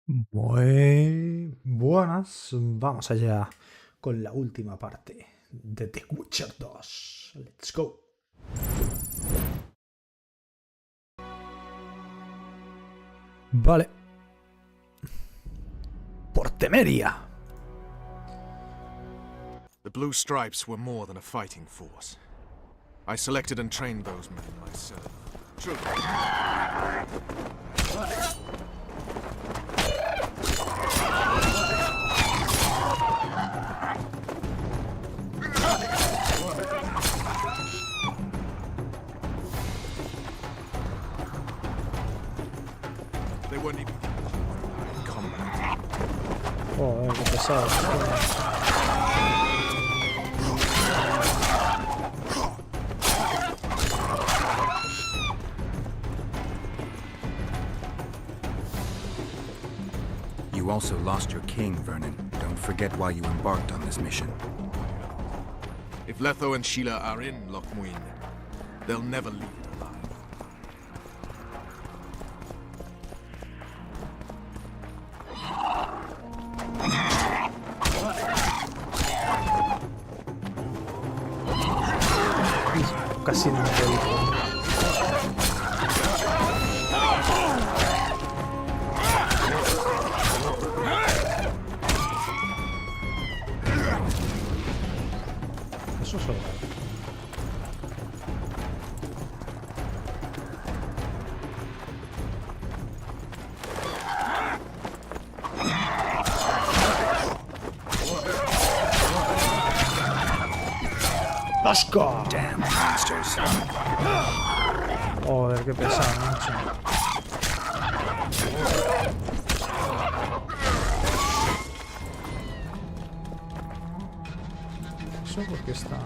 Muy buenas, vamos allá con la última parte de The Witcher 2. Let's go. Vale. Por Temeria. The Blue Stripes were more than a fighting force. I selected and trained those men myself. True. They weren't even in combat. Joder, qué pesado. You also lost your king, Vernon. Don't forget why you embarked on this mission. If Letho and Sheila are in Lochmuin, they'll never leave it alive. Casi no me puedo. Eso es verdad. ¡Asco! Damn monsters. Joder, qué pesado, macho. Eso porque está...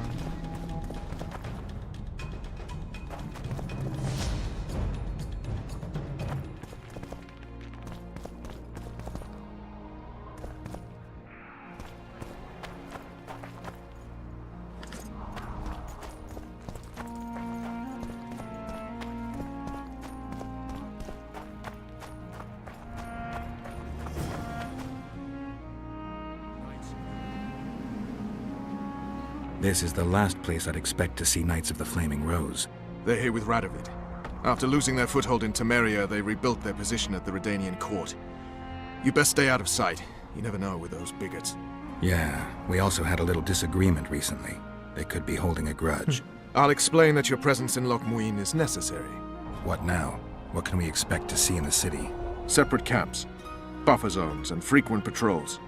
This is the last place I'd expect to see Knights of the Flaming Rose. They're here with Radovid. After losing their foothold in Temeria, they rebuilt their position at the Redanian court. You best stay out of sight. You never know with those bigots. Yeah, we also had a little disagreement recently. They could be holding a grudge. I'll explain that your presence in Lochmuin is necessary. What now? What can we expect to see in the city? Separate camps, buffer zones, and frequent patrols.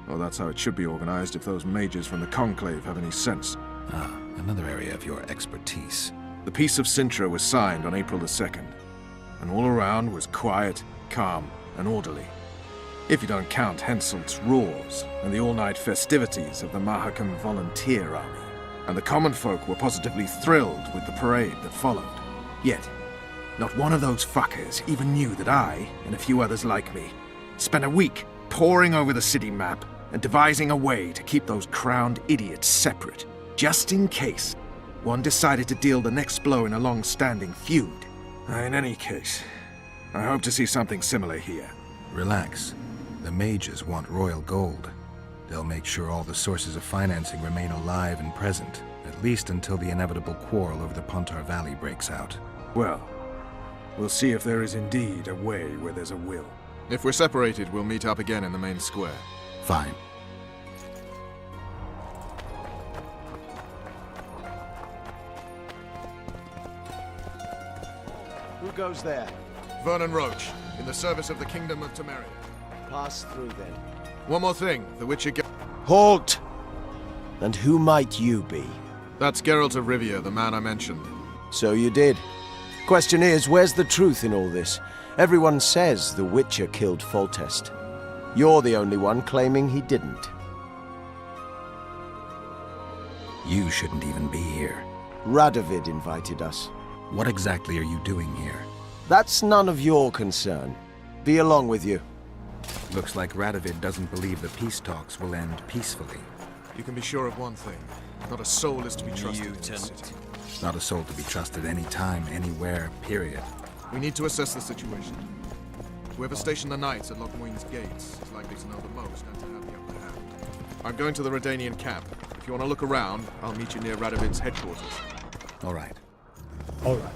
Well, that's how it should be organized if those mages from the Conclave have any sense. Ah, another area of your expertise. The Peace of Sintra was signed on April the 2nd, and all around was quiet, calm, and orderly. If you don't count Henselt's roars and the all-night festivities of the Mahakam Volunteer Army. And the common folk were positively thrilled with the parade that followed. Yet, not one of those fuckers even knew that I, and a few others like me, spent a week poring over the city map and devising a way to keep those crowned idiots separate, just in case one decided to deal the next blow in a long-standing feud. In any case, I hope to see something similar here. Relax. The mages want royal gold. They'll make sure all the sources of financing remain alive and present, at least until the inevitable quarrel over the Pontar Valley breaks out. Well, we'll see if there is indeed a way where there's a will. If we're separated, we'll meet up again in the main square. Fine. Who goes there? Vernon Roach, in the service of the Kingdom of Temeria. Pass through then. One more thing, the Witcher... Halt! And who might you be? That's Geralt of Rivia, the man I mentioned. So you did. Question is, where's the truth in all this? Everyone says the Witcher killed Foltest. You're the only one claiming he didn't. You shouldn't even be here. Radovid invited us. What exactly are you doing here? That's none of your concern. Be along with you. Looks like Radovid doesn't believe the peace talks will end peacefully. You can be sure of one thing. Not a soul is to be trusted in this city. Not a soul to be trusted any time, anywhere, period. We need to assess the situation. Whoever stationed the knights at Lochmuin's gates is likely to know the most and to have the upper hand. I'm going to the Redanian camp. If you want to look around, I'll meet you near Radovid's headquarters. All right. Alright.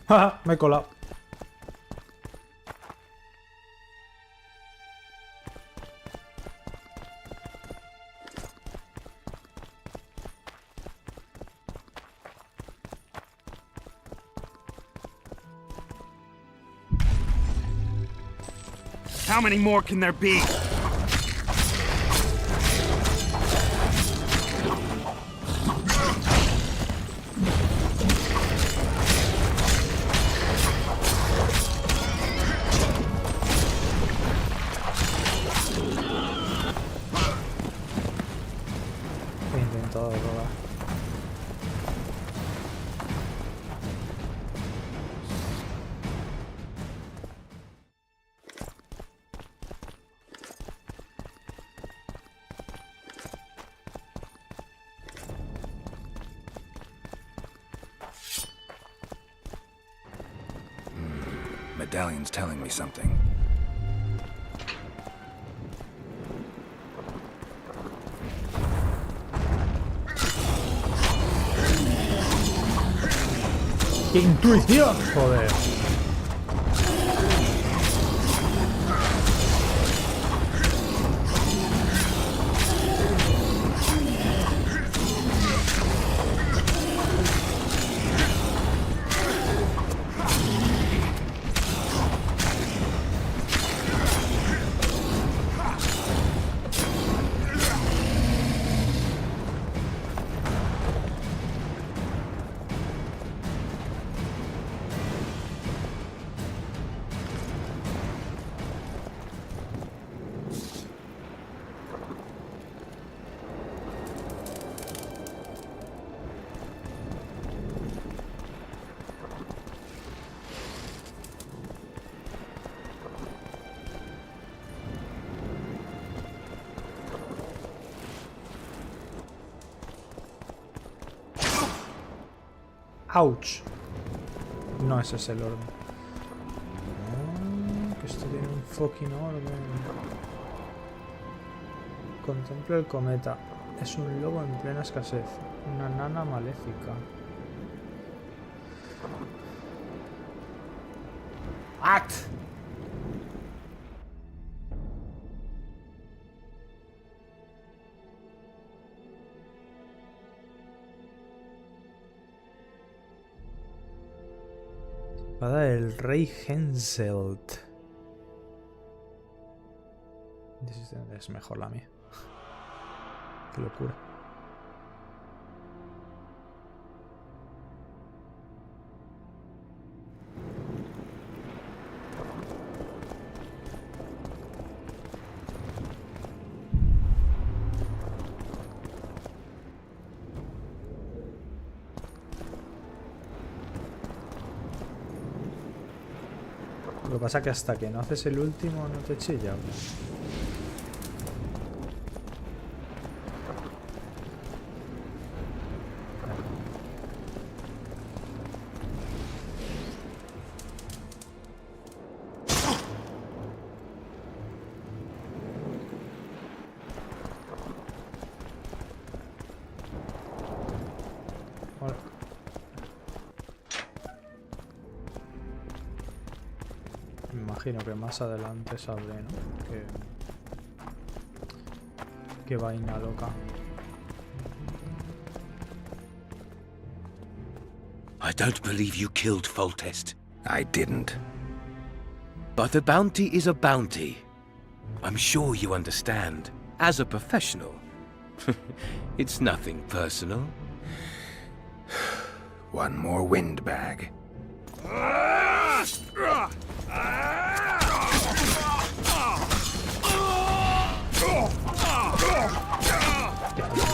Jaja, me he colado. How many more can there be? He intentado robar. Medallion's telling me something. ¡Qué intuición! Joder. Ouch. No, ese es el orden. Ah, que esto tiene un fucking orden. Contempla el cometa. Es un lobo en plena escasez. Una nana maléfica. ¡At! Espada del rey Henselt. Es mejor la mía. Qué locura. Lo que pasa es que hasta que no haces el último no te chilla. Vale. Me imagino que más adelante sabré, ¿no? Qué vaina loca. I don't believe you killed Foltest. I didn't. But a bounty is a bounty. I'm sure you understand. As a professional. It's nothing personal. One more windbag.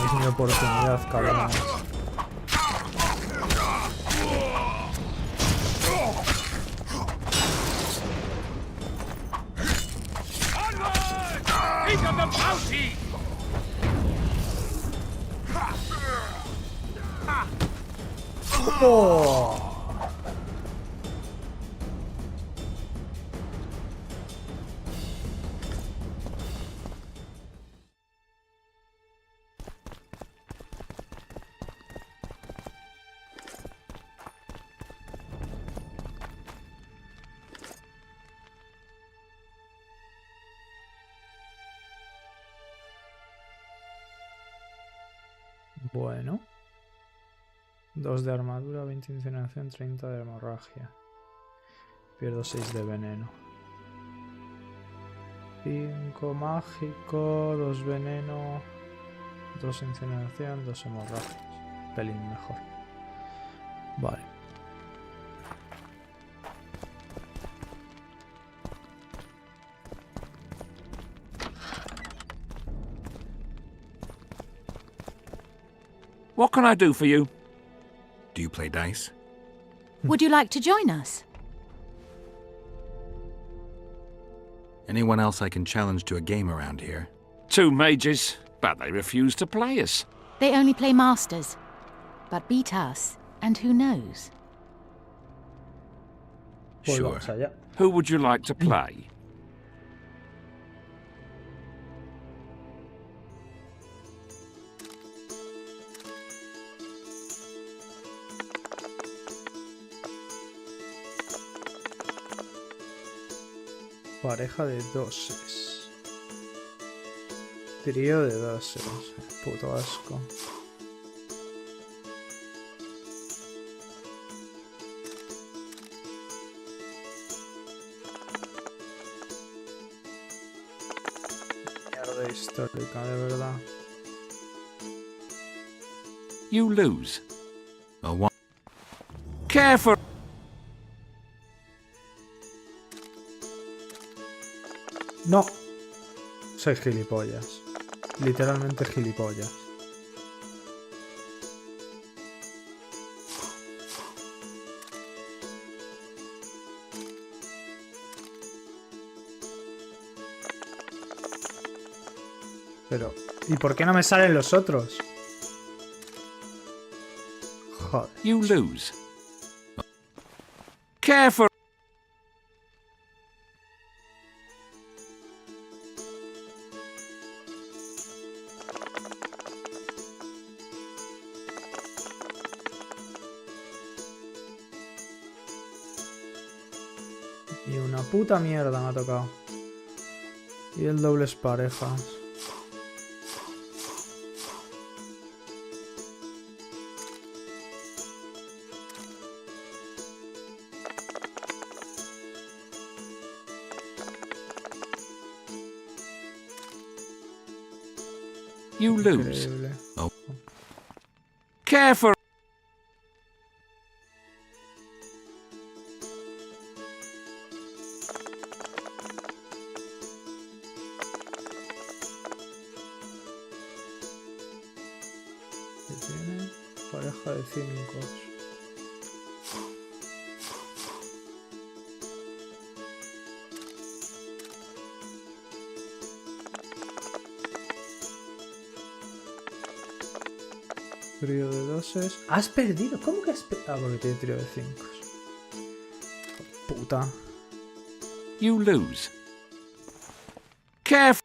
Es mi oportunidad, cabrones. Think of the bounty! ¡Oh! Bueno. 2 de armadura, 20 de incineración, 30 de hemorragia. Pierdo 6 de veneno. 5 mágico, 2 veneno, 2 incineración, 2 hemorragias. Pelín mejor. Vale. What can I do for you? Do you play dice? Would you like to join us? Anyone else I can challenge to a game around here? 2 mages, but they refuse to play us. They only play masters. But beat us, and who knows? Pues Sure. vamos allá. Who would you like to play? Pareja de doses. Trío de doses. Puto asco. Mierda histórica, de verdad. You lose. A one. Care for... No. Soy gilipollas. Literalmente gilipollas. Pero, ¿y por qué no me salen los otros? Joder. You lose. Care for... Y una puta mierda me ha tocado. Y el dobles parejas. You lose. Increíble. Care for... ¿Qué tiene? Pareja de 5. Trío de doses. ¿Has perdido? ¿Cómo que has perdido? Ah, porque tiene trío de 5. Puta. You lose. Care for...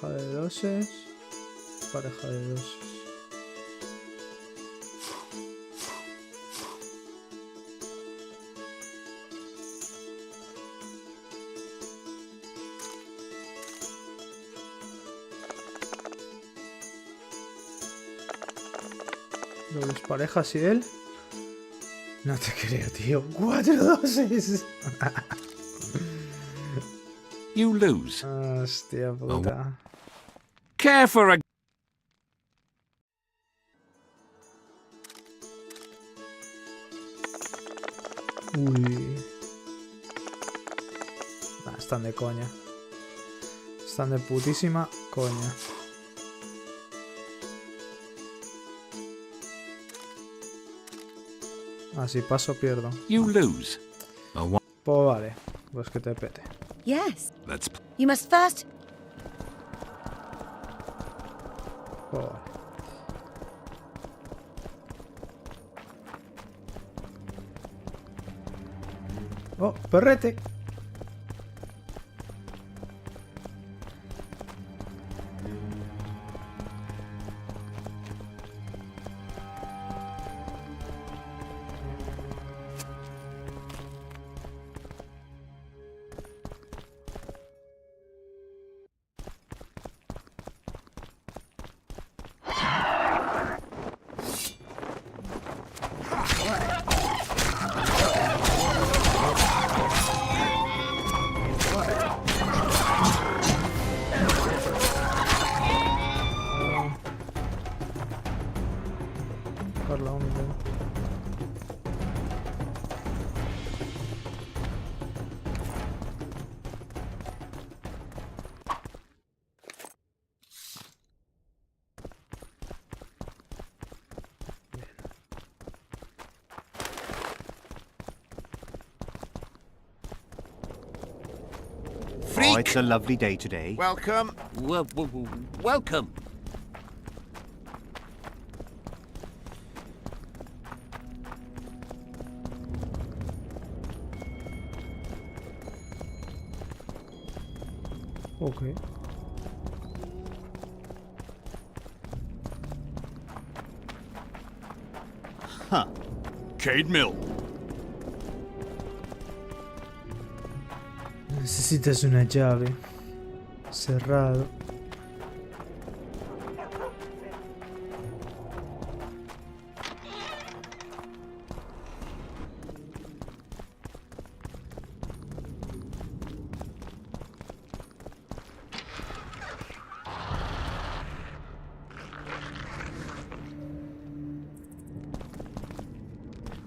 Pareja de doses. Pareja de doses. Dobles parejas y él. No te creo, tío. 4 doses. You lose. Hostia puta. Care for a... Uy. Nah, están de coña. Están de putísima coña. Ah, si paso pierdo. You lose. A one. Pues vale, pues que te pete. Yes. Let's You must first. Pues vale. Oh, perrete. Carla, un nivel. Oh, it's a lovely day today. Welcome. Welcome. Ok. Cade Mill. Necesitas una llave. Cerrado.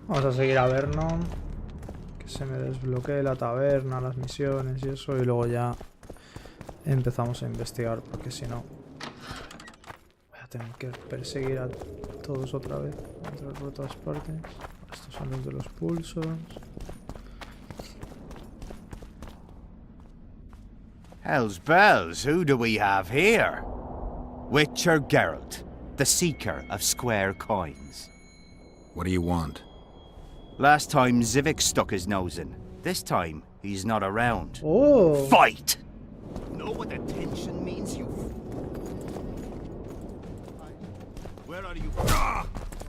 Vamos a seguir a Vernon. Que se me desbloquee la taberna, las misiones y eso. Y luego ya empezamos a investigar. Porque si no, voy a tener que perseguir a todos otra vez. Entrar por todas partes. Estos son los de los pulsos. Hell's bells, who do we have here? Witcher Geralt, the seeker of square coins. What do you want? Last time Zivik stuck his nose in. This time, he's not around. ¡Oh! Fight! Know what attention means, you Where are you?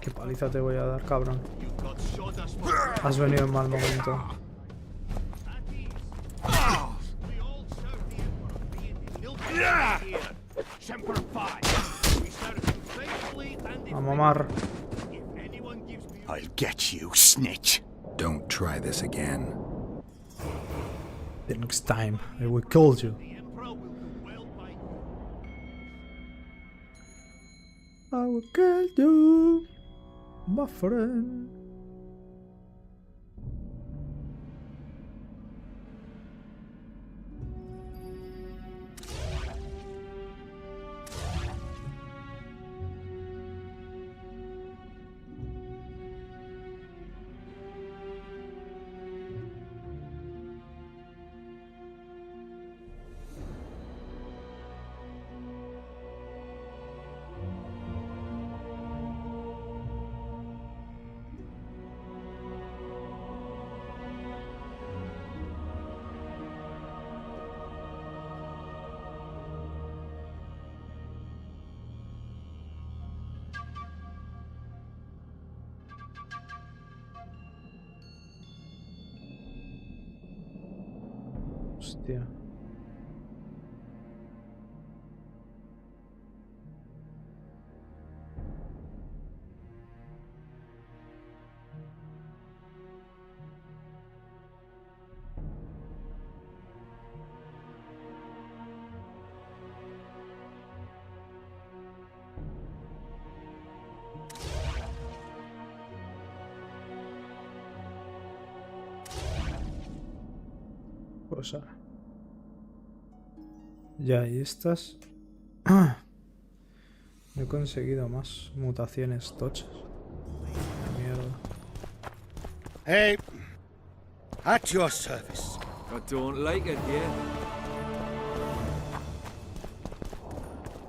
¡Qué paliza te voy a dar, cabrón! You got shot us for Has venido en mal momento. We all serve the Emperor, be it in Nilfgaard here. Semper Fi. We serve him faithfully and in A mamar. If anyone gives me I'll get you, snitch. Don't try this again. The next time I will kill you. The Emperor will do well by you. I will kill you, my friend. Hostia. Cosa. Ya, y estas. He conseguido más mutaciones tochas. Mierda. Hey, At your service. I don't like it here.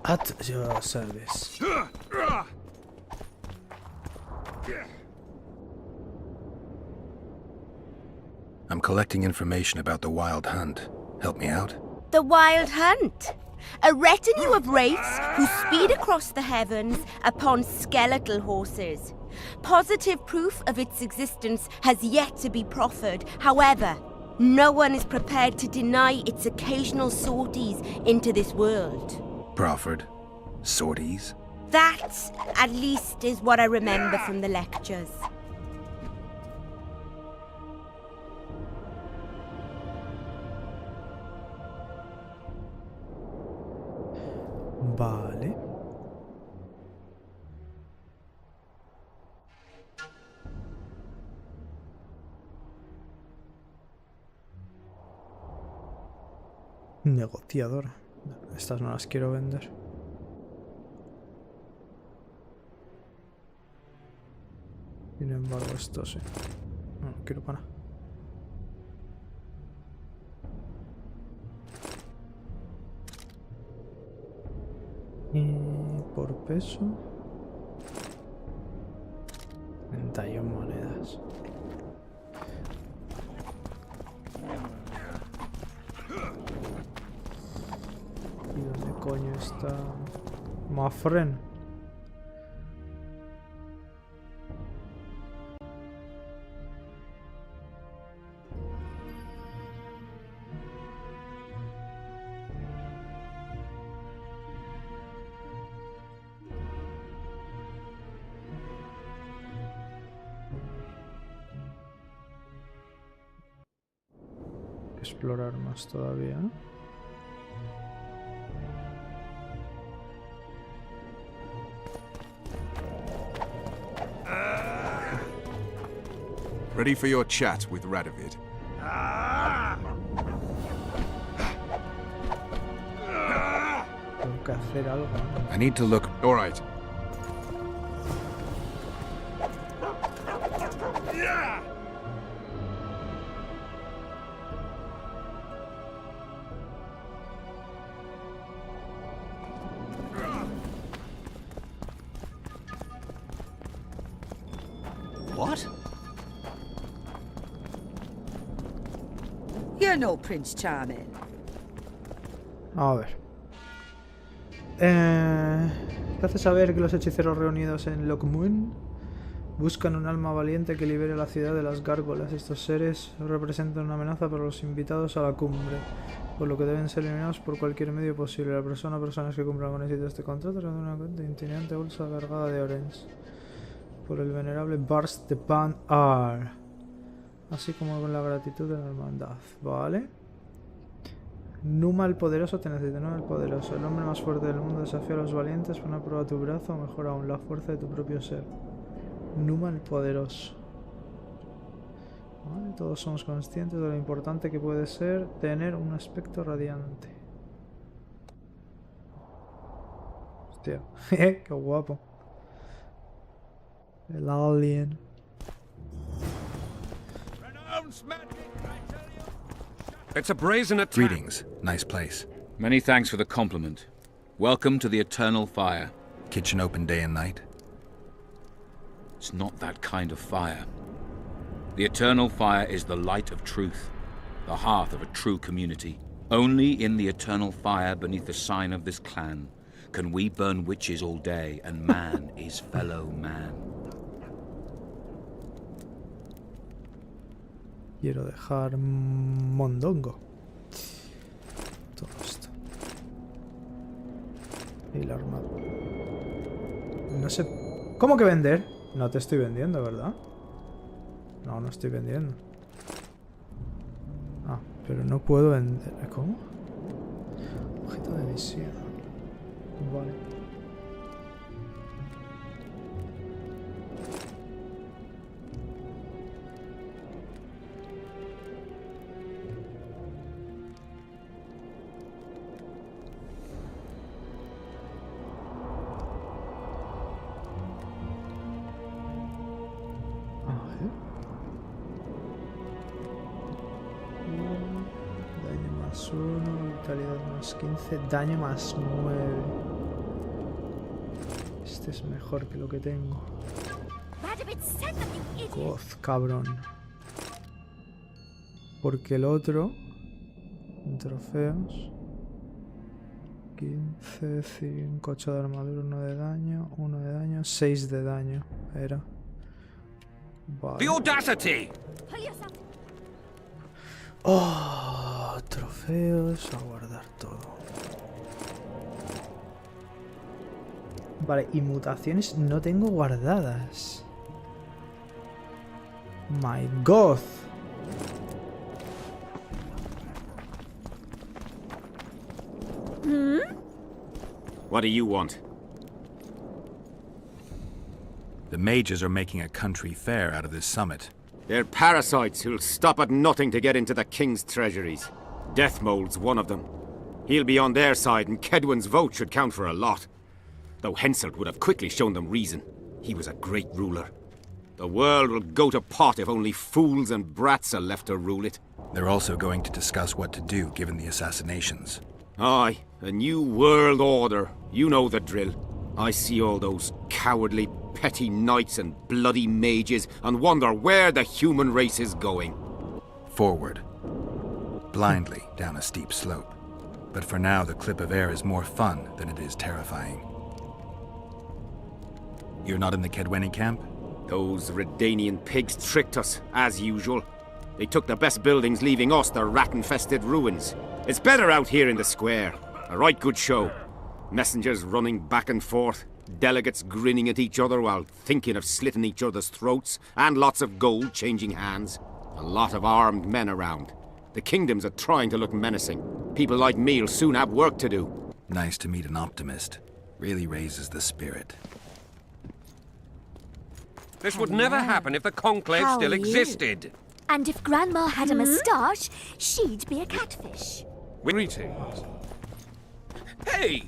At your service. I'm collecting information about the Wild Hunt. Help me out? The Wild Hunt. A retinue of wraiths who speed across the heavens upon skeletal horses. Positive proof of its existence has yet to be proffered. However, no one is prepared to deny its occasional sorties into this world. Proffered? Sorties? That, at least, is what I remember from the lectures. Vale. Negociadora. Estas no las quiero vender. Sin embargo, esto sí. No, no quiero para nada. Y por peso 31 monedas. ¿Y dónde coño está Mafren? Explorar más todavía, ¿no? Ready for your chat with Radovid. Tengo que hacer algo, ¿no? I need to look. All right. What? You're no Prince Charming. A ver. ¿Te hace saber que los hechiceros reunidos en Lockmoon buscan un alma valiente que libere la ciudad de las gárgolas? Estos seres representan una amenaza para los invitados a la cumbre, por lo que deben ser eliminados por cualquier medio posible. La persona o personas que cumplan con este contrato serán una cuenta itinerante bolsa cargada de orens por el venerable Bars de Pan R, así como con la gratitud de la hermandad. Vale. Numa el poderoso te necesita. Numa el poderoso, el hombre más fuerte del mundo, desafía a los valientes, pon a prueba tu brazo, o mejor aún, la fuerza de tu propio ser. Numa el poderoso. Vale, todos somos conscientes de lo importante que puede ser tener un aspecto radiante. Hostia, qué guapo. El alien. It's a brazen attack. Greetings. Nice place. Many thanks for the compliment. Welcome to the Eternal Fire. Kitchen open day and night? It's not that kind of fire. The Eternal Fire is the light of truth, the hearth of a true community. Only in the Eternal Fire, beneath the sign of this clan, can we burn witches all day, and man is fellow man. Quiero dejar mondongo. Todo esto. Y la armadura. No sé. ¿Cómo que vender? No te estoy vendiendo, ¿verdad? No, no estoy vendiendo. Ah, pero no puedo vender. ¿Cómo? Objeto de misión. Vale. +1, vitalidad +15, daño +9. Este es mejor que lo que tengo. Goz, cabrón. Porque el otro, en trofeos, 15, 5, 8 de armadura, 1 de daño, 1 de daño, 6 de daño. Era. Vale. The audacity! Oh, trofeos, a guardar todo. Vale, y mutaciones no tengo guardadas. My God. What do you want? The mages are making a country fair out of this summit. They're parasites who'll stop at nothing to get into the king's treasuries. Deathmold's one of them. He'll be on their side, and Kedwen's vote should count for a lot. Though Henselt would have quickly shown them reason. He was a great ruler. The world will go to pot if only fools and brats are left to rule it. They're also going to discuss what to do given the assassinations. Aye, a new world order. You know the drill. I see all those cowardly, petty knights and bloody mages and wonder where the human race is going. Forward. Blindly down a steep slope. But for now, the clip of air is more fun than it is terrifying. You're not in the Kedweni camp? Those Redanian pigs tricked us, as usual. They took the best buildings, leaving us the rat-infested ruins. It's better out here in the square. A right good show. Messengers running back and forth, delegates grinning at each other while thinking of slitting each other's throats, and lots of gold changing hands. A lot of armed men around. The kingdoms are trying to look menacing. People like me'll soon have work to do. Nice to meet an optimist. Really raises the spirit. This would never happen if the Conclave How still are you? existed. And if Grandma had a moustache, she'd be a catfish. Greetings. Hey!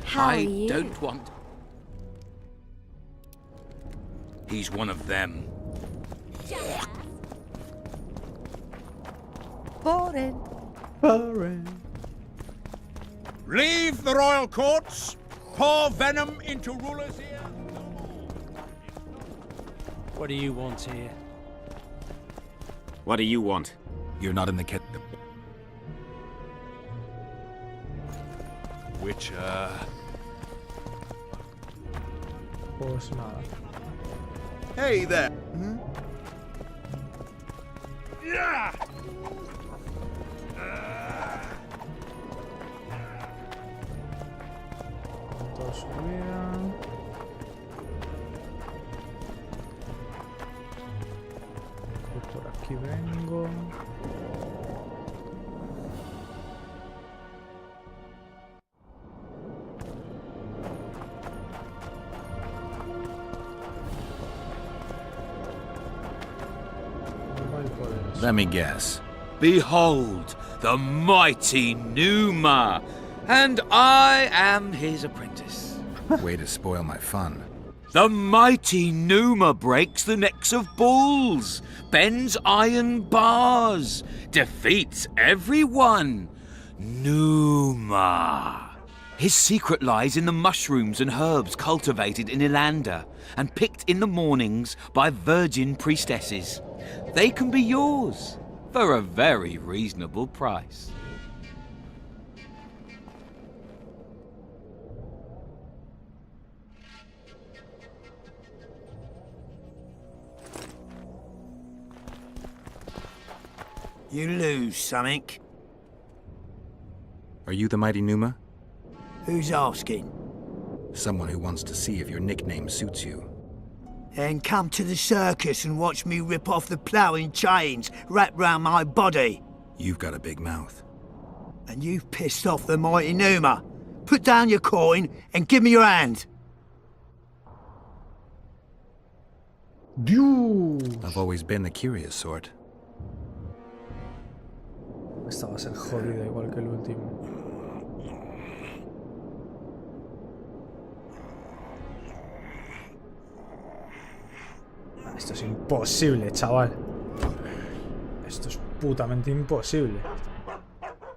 How are I you? don't want... He's one of them. Boring. Boring. Leave the royal courts. Pour venom into rulers' ears. What do you want here? What do you want? You're not in the Witcher. Pues nada. Hey there. Yeah. Toda su vida. Y por aquí vengo. No hay poderes. Let me guess. Behold, the mighty Numa, and I am his apprentice. Way to spoil my fun. The mighty Numa breaks the necks of bulls, bends iron bars, defeats everyone. Numa. His secret lies in the mushrooms and herbs cultivated in Ilanda and picked in the mornings by virgin priestesses. They can be yours for a very reasonable price. You lose something. Are you the mighty Numa? Who's asking? Someone who wants to see if your nickname suits you. Then come to the circus and watch me rip off the ploughing chains wrapped round my body. You've got a big mouth. And you've pissed off the mighty Numa. Put down your coin and give me your hand. Dude. I've always been the curious sort. Esta va a ser jodida igual que el último. Esto es imposible, chaval. Esto es putamente imposible.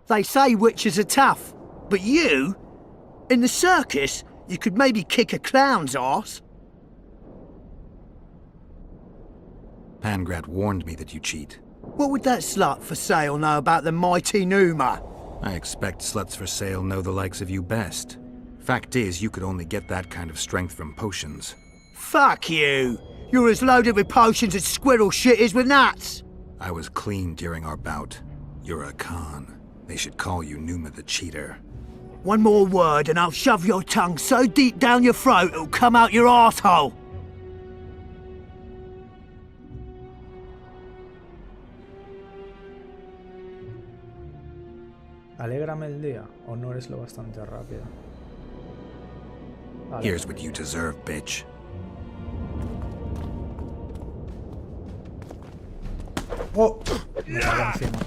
They say witches are tough, but you? In the circus, you could maybe kick a clown's arse. Pangrat warned me that you cheat. What would that slut for sale know about the mighty Numa? I expect sluts for sale know the likes of you best. Fact is, you could only get that kind of strength from potions. Fuck you! You're as loaded with potions as squirrel shit is with nuts! I was clean during our bout. You're a con. They should call you Numa the Cheater. One more word and I'll shove your tongue so deep down your throat it'll come out your arsehole. Alégrame el día, o no eres lo bastante rápida. Vale. Here's what you deserve, bitch. Oh, me cago encima.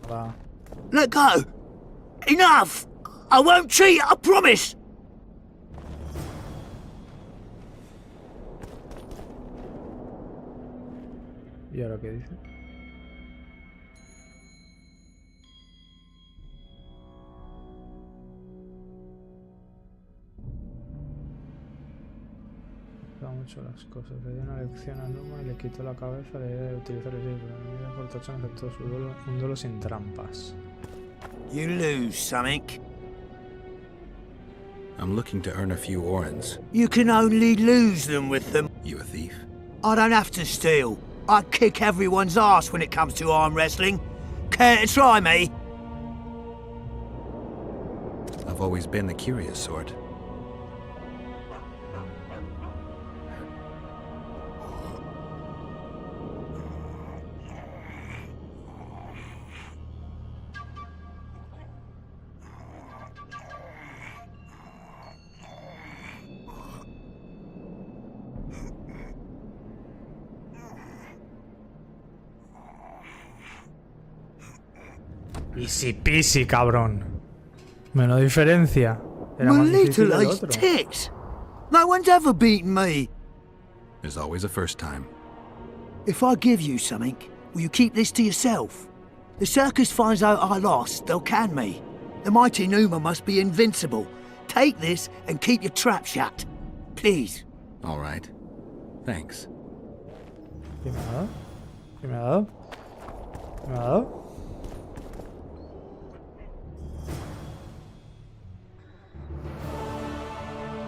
Va. Let go! Enough! I won't cheat, I promise! ¿Y ahora qué dice? Da mucho las cosas. Le dio una lección a Numa y le quitó la cabeza la idea de utilizar el libro. La medida fortachón aceptó su duelo, un duelo sin trampas. You lose something. I'm looking to earn a few orens. You can only lose them with them. You a thief? I don't have to steal. I kick everyone's ass when it comes to arm wrestling. Care to try me? I've always been the curious sort. Easy peasy, cabrón. Menos diferencia. Era My más difícil little el ace otro. tits. No one's ever beaten me. There's always a first time. If I give you something, will you keep this to yourself? The circus finds out I lost, they'll can me. The mighty Numa must be invincible. Take this and keep your trap shut. Please. All right. Thanks. ¿Qué me ha dado? ¿Qué me ha dado? ¿Qué me ha dado?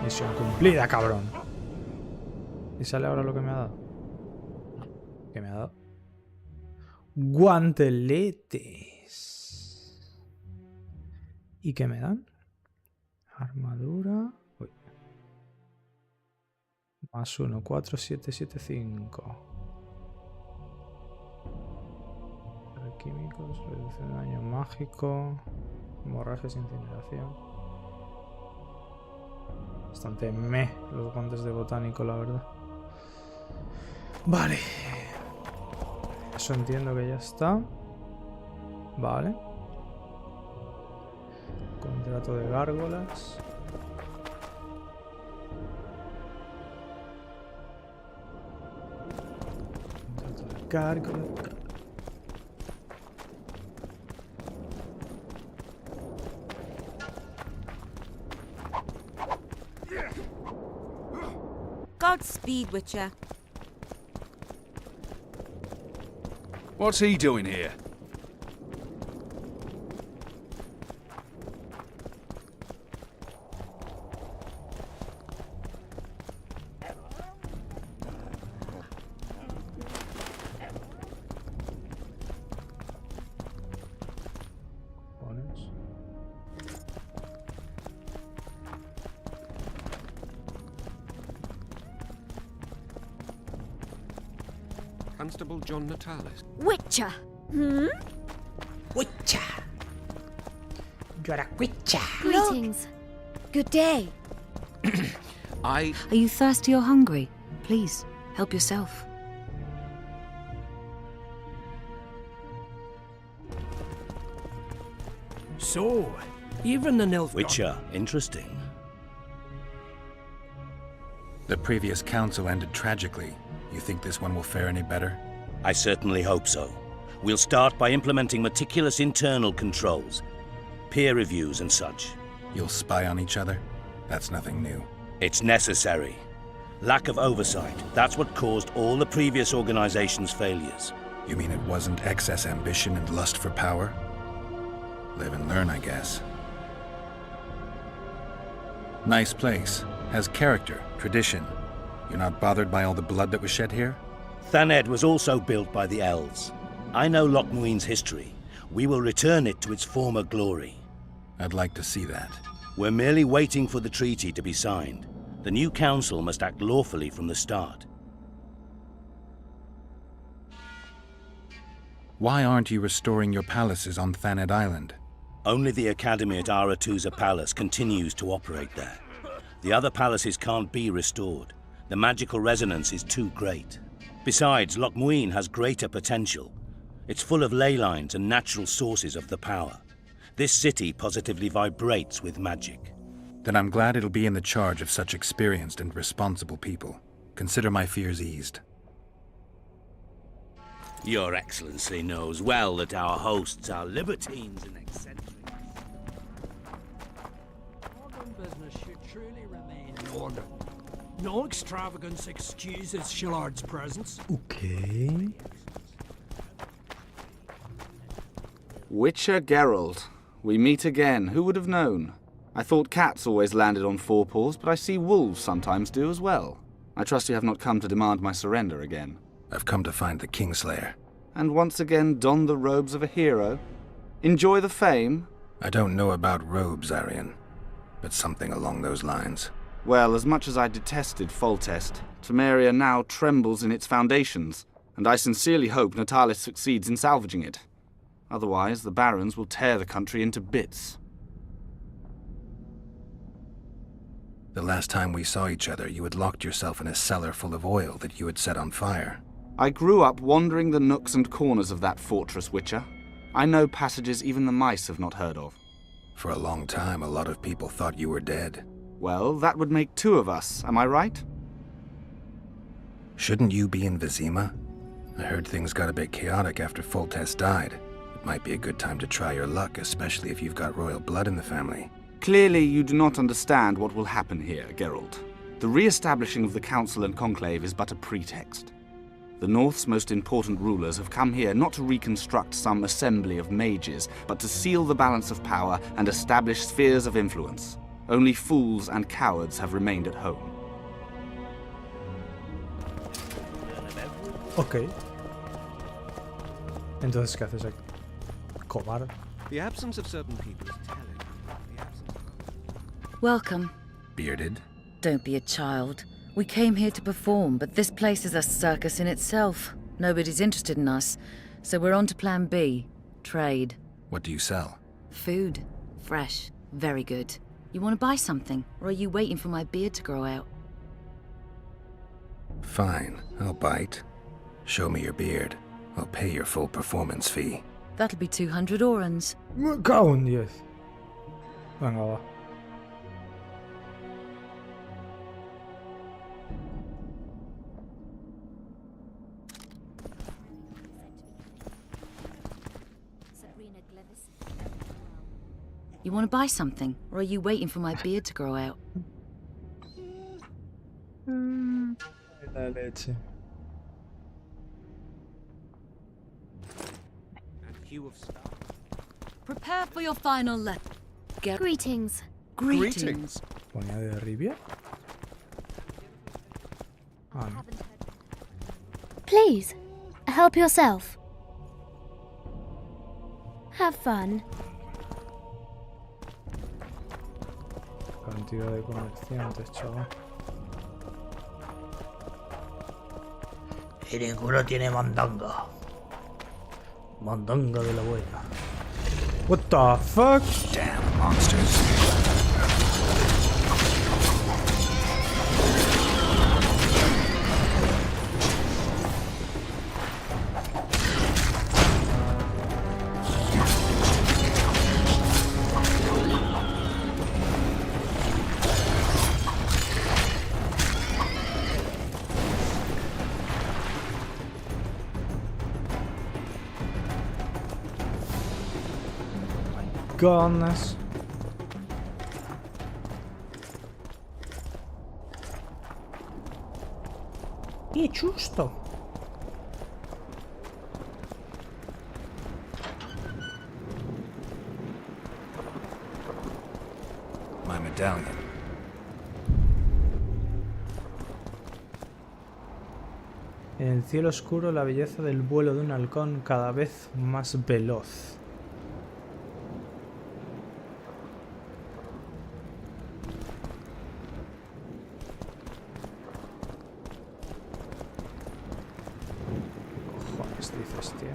Misión cumplida, cabrón. ¿Y sale ahora lo que me ha dado? ¿Qué me ha dado? Guanteletes. ¿Y qué me dan? Armadura. Uy. Más 1, 4, 7, 7, 5. Químicos, reducción de daño mágico. Hemorragias, incineración. Bastante meh los guantes de botánico, la verdad. Vale. Eso entiendo que ya está. Vale. Contrato de gárgolas. Contrato de gárgolas. Godspeed, Witcher. What's he doing here? Constable John Natalis. Witcher. Hmm? Witcher. You're a witcher. Greetings. Good day. Are you thirsty or hungry? Please, Help yourself. So, even the Nilfgaard... Witcher, interesting. The previous council ended tragically. You think this one will fare any better? I certainly hope so. We'll start by implementing meticulous internal controls, peer reviews and such. You'll spy on each other? That's nothing new. It's necessary. Lack of oversight, that's what caused all the previous organization's failures. You mean it wasn't excess ambition and lust for power? Live and learn, I guess. Nice place. Has character, tradition. You're not bothered by all the blood that was shed here? Thaned was also built by the elves. I know Loch Muin's history. We will return it to its former glory. I'd like to see that. We're merely waiting for the treaty to be signed. The new council must act lawfully from the start. Why aren't you restoring your palaces on Thaned Island? Only the academy at Aratuza Palace continues to operate there. The other palaces can't be restored. The magical resonance is too great. Besides, Loch Muin has greater potential. It's full of ley lines and natural sources of the power. This city positively vibrates with magic. Then I'm glad it'll be in the charge of such experienced and responsible people. Consider my fears eased. Your Excellency knows well that our hosts are libertines and eccentrics. Modern business should truly remain in order. No extravagance excuses Shillard's presence. Okay. Witcher Geralt. We meet again. Who would have known? I thought cats always landed on four paws, but I see wolves sometimes do as well. I trust you have not come to demand my surrender again. I've come to find the Kingslayer. And once again don the robes of a hero? Enjoy the fame? I don't know about robes, Arian, but something along those lines. Well, as much as I detested Foltest, Temeria now trembles in its foundations, and I sincerely hope Natalis succeeds in salvaging it. Otherwise, the barons will tear the country into bits. The last time we saw each other, you had locked yourself in a cellar full of oil that you had set on fire. I grew up wandering the nooks and corners of that fortress, Witcher. I know passages even the mice have not heard of. For a long time, a lot of people thought you were dead. Well, that would make two of us, am I right? Shouldn't you be in Vizima? I heard things got a bit chaotic after Foltest died. It might be a good time to try your luck, especially if you've got royal blood in the family. Clearly, you do not understand what will happen here, Geralt. The re-establishing of the Council and Conclave is but a pretext. The North's most important rulers have come here not to reconstruct some assembly of mages, but to seal the balance of power and establish spheres of influence. Only fools and cowards have remained at home. Ok. Entonces, ¿qué haces aquí? Cobarde. The absence of certain people is telling. Welcome. Bearded? Don't be a child. We came here to perform, but this place is a circus in itself. Nobody's interested in us, so we're on to plan B. Trade. What do you sell? Food. Fresh. Very good. You want to buy something, or are you waiting for my beard to grow out? Fine, I'll bite. Show me your beard. I'll pay your full performance fee. That'll be 200 orans. Me cago en 10. Venga, va. You want to buy something, or are you waiting for my beard to grow out? La leche. Prepare for your final Greetings. Greetings. ¿Ponía de Rivia? Ah, no. Please, help yourself. Have fun. Cantidad de comerciantes, chaval. Y ninguno tiene mandanga. Mandanga de la buena. What the fuck? Damn monsters. goodness. È giusto. My medallion. En el cielo oscuro, la belleza del vuelo de un halcón cada vez más veloz. ¿Qué cojones dices, tío?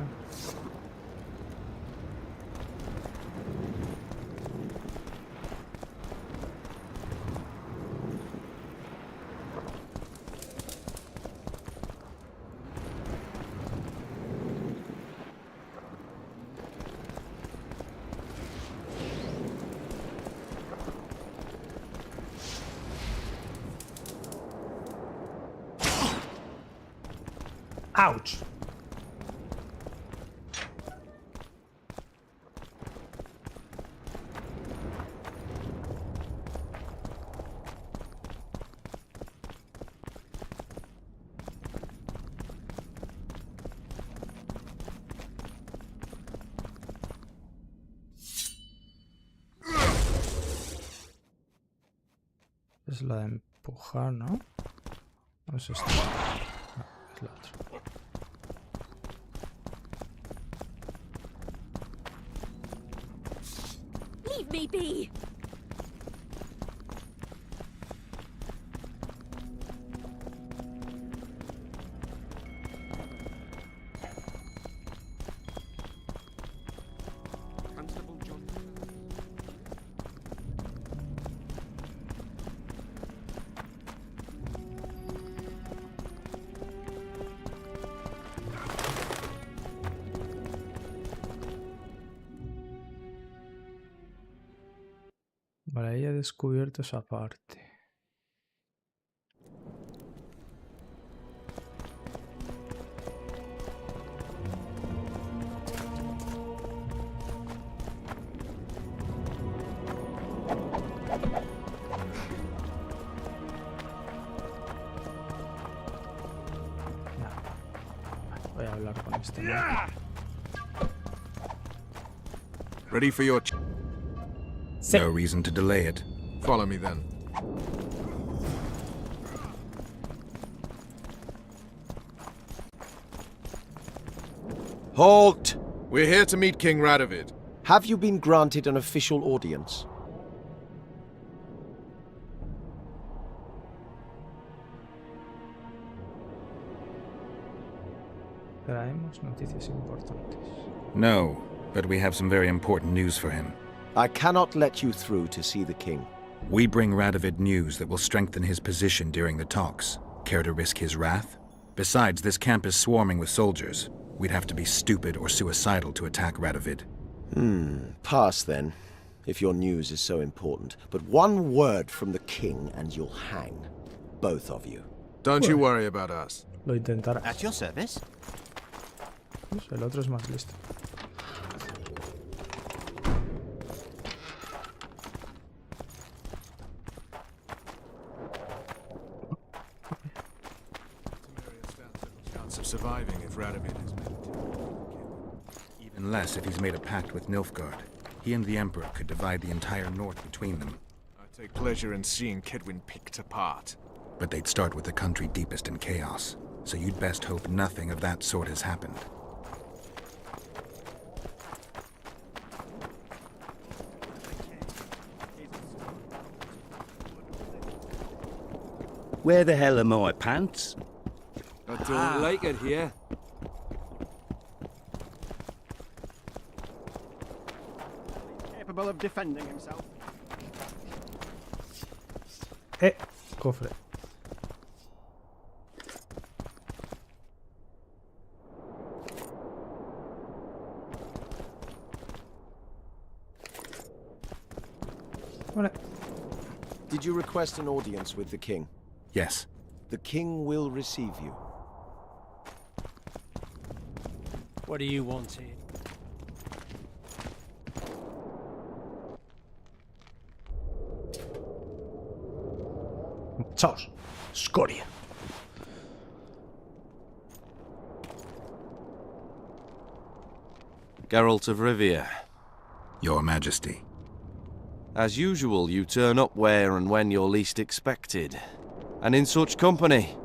Ouch. Es la de empujar, ¿no? No es esto. No, es la otra. Leave me be! Constable John. Vale, ahí he descubierto esa parte. Voy a hablar con este. Ready for your... No reason to delay it. Follow me then. Halt! We're here to meet King Radovid. Have you been granted an official audience? Traemos noticias importantes. No, but we have some very important news for him. I cannot let you through to see the king. We bring Radovid news that will strengthen his position during the talks. Care to risk his wrath? Besides, this camp is swarming with soldiers. We'd have to be stupid or suicidal to attack Radovid. Pass then, if your news is so important. But one word from the king and you'll hang. Both of you. Don't you worry about us. Lo intentarás. At your service. Pues el otro es más listo. Chance of surviving if Radovid is meant to. Even less if he's made a pact with Nilfgaard. He and the Emperor could divide the entire north between them. I take pleasure in seeing Kedwin picked apart. But they'd start with the country deepest in chaos. So you'd best hope nothing of that sort has happened. Where the hell are my pants? I don't like it here. Capable of defending himself. Cofre. Vale. Did you request an audience with the king? Yes. The king will receive you. What do you want here? Marchaos. Escoria. Geralt of Rivia. Your Majesty. As usual, you turn up where and when you're least expected. And in such company.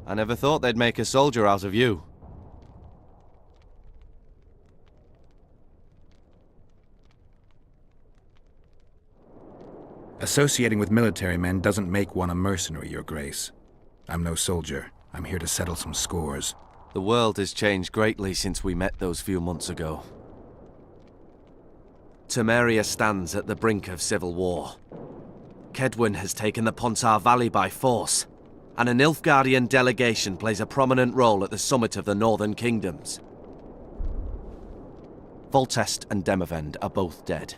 I never thought they'd make a soldier out of you. Associating with military men doesn't make one a mercenary, Your Grace. I'm no soldier. I'm here to settle some scores. The world has changed greatly since we met those few months ago. Temeria stands at the brink of civil war. Kedwin has taken the Pontar Valley by force, and a Nilfgaardian delegation plays a prominent role at the summit of the Northern Kingdoms. Foltest and Demavend are both dead.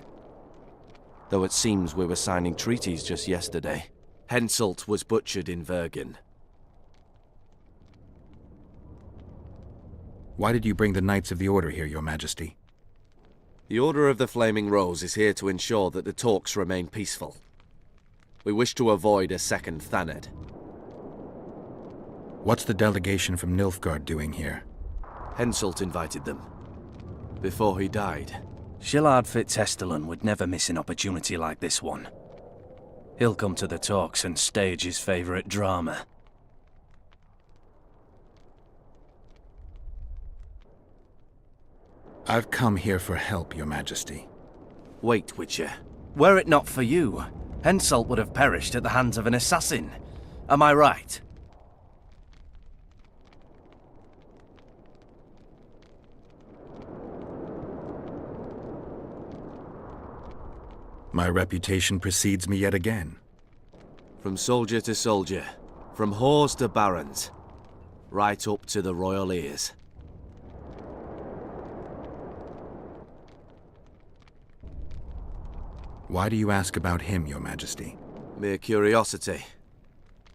Though it seems we were signing treaties just yesterday. Henselt was butchered in Vergen. Why did you bring the Knights of the Order here, Your Majesty? The Order of the Flaming Rose is here to ensure that the talks remain peaceful. We wish to avoid a second Thaned. What's the delegation from Nilfgaard doing here? Henselt invited them. Before he died. Shillard Fitzhestelin would never miss an opportunity like this one. He'll come to the talks and stage his favorite drama. I've come here for help, Your Majesty. Wait, Witcher. Were it not for you, Henselt would have perished at the hands of an assassin. Am I right? My reputation precedes me yet again. From soldier to soldier, from whores to barons, right up to the royal ears. Why do you ask about him, Your Majesty? Mere curiosity,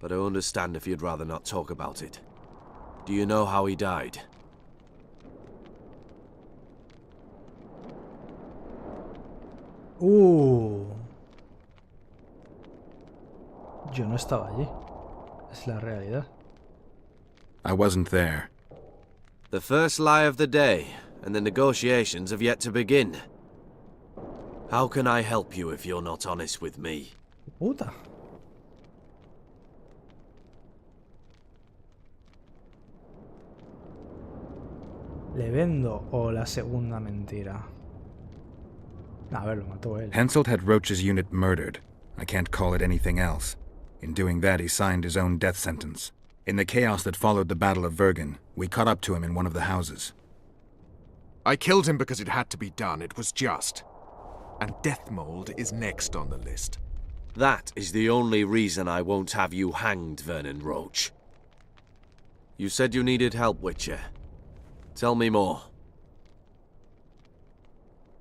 but I understand if you'd rather not talk about it. Do you know how he died? Yo no estaba allí. Es la realidad. I wasn't there. The first lie of the day, and the negotiations have yet to begin. How can I help you if you're not honest with me? Puta. ¿Le vendo o la segunda mentira? A ver, lo mató él. Henselt had Roach's unit murdered. I can't call it anything else. In doing that, he signed his own death sentence. In the chaos that followed the Battle of Vergen, we caught up to him in one of the houses. I killed him because it had to be done. It was just. And Deathmold is next on the list. That is the only reason I won't have you hanged, Vernon Roach. You said you needed help, Witcher. Tell me more.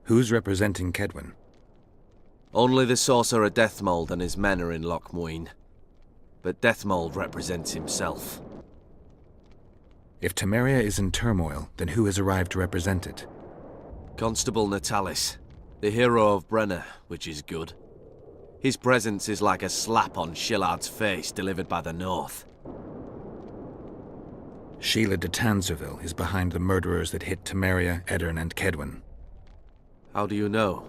Who's representing Kedwin? Only the sorcerer Deathmold and his men are in Loch Muin. But Deathmold represents himself. If Temeria is in turmoil, then who has arrived to represent it? Constable Natalis, the hero of Brenner, which is good. His presence is like a slap on Shillard's face delivered by the North. Sheila de Tanserville is behind the murderers that hit Temeria, Eddern, and Kedwin. How do you know?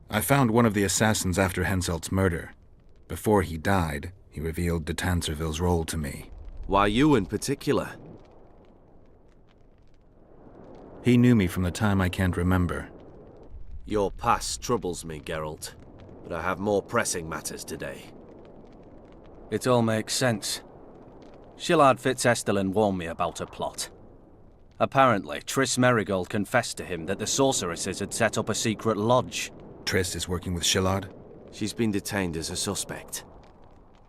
I found one of the assassins after Henselt's murder. Before he died, he revealed de Tanserville's role to me. Why you in particular? He knew me from the time I can't remember. Your past troubles me, Geralt, but I have more pressing matters today. It all makes sense. Shillard Fitzhestelin warned me about a plot. Apparently, Triss Merigold confessed to him that the sorceresses had set up a secret lodge. Triss is working with Shillard? She's been detained as a suspect.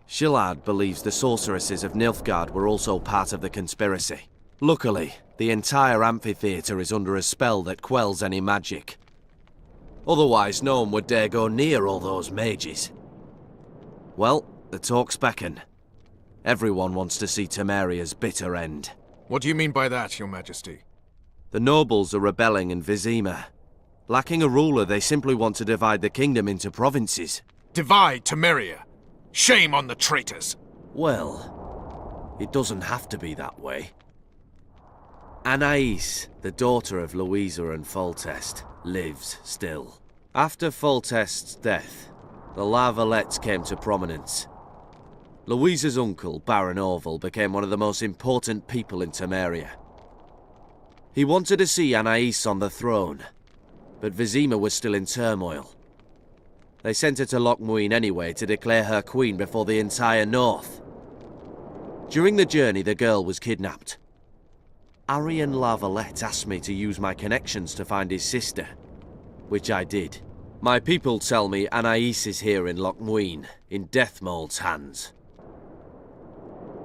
Shillard believes the sorceresses of Nilfgaard were also part of the conspiracy. Luckily, the entire amphitheatre is under a spell that quells any magic. Otherwise, no one would dare go near all those mages. Well, the talks beckon. Everyone wants to see Temeria's bitter end. What do you mean by that, Your Majesty? The nobles are rebelling in Vizima. Lacking a ruler, they simply want to divide the kingdom into provinces. Divide Temeria. Shame on the traitors. Well, it doesn't have to be that way. Anais, the daughter of Louisa and Foltest, lives still. After Foltest's death, the La Valettes came to prominence. Louisa's uncle, Baron Orville, became one of the most important people in Temeria. He wanted to see Anais on the throne, but Vizima was still in turmoil. They sent her to Lochmuin anyway to declare her queen before the entire north. During the journey, the girl was kidnapped. Arian La Valette asked me to use my connections to find his sister, which I did. My people tell me Anais is here in Lochmuin, in Deathmold's hands.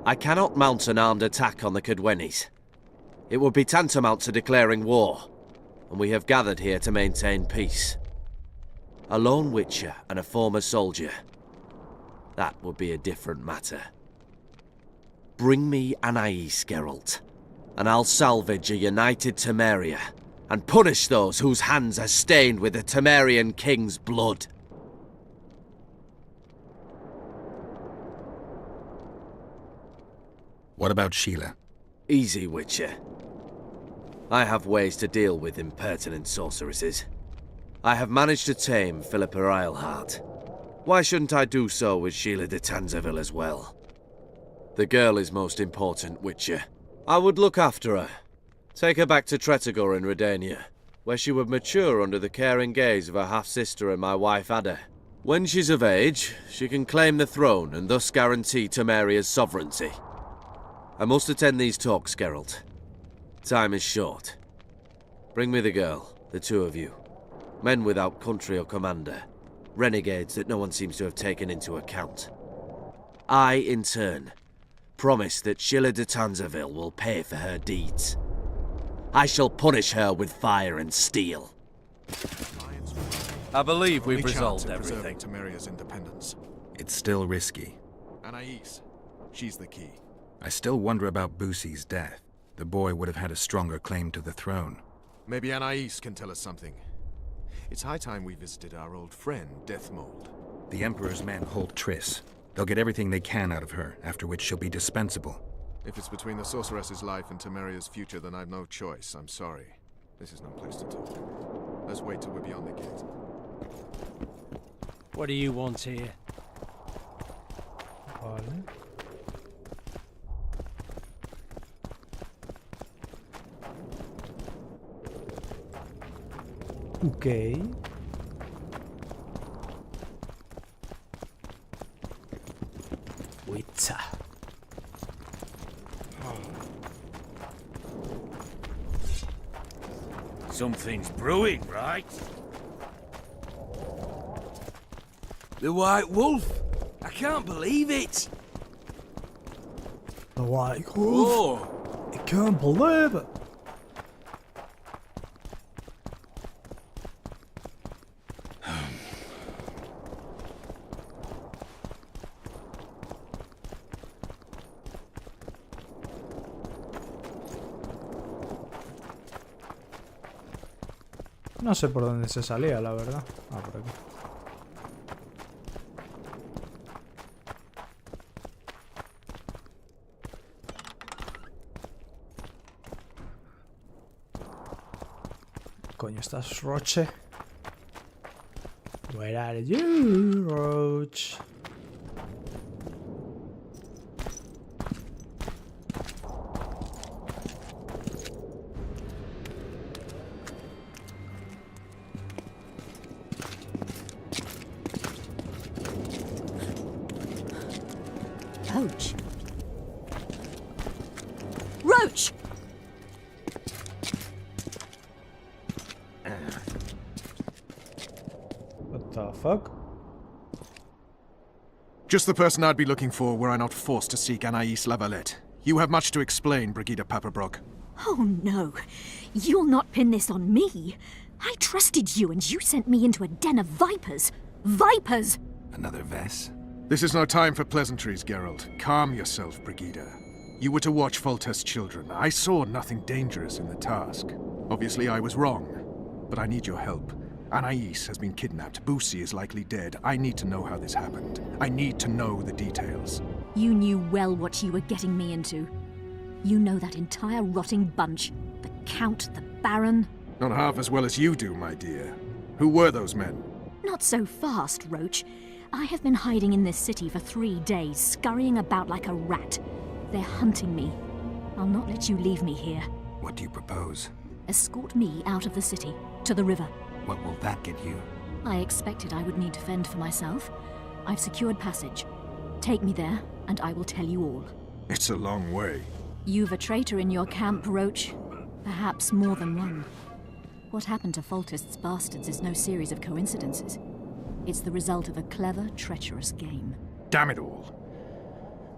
I cannot mount an armed attack on the Cadwennis. It would be tantamount to declaring war, and we have gathered here to maintain peace. A lone witcher and a former soldier. That would be a different matter. Bring me Anais, Geralt, and I'll salvage a united Temeria, and punish those whose hands are stained with the Temerian king's blood. What about Sheila? Easy, Witcher. I have ways to deal with impertinent sorceresses. I have managed to tame Philippa Eilhart. Why shouldn't I do so with Sheila de Tanzaville as well? The girl is most important, Witcher. I would look after her. Take her back to Tretogor in Redania, where she would mature under the caring gaze of her half-sister and my wife Ada. When she's of age, she can claim the throne and thus guarantee Temeria's sovereignty. I must attend these talks, Geralt. Time is short. Bring me the girl, the two of you. Men without country or commander. Renegades that no one seems to have taken into account. I, in turn, promise that Sheila de Tanzaville will pay for her deeds. I shall punish her with fire and steel. I believe we've Only chance resolved of preserving everything. Temeria's independence. It's still risky. Anais. She's the key. I still wonder about Boosie's death. The boy would have had a stronger claim to the throne. Maybe Anais can tell us something. It's high time we visited our old friend, Deathmold. The Emperor's men hold Triss. They'll get everything they can out of her, after which she'll be dispensable. If it's between the sorceress's life and Temeria's future, then I've no choice. I'm sorry. This is no place to talk. Let's wait till we're beyond the gate. What do you want here? Vale. Ok. Witcher. Something's brewing, right? The White Wolf! I can't believe it! The White Wolf. Oh! I can't believe it. No sé por dónde se salía, la verdad. Ah, por aquí. Coño, estás Roche. Where are you, Roach? Roach. Roach! What the fuck? Just the person I'd be looking for were I not forced to seek Anais La Valette. You have much to explain, Brigida Paperbrock. Oh no, you'll not pin this on me. I trusted you and you sent me into a den of vipers. Vipers! Another Vess? This is no time for pleasantries, Geralt. Calm yourself, Brigida. You were to watch Foltest's children. I saw nothing dangerous in the task. Obviously, I was wrong. but I need your help. Anais has been kidnapped. Boosie is likely dead. I need to know how this happened. I need to know the details. You knew well what you were getting me into. You know that entire rotting bunch. The Count, the Baron. Not half as well as you do, my dear. Who were those men? Not so fast, Roach. I have been hiding in this city for 3 days, scurrying about like a rat. They're hunting me. I'll not let you leave me here. What do you propose? Escort me out of the city, to the river. What will that get you? I expected I would need to fend for myself. I've secured passage. Take me there, and I will tell you all. It's a long way. You've a traitor in your camp, Roach. Perhaps more than one. What happened to Foltest's bastards is no series of coincidences. It's the result of a clever, treacherous game. Damn it all.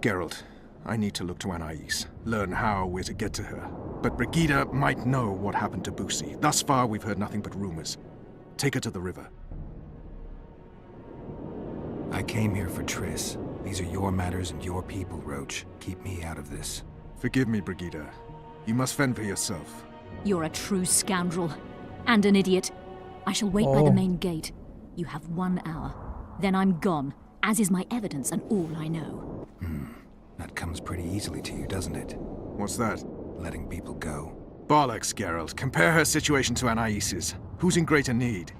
Geralt, I need to look to Anais, learn how we're to get to her. But Brigida might know what happened to Boosie. Thus far, we've heard nothing but rumors. Take her to the river. I came here for Triss. These are your matters and your people, Roach. Keep me out of this. Forgive me, Brigida. You must fend for yourself. You're a true scoundrel. And an idiot. I shall wait by the main gate. You have 1 hour. Then I'm gone, as is my evidence and all I know. That comes pretty easily to you, doesn't it? What's that? Letting people go. Bollocks, Geralt. Compare her situation to Anais's. Who's in greater need?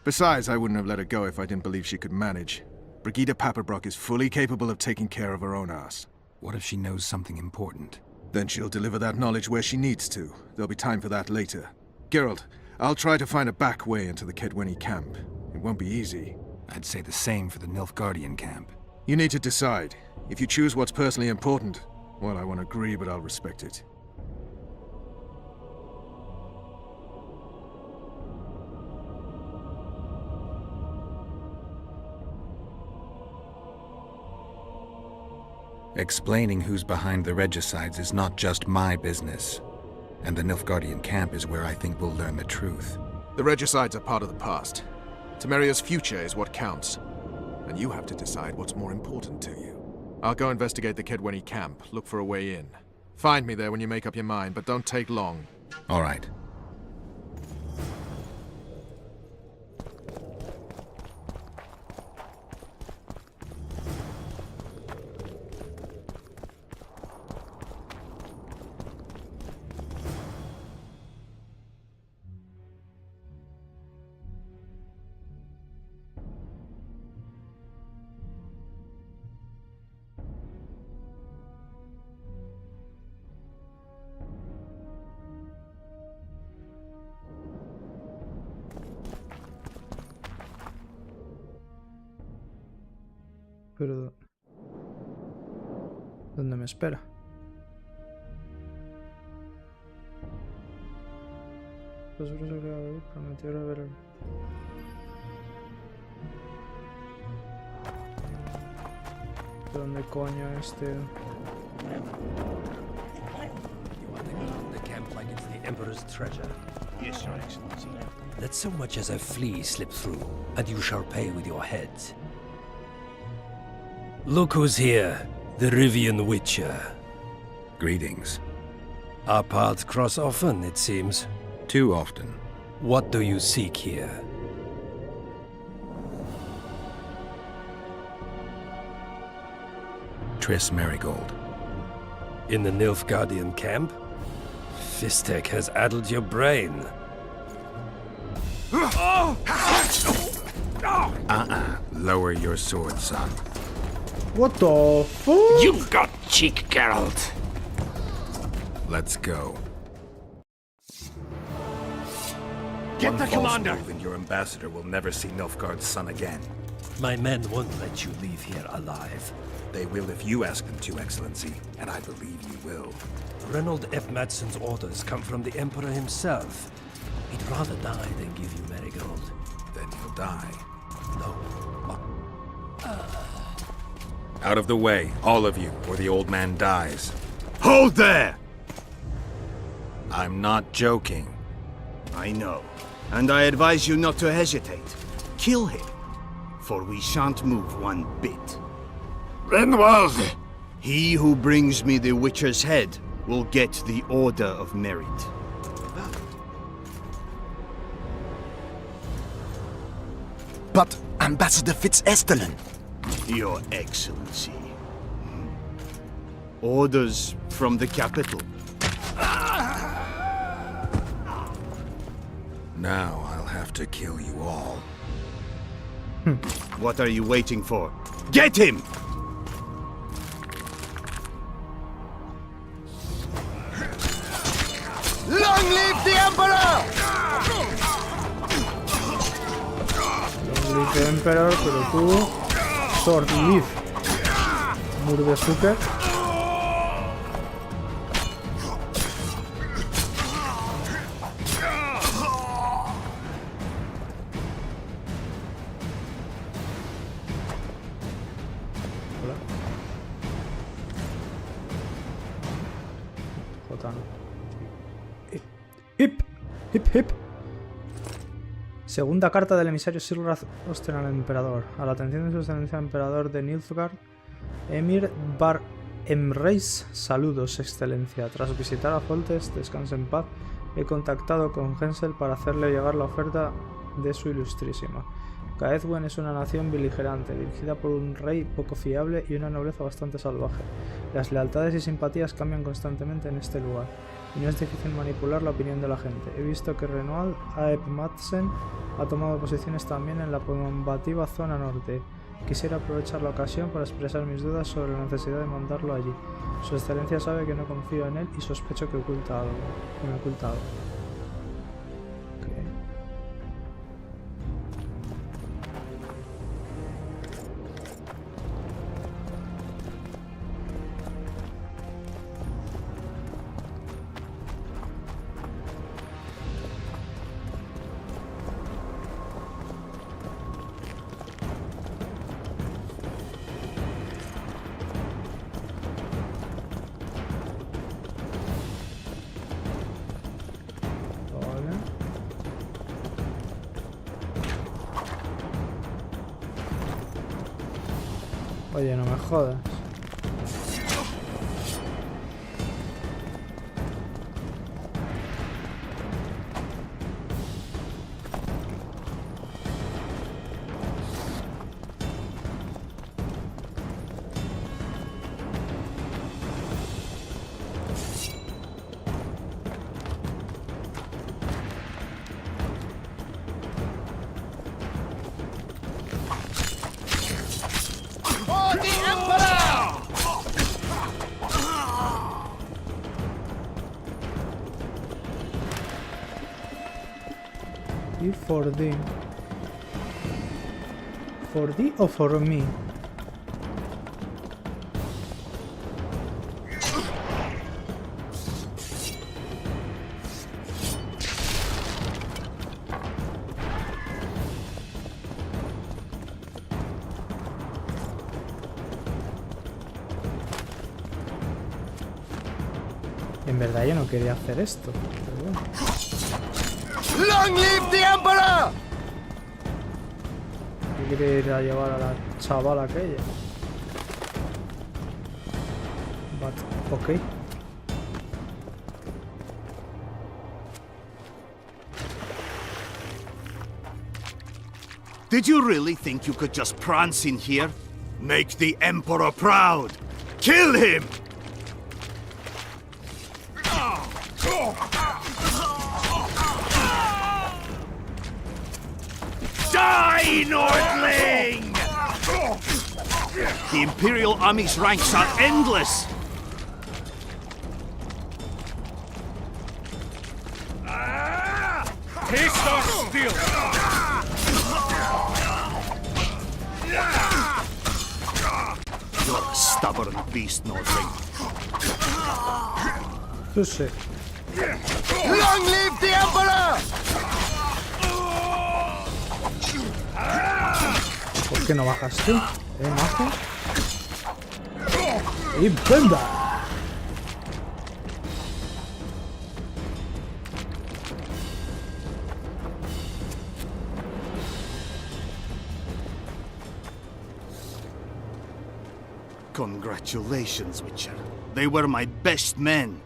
Besides, I wouldn't have let her go if I didn't believe she could manage. Brigida Paperbrock is fully capable of taking care of her own ass. What if she knows something important? Then she'll deliver that knowledge where she needs to. There'll be time for that later. Geralt, I'll try to find a back way into the Kedweni camp. It won't be easy. I'd say the same for the Nilfgaardian camp. You need to decide. If you choose what's personally important, well, I won't agree, but I'll respect it. Explaining who's behind the regicides is not just my business. And the Nilfgaardian camp is where I think we'll learn the truth. The regicides are part of the past. Temeria's future is what counts. And you have to decide what's more important to you. I'll go investigate the Kedweni camp, look for a way in. Find me there when you make up your mind, but don't take long. All right. Pero... ¿dónde me espera? Prometió ver... ¿Dónde coño este? You want to clean the camp like it's the Emperor's treasure? Yes, Your Excellency. Let so much as a flea slip through, and you shall pay with your head. Look who's here, the Rivian Witcher. Greetings. Our paths cross often, it seems. Too often. What do you seek here? Triss Marigold. In the Nilfgaardian camp? Fistek has addled your brain. Lower your sword, son. What the fuck? You've got cheek, Geralt. Let's go. Get One the false commander! move and your ambassador will never see Nilfgaard's son again. My men won't let you leave here alive. They will if you ask them to, Excellency, and I believe you will. Reynold F. Madsen's orders come from the Emperor himself. He'd rather die than give you Marigold. Then you'll die. No. Out of the way, all of you, or the old man dies. Hold there! I'm not joking. I know, and I advise you not to hesitate. Kill him, for we shan't move one bit. Renwald! He who brings me the Witcher's head will get the Order of Merit. But Ambassador Fitz-Estellen... Your Excellency. Orders from the capital. Now I'll have to kill you all. What are you waiting for? Get him! Long live the Emperor! Long live the Emperor, pero tú... Short live. Murdesucker. Hip. Segunda carta del emisario Silrath Osten al emperador. A la atención de su excelencia emperador de Nilfgaard, Emir Bar Emreis. Saludos, excelencia. Tras visitar a Foltest, descanse en paz, he contactado con Hensel para hacerle llegar la oferta de su ilustrísima. Caedwen es una nación beligerante, dirigida por un rey poco fiable y una nobleza bastante salvaje. Las lealtades y simpatías cambian constantemente en este lugar, y no es difícil manipular la opinión de la gente. He visto que Renoald Aeb Madsen ha tomado posiciones también en la combativa zona norte. Quisiera aprovechar la ocasión para expresar mis dudas sobre la necesidad de mandarlo allí. Su excelencia sabe que no confío en él y sospecho que me oculta algo. Oye, no me jodas. Y for thee. For thee o for me? En verdad yo no quería hacer esto, pero bueno. Long live the Emperor! Yo quería ir a llevar a la chavala aquella. But, okay. Did you really think you could just prance in here? Make the Emperor proud! Kill him! Die, Nordling! The Imperial Army's ranks are endless! Taste our steel! You're a stubborn beast, Nordling. Sushi. Long live the Emperor! ¿Por qué no bajas tú? Majo? ¡Y venda! Congratulations, Witcher. They were my best men.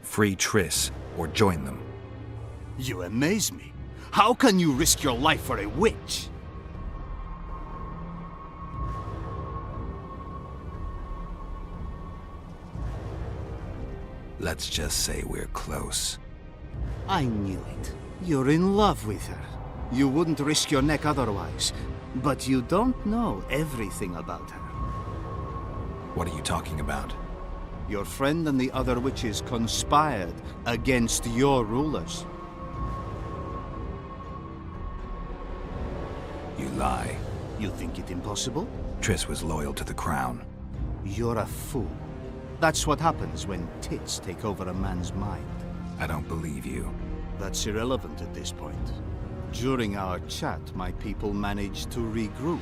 Free Triss, or join them. You amaze me. How can you risk your life for a witch? Let's just say we're close. I knew it. You're in love with her. You wouldn't risk your neck otherwise. But you don't know everything about her. What are you talking about? Your friend and the other witches conspired against your rulers. You lie. You think it impossible? Triss was loyal to the crown. You're a fool. That's what happens when tits take over a man's mind. I don't believe you. That's irrelevant at this point. During our chat, my people managed to regroup,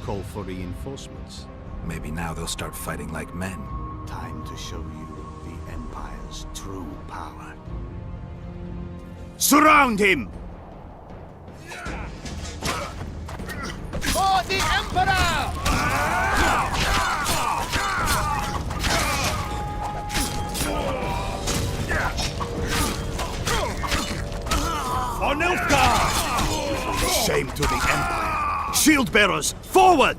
call for reinforcements. Maybe now they'll start fighting like men. Time to show you the Empire's true power. Surround him! For the Emperor! For Nilfgaard! Shame to the Empire! Shield bearers, forward!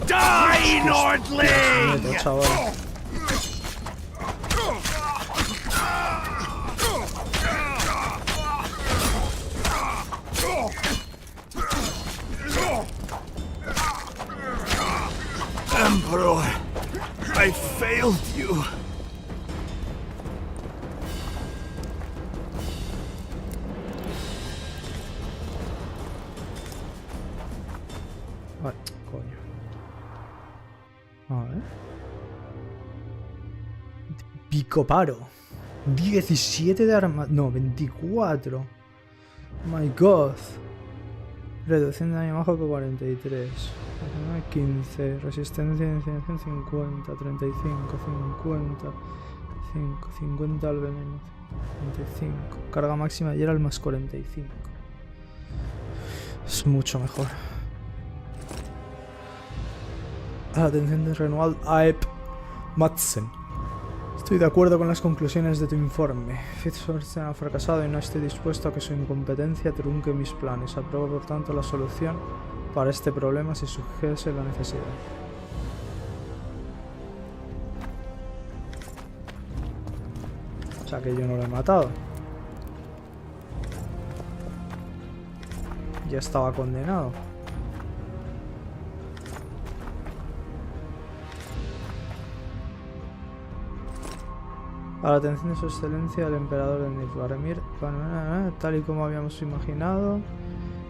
Die, Nordling! Emperor, I failed you. Ay, coño. A ver. Pico paro. 17 de arma... No, 24. Oh my god. Reducción de daño bajo que 43. 15. Resistencia de iniciación 50. 35. 50. 50 al veneno. 55. Carga máxima y era el más 45. Es mucho mejor. Atención de Renwald Aep Madsen. Estoy de acuerdo con las conclusiones de tu informe. Fitzgerald ha fracasado y no estoy dispuesto a que su incompetencia trunque mis planes. Apruebo por tanto la solución para este problema si surgiese la necesidad. O sea que yo no lo he matado. Ya estaba condenado. A la atención de su excelencia el emperador de Nilfgaard, tal y como habíamos imaginado,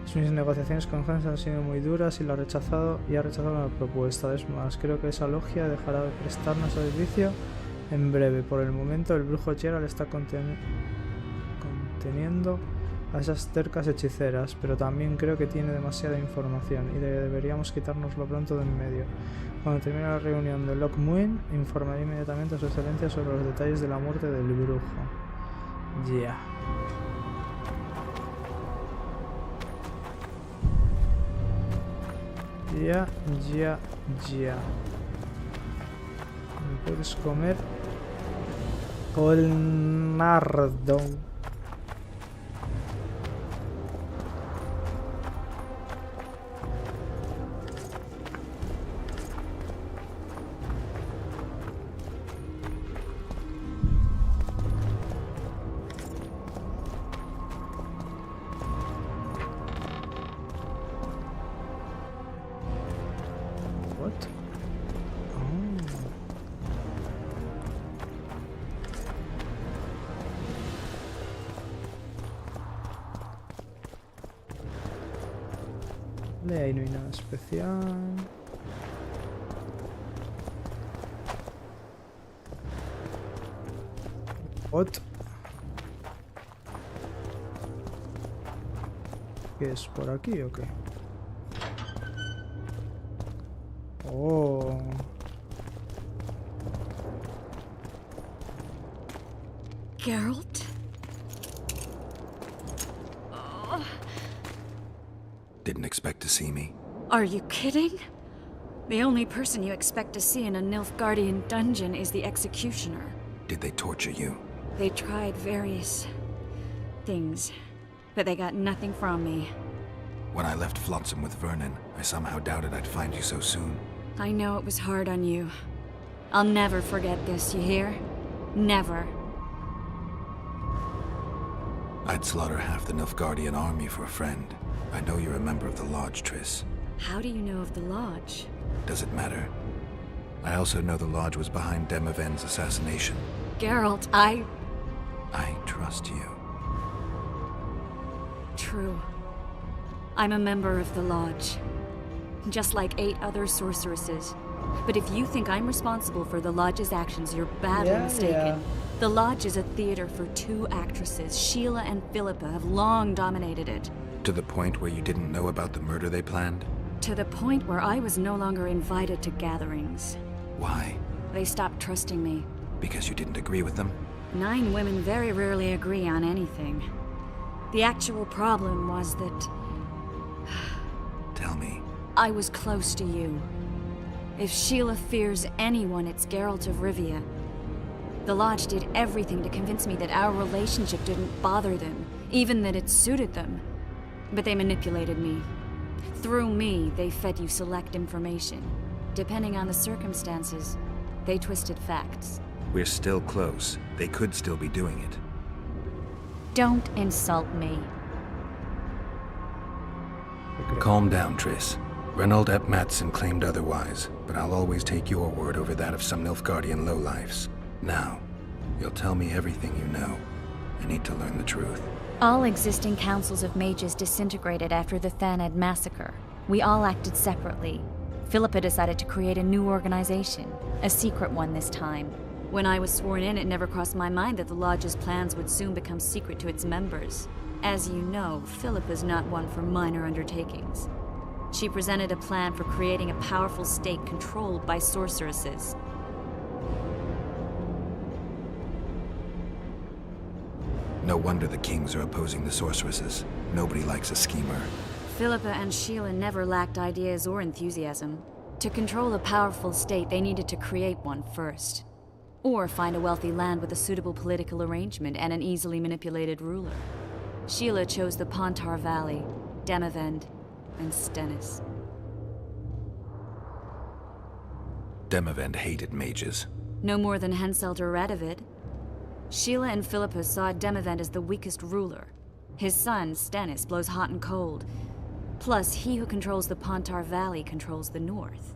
sus negociaciones con Hans han sido muy duras y ha rechazado la propuesta. Es más, creo que esa logia dejará de prestarnos servicio en breve. Por el momento el brujo Gerald está conteniendo a esas tercas hechiceras, pero también creo que tiene demasiada información y deberíamos quitárnoslo pronto de en medio. Cuando termine la reunión de Lockmuin, informaré inmediatamente a su excelencia sobre los detalles de la muerte del brujo. Ya. Ya. ¿Me puedes comer? Colnardo. Ahí no hay nada especial. What? ¿Qué es por aquí o qué? Oh. Geralt? Didn't expect to see me. Are you kidding? The only person you expect to see in a Nilfgaardian dungeon is the executioner. Did they torture you? They tried various things, but they got nothing from me. When I left Flotsam with Vernon, I somehow doubted I'd find you so soon. I know it was hard on you. I'll never forget this, you hear? Never. I'd slaughter half the Nilfgaardian army for a friend. I know you're a member of the Lodge, Triss. How do you know of the Lodge? Does it matter? I also know the Lodge was behind Demavend's assassination. Geralt, I trust you. True. I'm a member of the Lodge. Just like 8 other sorceresses. But if you think I'm responsible for the Lodge's actions, you're badly mistaken. The Lodge is a theater for 2 actresses. Sheila and Philippa have long dominated it. To the point where you didn't know about the murder they planned? To the point where I was no longer invited to gatherings. Why? They stopped trusting me. Because you didn't agree with them? 9 women very rarely agree on anything. The actual problem was that... Tell me. I was close to you. If Sheila fears anyone, it's Geralt of Rivia. The Lodge did everything to convince me that our relationship didn't bother them, even that it suited them. But they manipulated me. Through me, they fed you select information. Depending on the circumstances, they twisted facts. We're still close. They could still be doing it. Don't insult me. Calm down, Triss. Reynold Ep Matson claimed otherwise, but I'll always take your word over that of some Nilfgaardian lowlifes. Now, you'll tell me everything you know. I need to learn the truth. All existing councils of mages disintegrated after the Thanad massacre. We all acted separately. Philippa decided to create a new organization, a secret one this time. When I was sworn in, it never crossed my mind that the Lodge's plans would soon become secret to its members. As you know, Philippa's not one for minor undertakings. She presented a plan for creating a powerful state controlled by sorceresses. No wonder the kings are opposing the sorceresses. Nobody likes a schemer. Philippa and Sheila never lacked ideas or enthusiasm. To control a powerful state, they needed to create one first. Or find a wealthy land with a suitable political arrangement and an easily manipulated ruler. Sheila chose the Pontar Valley, Demavend, and Stennis. Demavend hated mages. No more than Henselt or Radovid. Sheila and Philippa saw Demavend as the weakest ruler. His son, Stennis, blows hot and cold. Plus, he who controls the Pontar Valley controls the north.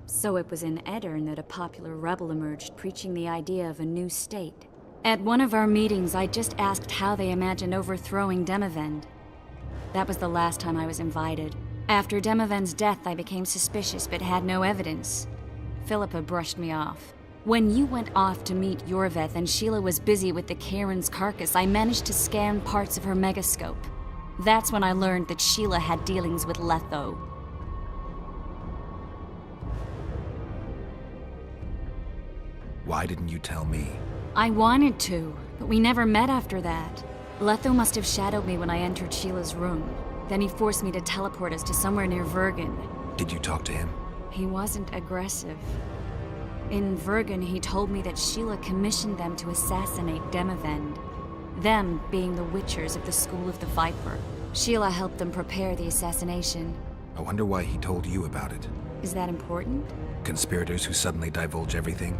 So it was in Edirn that a popular rebel emerged, preaching the idea of a new state. At one of our meetings, I just asked how they imagined overthrowing Demavend. That was the last time I was invited. After Demavend's death, I became suspicious but had no evidence. Philippa brushed me off. When you went off to meet Yorveth and Sheila was busy with the Karen's carcass, I managed to scan parts of her megascope. That's when I learned that Sheila had dealings with Letho. Why didn't you tell me? I wanted to, but we never met after that. Letho must have shadowed me when I entered Sheila's room. Then he forced me to teleport us to somewhere near Vergen. Did you talk to him? He wasn't aggressive. In Vergen, he told me that Sheila commissioned them to assassinate Demavend. Them being the Witchers of the School of the Viper. Sheila helped them prepare the assassination. I wonder why he told you about it. Is that important? Conspirators who suddenly divulge everything?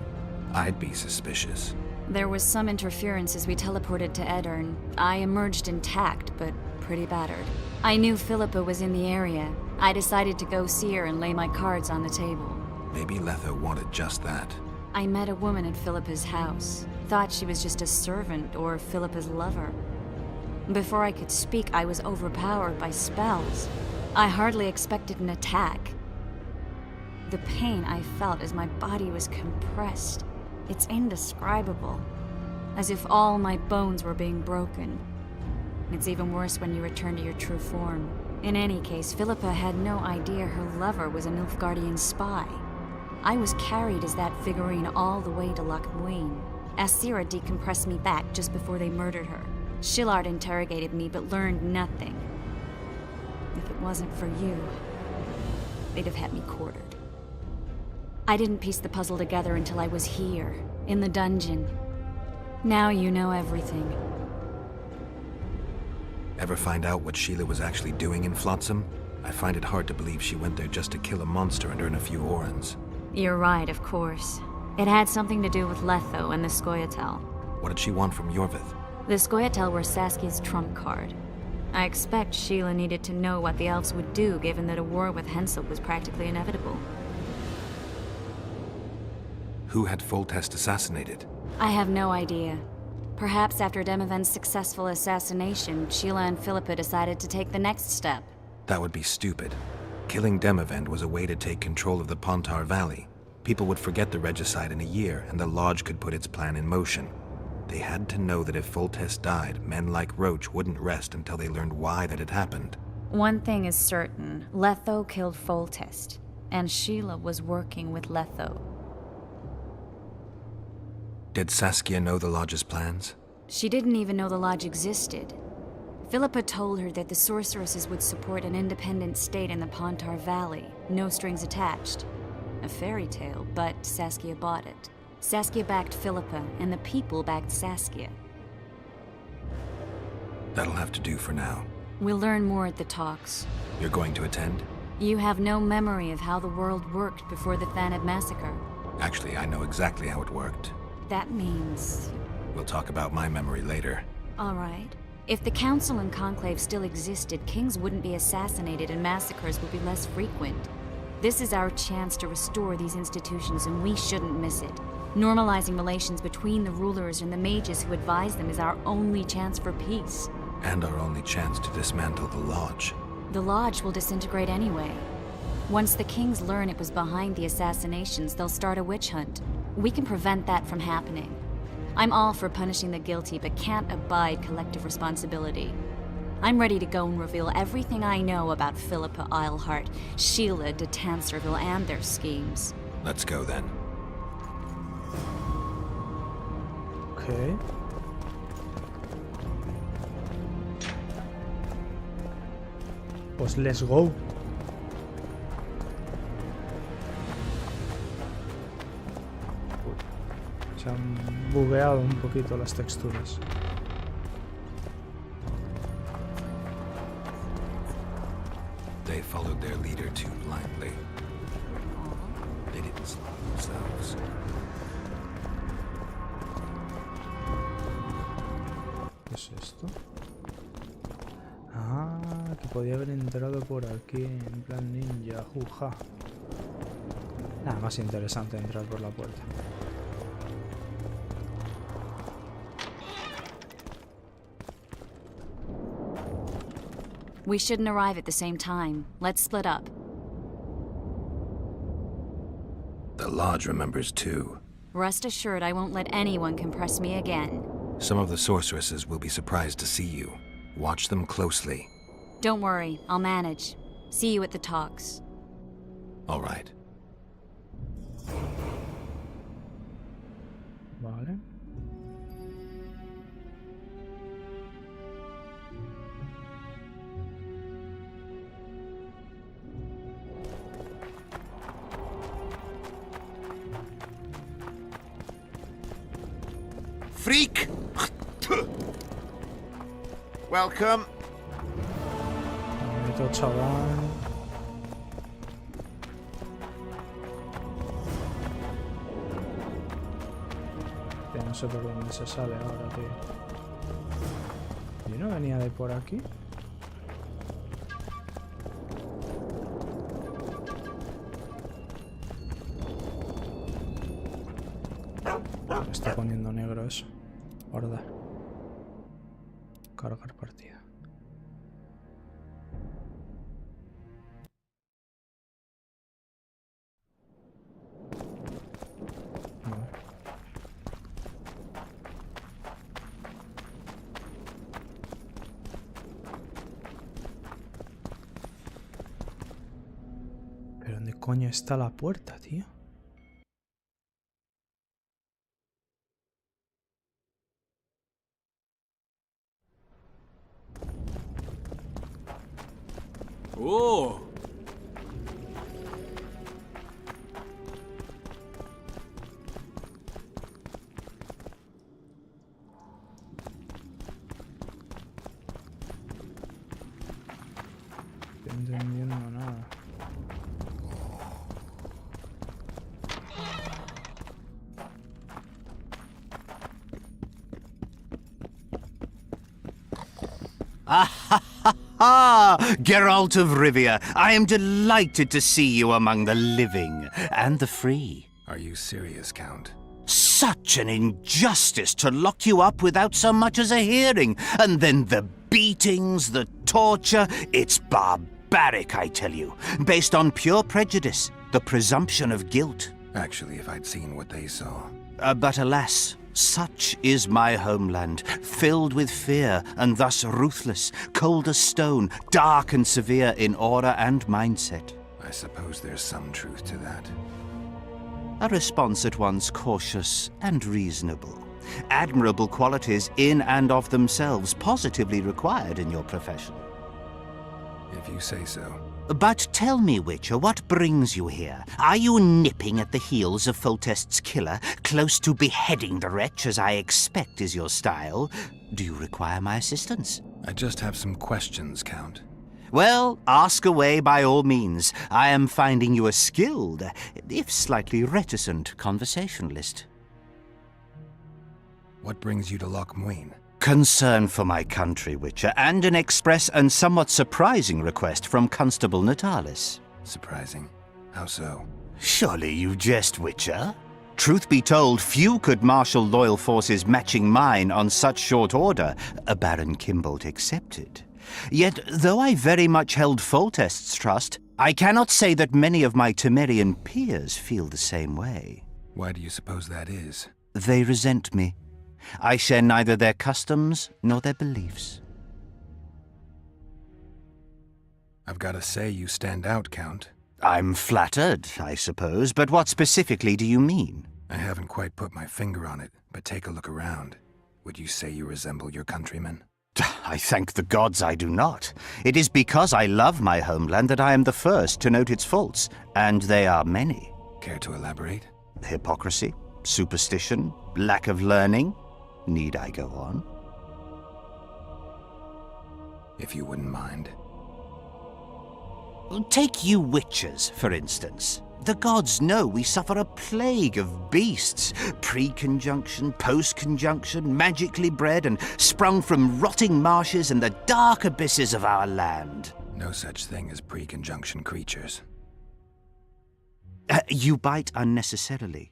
I'd be suspicious. There was some interference as we teleported to Edirn. I emerged intact, but pretty battered. I knew Philippa was in the area. I decided to go see her and lay my cards on the table. Maybe Letho wanted just that. I met a woman at Philippa's house. Thought she was just a servant or Philippa's lover. Before I could speak, I was overpowered by spells. I hardly expected an attack. The pain I felt as my body was compressed. It's indescribable. As if all my bones were being broken. It's even worse when you return to your true form. In any case, Philippa had no idea her lover was a Nilfgaardian spy. I was carried as that figurine all the way to Loch Muin. Asira decompressed me back just before they murdered her. Shillard interrogated me but learned nothing. If it wasn't for you, they'd have had me quartered. I didn't piece the puzzle together until I was here, in the dungeon. Now you know everything. Ever find out what Sheila was actually doing in Flotsam? I find it hard to believe she went there just to kill a monster and earn a few orans. You're right, of course. It had something to do with Letho and the Scoia'tael. What did she want from Yorvith? The Scoia'tael were Saskia's trump card. I expect Sheila needed to know what the elves would do, given that a war with Hensel was practically inevitable. Who had Foltest assassinated? I have no idea. Perhaps after Demavend's successful assassination, Sheila and Philippa decided to take the next step. That would be stupid. Killing Demavend was a way to take control of the Pontar Valley. People would forget the regicide in a year, and the Lodge could put its plan in motion. They had to know that if Foltest died, men like Roach wouldn't rest until they learned why that had happened. One thing is certain. Letho killed Foltest, and Sheila was working with Letho. Did Saskia know the Lodge's plans? She didn't even know the Lodge existed. Philippa told her that the sorceresses would support an independent state in the Pontar Valley, no strings attached. A fairy tale, but Saskia bought it. Saskia backed Philippa, and the people backed Saskia. That'll have to do for now. We'll learn more at the talks. You're going to attend? You have no memory of how the world worked before the Thanid massacre. Actually, I know exactly how it worked. That means... We'll talk about my memory later. All right. If the Council and Conclave still existed, kings wouldn't be assassinated and massacres would be less frequent. This is our chance to restore these institutions, and we shouldn't miss it. Normalizing relations between the rulers and the mages who advise them is our only chance for peace. And our only chance to dismantle the Lodge. The Lodge will disintegrate anyway. Once the kings learn it was behind the assassinations, they'll start a witch hunt. We can prevent that from happening. I'm all for punishing the guilty, but can't abide collective responsibility. I'm ready to go and reveal everything I know about Philippa Eilhart, Sheila de Tanserville, and their schemes. Let's go then. Okay. Pues let's go. Se han bugueado un poquito las texturas. They followed their leader too blindly. They didn't slow themselves. ¿Qué es esto? Ah, que podía haber entrado por aquí, en plan ninja, juja. Nada más interesante entrar por la puerta. We shouldn't arrive at the same time. Let's split up. The Lodge remembers too. Rest assured I won't let anyone compress me again. Some of the sorceresses will be surprised to see you. Watch them closely. Don't worry, I'll manage. See you at the talks. All right. Vale. Freak! Welcome. Bonito chaval. Ya no sé por dónde se sale ahora, tío. Yo no venía de por aquí. Me está poniendo negro eso. Guardar. Cargar partida. Vale. ¿Pero dónde coño está la puerta, tío? Oh! entendiendo nada. Geralt of Rivia, I am delighted to see you among the living and the free. Are you serious, Count? Such an injustice to lock you up without so much as a hearing, and then the beatings, the torture. It's barbaric, I tell you, based on pure prejudice, the presumption of guilt. Actually, if I'd seen what they saw. But alas, such is my homeland, filled with fear and thus ruthless, cold as stone, dark and severe in aura and mindset. I suppose there's some truth to that. A response at once cautious and reasonable. Admirable qualities in and of themselves, positively required in your profession. If you say so. But tell me, Witcher, what brings you here? Are you nipping at the heels of Foltest's killer, close to beheading the wretch, as I expect is your style? Do you require my assistance? I just have some questions, Count. Well, ask away by all means. I am finding you a skilled, if slightly reticent, conversationalist. What brings you to Loch Muin? Concern for my country, Witcher, and an express and somewhat surprising request from Constable Natalis. Surprising? How so? Surely you jest, Witcher? Truth be told, few could marshal loyal forces matching mine on such short order, Baron Kimbolt excepted. Yet, though I very much held Foltest's trust, I cannot say that many of my Temerian peers feel the same way. Why do you suppose that is? They resent me. I share neither their customs nor their beliefs. I've got to say you stand out, Count. I'm flattered, I suppose, but what specifically do you mean? I haven't quite put my finger on it, but take a look around. Would you say you resemble your countrymen? I thank the gods I do not. It is because I love my homeland that I am the first to note its faults, and they are many. Care to elaborate? Hypocrisy, superstition, lack of learning. Need I go on? If you wouldn't mind. Take you witches, for instance. The gods know we suffer a plague of beasts, pre-conjunction, post-conjunction, magically bred and sprung from rotting marshes and the dark abysses of our land. No such thing as pre-conjunction creatures. You bite unnecessarily.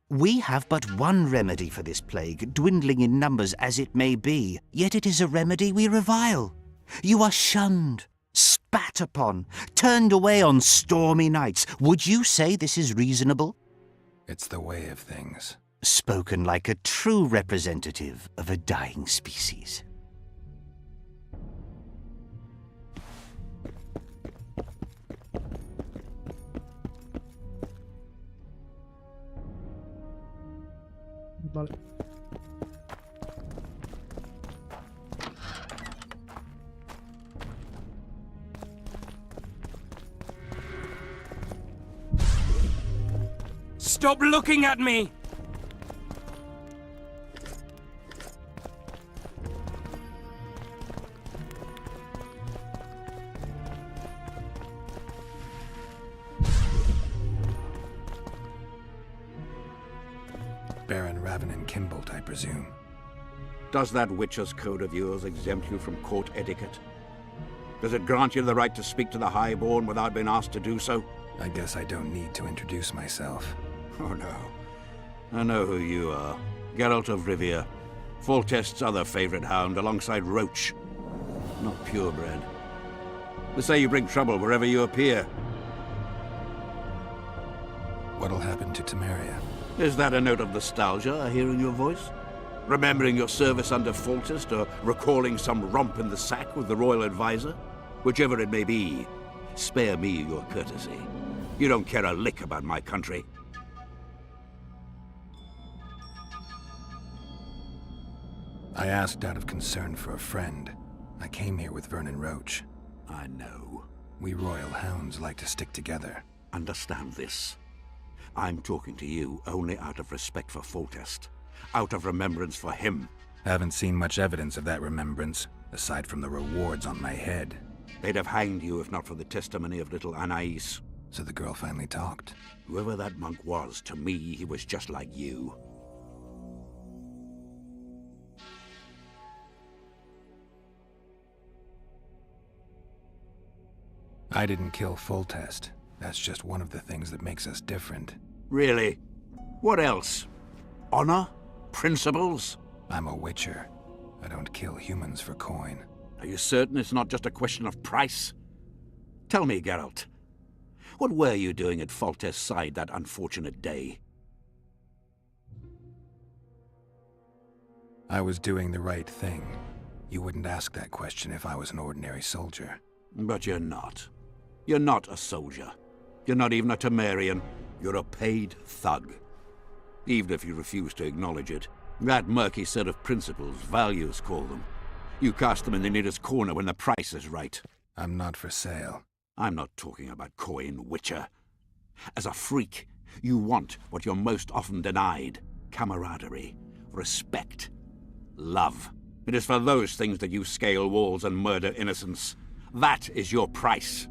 We have but one remedy for this plague, dwindling in numbers as it may be, yet it is a remedy we revile. You are shunned, spat upon, turned away on stormy nights. Would you say this is reasonable? It's the way of things. Spoken like a true representative of a dying species. Vale. Stop looking at me! Baron Ravenin Kimbolt, I presume. Does that Witcher's code of yours exempt you from court etiquette? Does it grant you the right to speak to the Highborn without being asked to do so? I guess I don't need to introduce myself. Oh no. I know who you are. Geralt of Rivia. Foltest's other favorite hound alongside Roach. Not purebred. They say you bring trouble wherever you appear. What'll happen to Temeria? Is that a note of nostalgia I hear in your voice? Remembering your service under Foltest, or recalling some romp in the sack with the royal advisor? Whichever it may be, spare me your courtesy. You don't care a lick about my country. I asked out of concern for a friend. I came here with Vernon Roach. I know. We royal hounds like to stick together. Understand this. I'm talking to you only out of respect for Foltest. Out of remembrance for him. Haven't seen much evidence of that remembrance, aside from the rewards on my head. They'd have hanged you if not for the testimony of little Anais. So the girl finally talked. Whoever that monk was, to me, he was just like you. I didn't kill Foltest. That's just one of the things that makes us different. Really? What else? Honor? Principles? I'm a witcher. I don't kill humans for coin. Are you certain it's not just a question of price? Tell me, Geralt. What were you doing at Foltest's side that unfortunate day? I was doing the right thing. You wouldn't ask that question if I was an ordinary soldier. But you're not. You're not a soldier. You're not even a Temerian. You're a paid thug. Even if you refuse to acknowledge it. That murky set of principles, values call them. You cast them in the nearest corner when the price is right. I'm not for sale. I'm not talking about coin, Witcher. As a freak, you want what you're most often denied. Camaraderie, respect, love. It is for those things that you scale walls and murder innocents. That is your price.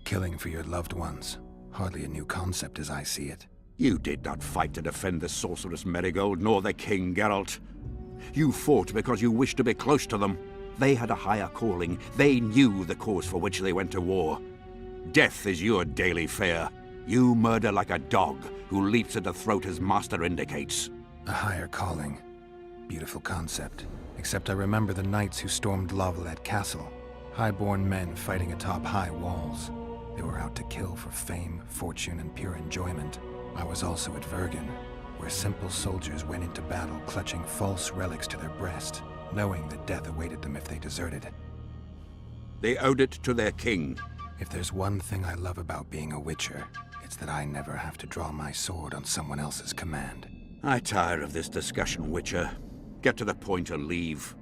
Killing for your loved ones. Hardly a new concept as I see it. You did not fight to defend the sorceress Marigold, nor the king, Geralt. You fought because you wished to be close to them. They had a higher calling. They knew the cause for which they went to war. Death is your daily fare. You murder like a dog who leaps at the throat his master indicates. A higher calling. Beautiful concept. Except I remember the knights who stormed Lavalette Castle. High-born men fighting atop high walls. They were out to kill for fame, fortune, and pure enjoyment. I was also at Vergen, where simple soldiers went into battle clutching false relics to their breast, knowing that death awaited them if they deserted. They owed it to their king. If there's one thing I love about being a witcher, it's that I never have to draw my sword on someone else's command. I tire of this discussion, Witcher. Get to the point or leave.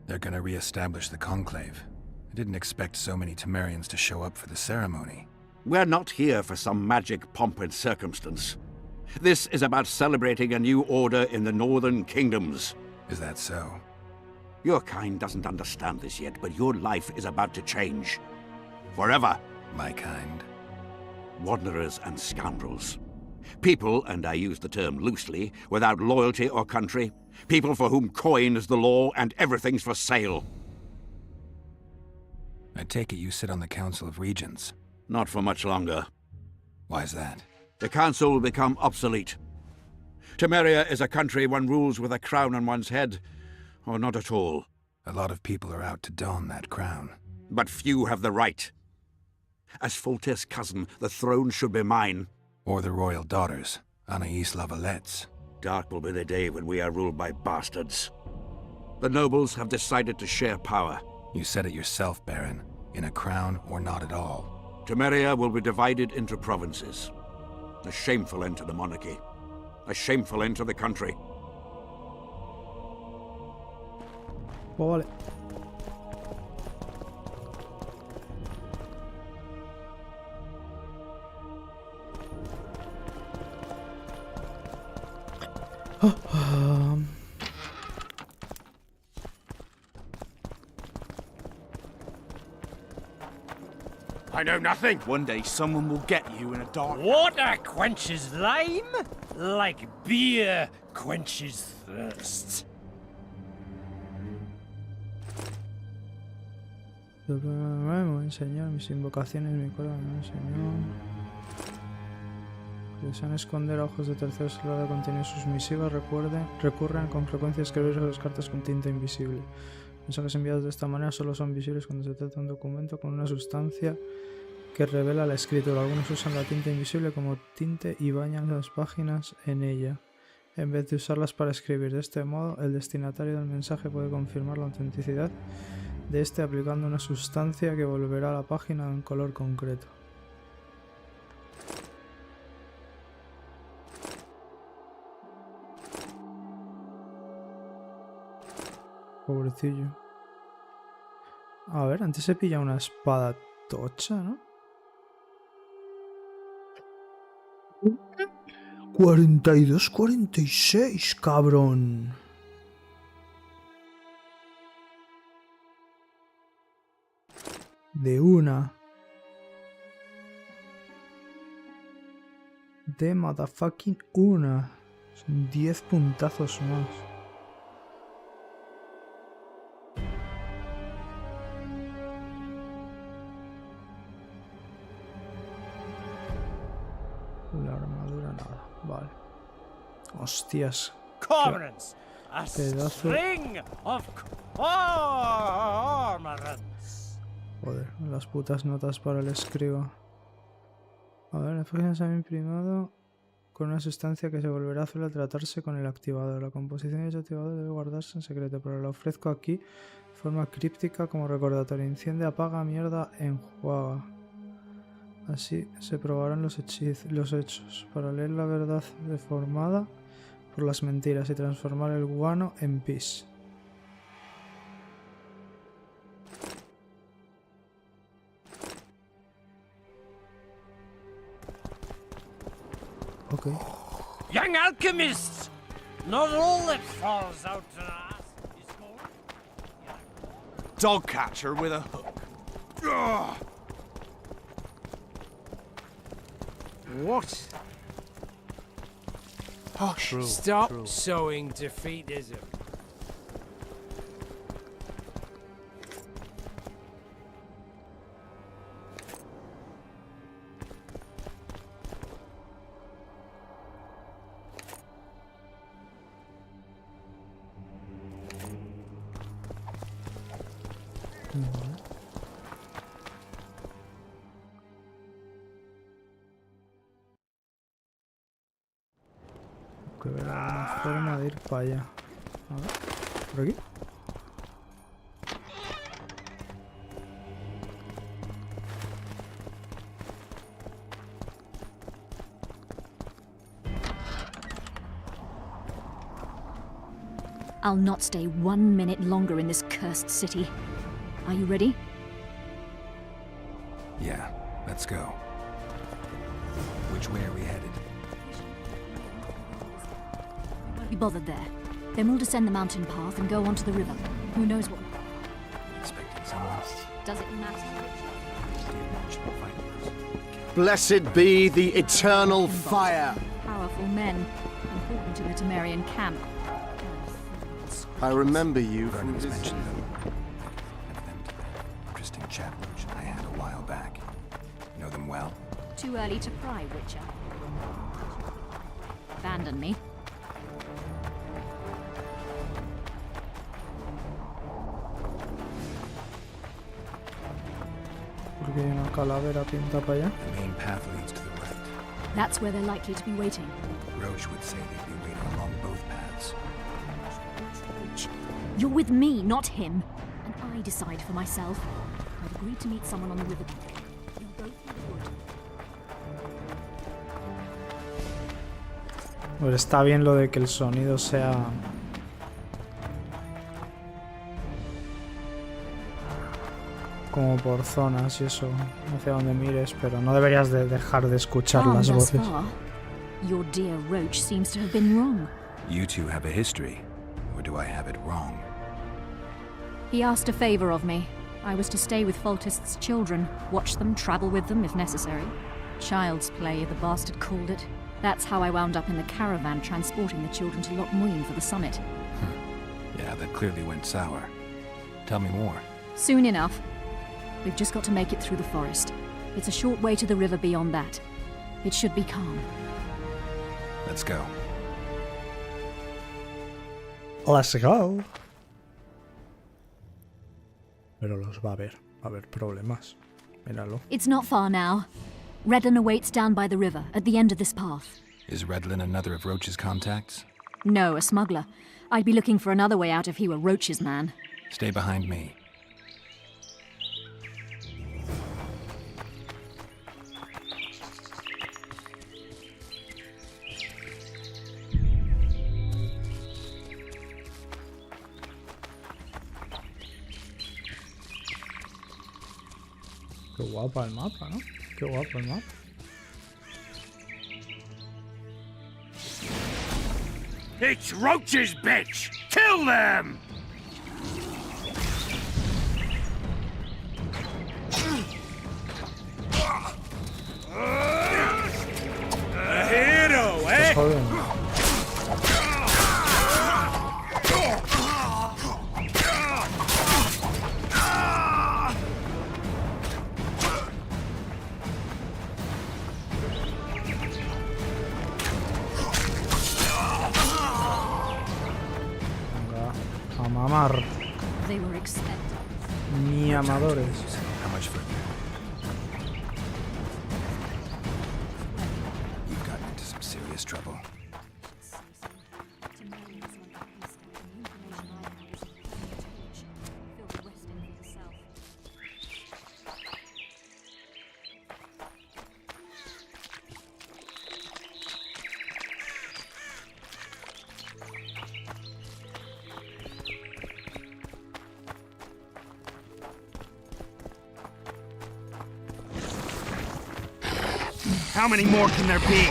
They're gonna re-establish the Conclave. I didn't expect so many Temerians to show up for the ceremony. We're not here for some magic pomp and circumstance. This is about celebrating a new order in the Northern Kingdoms. Is that so? Your kind doesn't understand this yet, but your life is about to change. Forever. My kind? Wanderers and scoundrels. People, and I use the term loosely, without loyalty or country. People for whom coin is the law and everything's for sale. I take it you sit on the Council of Regents. Not for much longer. Why's that? The council will become obsolete. Temeria is a country one rules with a crown on one's head, or not at all. A lot of people are out to don that crown. But few have the right. As Foltest's cousin, the throne should be mine. Or the royal daughters, Anais Lavalette's. Dark will be the day when we are ruled by bastards. The nobles have decided to share power. You said it yourself, Baron. In a crown or not at all. Temeria will be divided into provinces. A shameful end to the monarchy. A shameful end to the country. Vale. I know nothing. One day someone will get you in a dark... Water quenches lime, like beer quenches thirst. Me voy a enseñar mis invocaciones, mi cola me enseñó. Si desean esconder a ojos de terceros a la hora de contener sus misivas, recurren con frecuencia a escribir las cartas con tinta invisible. Mensajes enviados de esta manera solo son visibles cuando se trata de un documento con una sustancia que revela la escritura. Algunos usan la tinta invisible como tinte y bañan las páginas en ella, en vez de usarlas para escribir. De este modo, el destinatario del mensaje puede confirmar la autenticidad de este aplicando una sustancia que volverá a la página en color concreto. Pobrecillo. A ver, antes se pilla una espada tocha, ¿no? 42-46, cabrón. De una. De motherfucking una. Son 10 puntazos más. La armadura nada. Vale. Hostias. Cormorants! A pedazo. string of cormorants! Joder, las putas notas para el escriba. A ver, la página se ha imprimado con una sustancia que se volverá azul al tratarse con el activador. La composición de ese activador debe guardarse en secreto, pero la ofrezco aquí de forma críptica como recordatorio. Enciende, apaga, mierda, enjuaga. Así se probarán los hechos, para leer la verdad deformada por las mentiras y transformar el guano en pis. Ok. Young alchemists! Not all that falls out to us is gold. Dog catcher with a hook. Ugh. What? Hush. Stop sowing defeatism. Que ver alguna forma de ir para allá. A ver, por aquí. I'll not stay 1 minute longer in this cursed city. Are you ready? Yeah, let's go. Which way are we headed? Won't be bothered there. Then we'll descend the mountain path and go onto the river. Who knows what? Expecting someone. Does it matter? Blessed be the eternal fire. Powerful men, important to the Temerian camp. I remember you from Vernon has this. mentioned them. Interesting chat which I had a while back. Know them well? Too early to pry, Witcher. Abandon me. Porque hay una calavera pinta para allá. The main path leads to the right. That's where they're likely to be waiting. Roche would say they'd be waiting along both paths. You're with me, not him. And I decide for myself. I've agreed to meet someone on the river. We'll go through the wood. Pues está bien lo de que el sonido sea... como por zonas y eso, hacia donde mires, pero no deberías de dejar de escuchar Calm las thus voces. far. Your dear Roach seems to have been wrong. You two have a history, or do I have it wrong? He asked a favor of me. I was to stay with Foltest's children, watch them, travel with them if necessary. Child's play, the bastard called it. That's how I wound up in the caravan transporting the children to Loch Muin for the summit. Yeah, that clearly went sour. Tell me more. Soon enough. We've just got to make it through the forest. It's a short way to the river beyond that. It should be calm. Let's go. Let's go. Pero los va a haber problemas. Míralo. It's not far now. Redlin awaits down by the river, at the end of this path. Is Redlin another of Roach's contacts? No, a smuggler. I'd be looking for another way out if he were Roach's man. Stay behind me. Qué guapa el mapa, ¿no? Qué guapo el mapa. It's roaches, bitch! Kill them! A hero, eh? A mamar. They were expected. Ni amadores. How much further? You've gotten into some serious trouble. How many more can there be?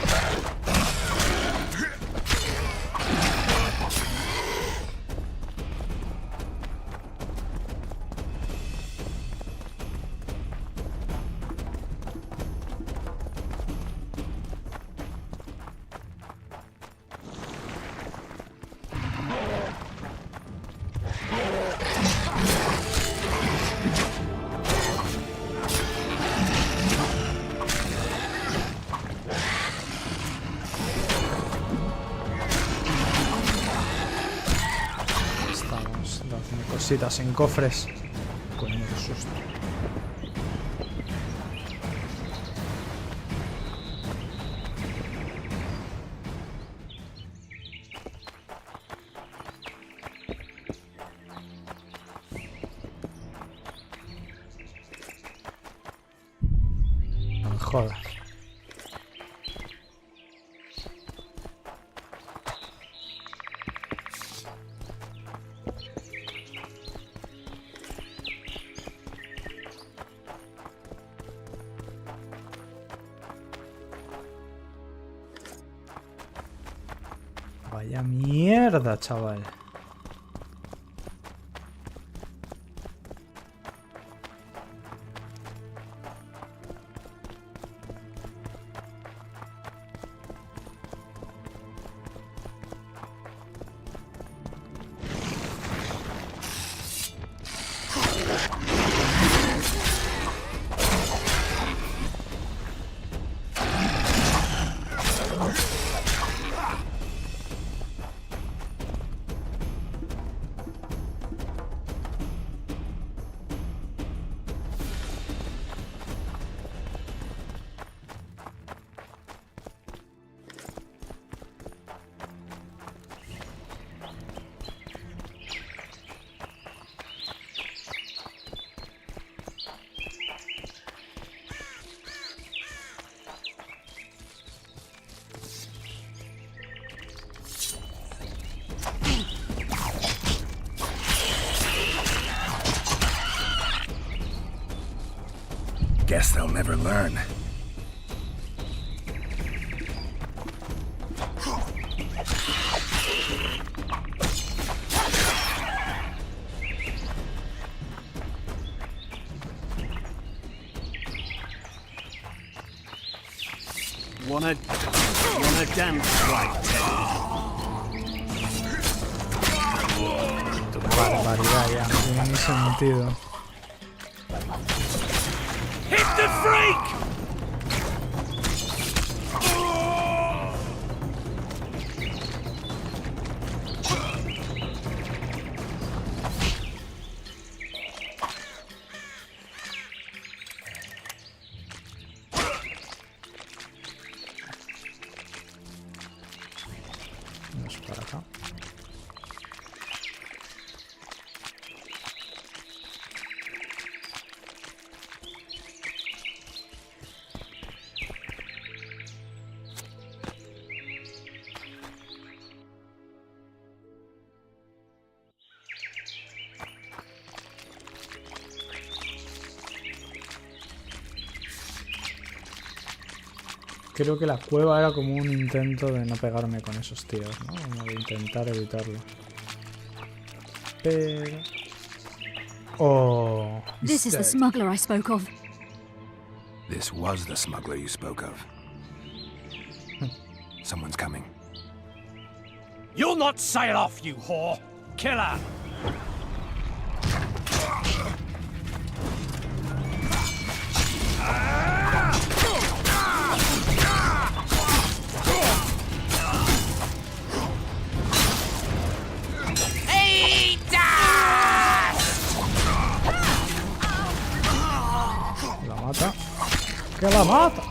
Cositas en cofres. Coño, qué susto. No me jodas. Vaya mierda, chaval. Guess they'll never learn. Wanna dance right, Barbaridad ya, no tiene ni sentido. Hit the freak! Vamos para acá. Creo que la cueva era como un intento de no pegarme con esos tíos, ¿no? Como de intentar evitarlo. Pero... Oh... This is the smuggler I spoke of. This was the smuggler you spoke of. Someone's coming. You'll not sail off, you whore! Kill her! La mata. ¡Que la mata!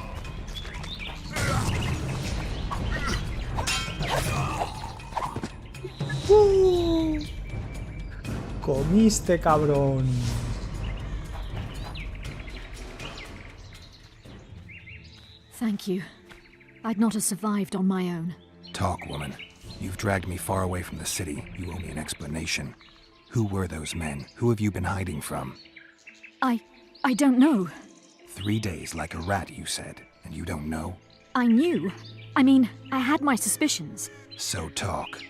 Comiste, cabrón. Thank you. I'd not have survived on my own. Talk, woman. You've dragged me far away from the city. You owe me an explanation. Who were those men? Who have you been hiding from? I don't know. 3 days like a rat, you said, and you don't know? I knew. I mean, I had my suspicions. So talk.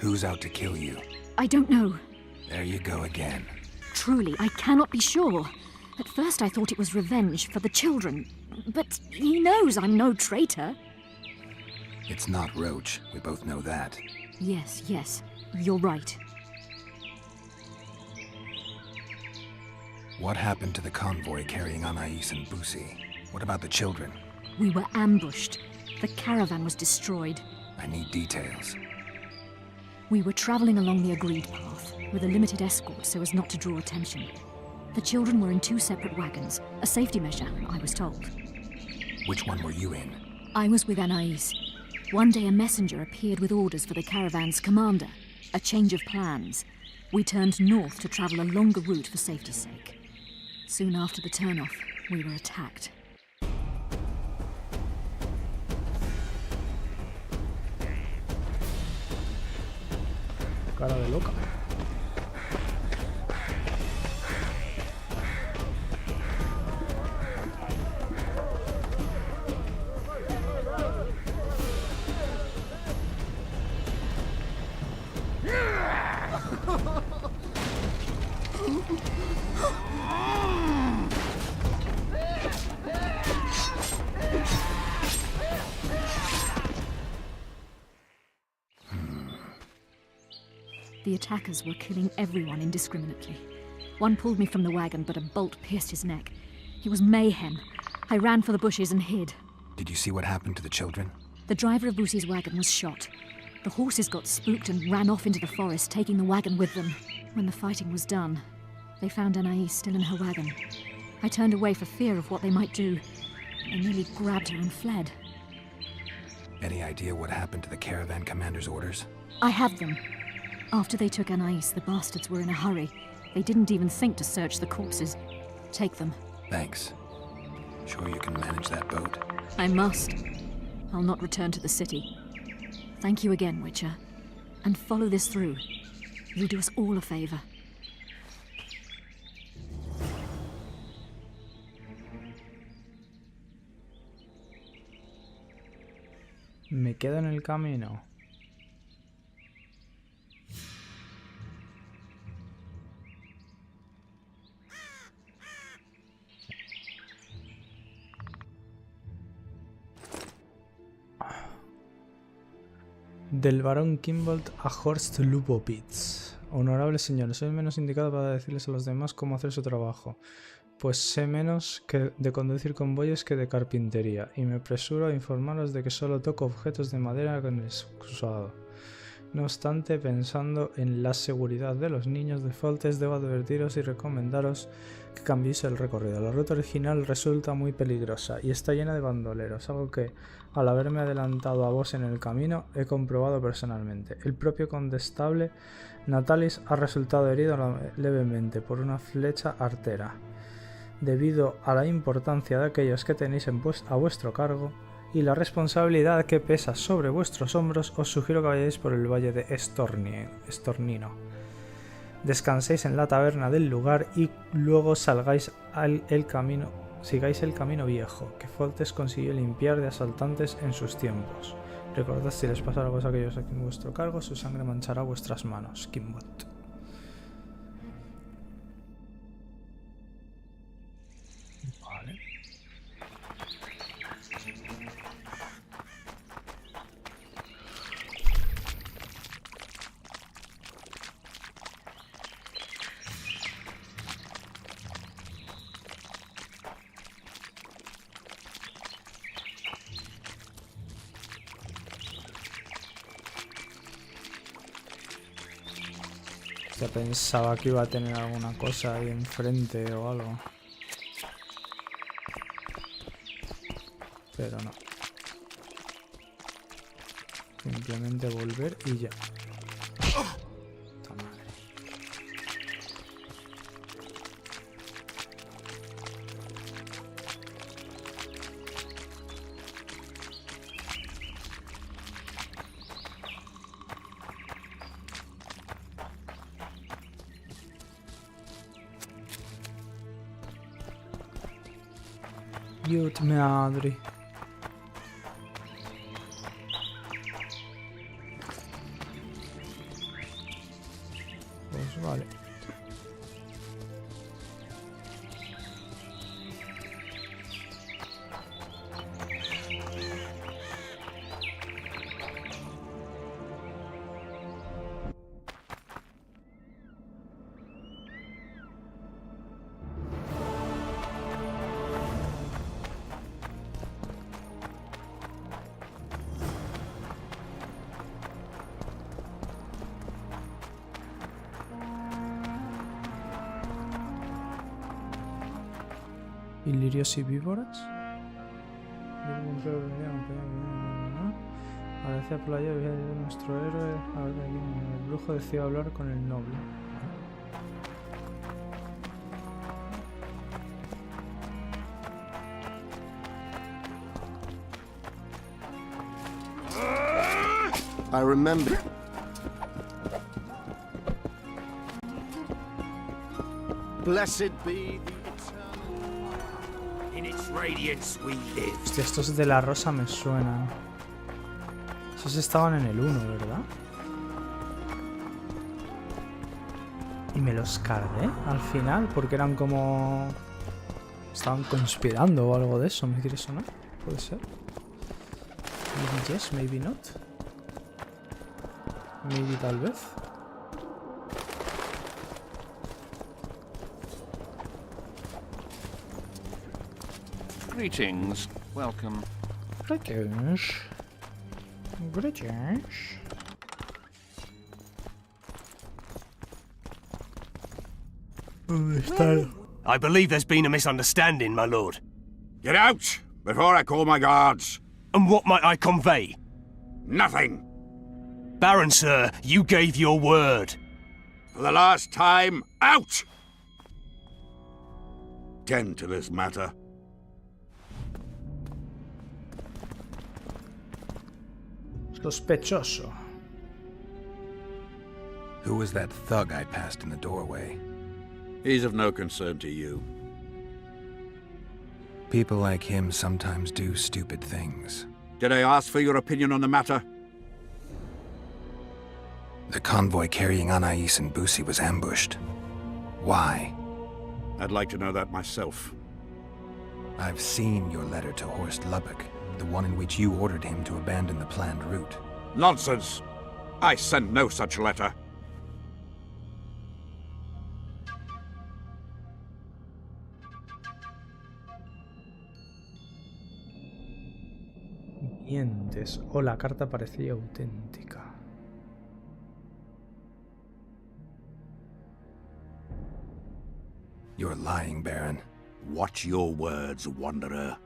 Who's out to kill you? I don't know. There you go again. Truly, I cannot be sure. At first I thought it was revenge for the children. But he knows I'm no traitor. It's not Roach. We both know that. Yes, you're right. What happened to the convoy carrying Anais and Busi? What about the children? We were ambushed. The caravan was destroyed. I need details. We were traveling along the agreed path, with a limited escort so as not to draw attention. The children were in 2 separate wagons, a safety measure, I was told. Which one were you in? I was with Anais. One day a messenger appeared with orders for the caravan's commander, a change of plans. We turned north to travel a longer route for safety's sake. Soon after the turnoff, we were attacked. Cara de loca. The attackers were killing everyone indiscriminately. One pulled me from the wagon, but a bolt pierced his neck. It was mayhem. I ran for the bushes and hid. Did you see what happened to the children? The driver of Busi's wagon was shot. The horses got spooked and ran off into the forest, taking the wagon with them. When the fighting was done, they found Anais still in her wagon. I turned away for fear of what they might do. They nearly grabbed her and fled. Any idea what happened to the caravan commander's orders? I have them. After they took Anais, the bastards were in a hurry. They didn't even think to search the corpses. Take them. Thanks. Sure you can manage that boat? I must. I'll not return to the city. Thank you again, Witcher. And follow this through. You'll do us all a favor. Me quedo en el camino. Del barón Kimbold a Horst Lubowitz. Honorables señores, soy menos indicado para decirles a los demás cómo hacer su trabajo, pues sé menos de conducir convoyes que de carpintería, y me apresuro a informaros de que solo toco objetos de madera con el excusado. No obstante, pensando en la seguridad de los niños de Foltes, debo advertiros y recomendaros que cambiéis el recorrido. La ruta original resulta muy peligrosa y está llena de bandoleros, algo que, al haberme adelantado a vos en el camino, he comprobado personalmente. El propio condestable Natalis ha resultado herido levemente por una flecha artera. Debido a la importancia de aquellos que tenéis a vuestro cargo y la responsabilidad que pesa sobre vuestros hombros, os sugiero que vayáis por el valle de Estornino. descanséis en la taberna del lugar y luego salgáis sigáis el camino viejo, que Foltest consiguió limpiar de asaltantes en sus tiempos. Recordad, si les pasa algo a aquellos aquí en vuestro cargo, su sangre manchará vuestras manos. Kimbot. Vale. Ya pensaba que iba a tener alguna cosa ahí enfrente o algo. Pero no. Simplemente volver y ya. Puta madre. Dios madre. Pues vale. ¿Ilirios y víboras? Agradece por la llave de nuestro héroe. El brujo decidió hablar con el noble. I remember. Blessed be the eternal. In its radiance we live. Hostia, estos de la rosa me suenan. Esos estaban en el 1, ¿verdad? Y me los cargué al final porque eran como... estaban conspirando o algo de eso, ¿me quiere sonar? Puede ser. Maybe yes, maybe not. Maybe tal vez. Greetings. Welcome. Greetings. Greetings. ¿Dónde está? I believe there's been a misunderstanding, my lord. Get out before I call my guards. And what might I convey? Nothing. Baron, sir, you gave your word. For the last time, out! Tend to this matter. Sospechoso. Who was that thug I passed in the doorway? He's of no concern to you. People like him sometimes do stupid things. Did I ask for your opinion on the matter? The convoy carrying Anais and Busi was ambushed. Why? I'd like to know that myself. I've seen your letter to Horst Lubbock, the one in which you ordered him to abandon the planned route. Nonsense! I sent no such letter. Mientes. O la carta parecía auténtica. You're lying, Baron. Watch your words, Wanderer.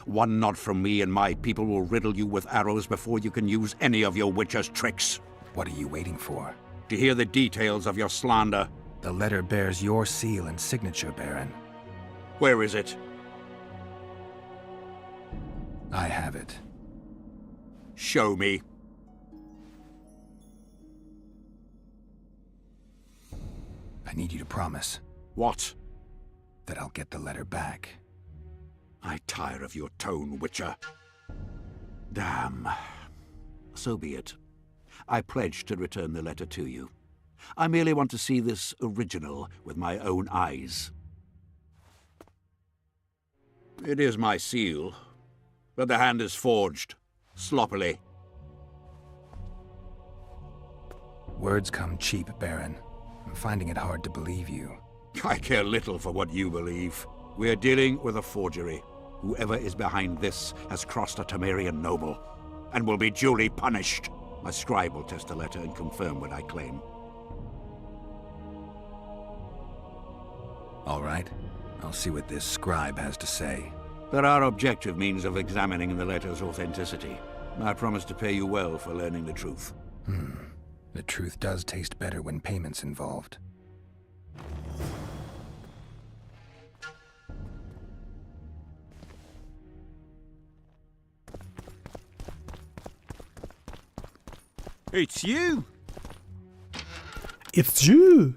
One nod from me and my people will riddle you with arrows before you can use any of your witcher's tricks. What are you waiting for? To hear the details of your slander. The letter bears your seal and signature, Baron. Where is it? I have it. Show me. I need you to promise. What? That I'll get the letter back. I tire of your tone, Witcher. Damn. So be it. I pledge to return the letter to you. I merely want to see this original with my own eyes. It is my seal, but the hand is forged, sloppily. Words come cheap, Baron. I'm finding it hard to believe you. I care little for what you believe. We are dealing with a forgery. Whoever is behind this has crossed a Temerian noble, and will be duly punished. My scribe will test the letter and confirm what I claim. All right. I'll see what this scribe has to say. There are objective means of examining the letter's authenticity. I promise to pay you well for learning the truth. The truth does taste better when payment's involved. It's you! It's you!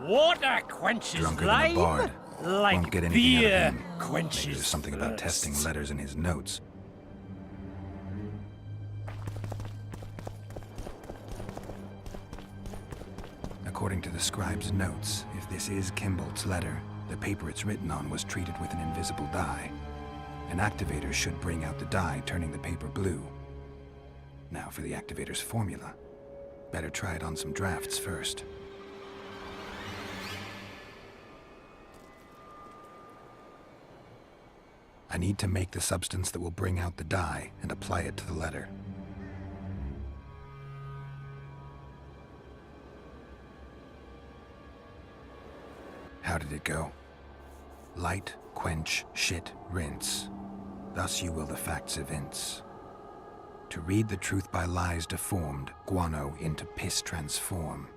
Water quenches Drunker than a lime, bard. like Won't get anything out of beer him. Maybe quenches there's something about testing thirst. letters in his notes. According to the scribe's notes, if this is Kimbolt's letter, the paper it's written on was treated with an invisible dye. An activator should bring out the dye, turning the paper blue. Now for the activator's formula. Better try it on some drafts first. I need to make the substance that will bring out the dye and apply it to the letter. How did it go? Light, quench, shit, rinse. Thus you will the facts evince. To read the truth by lies deformed, guano into piss transform.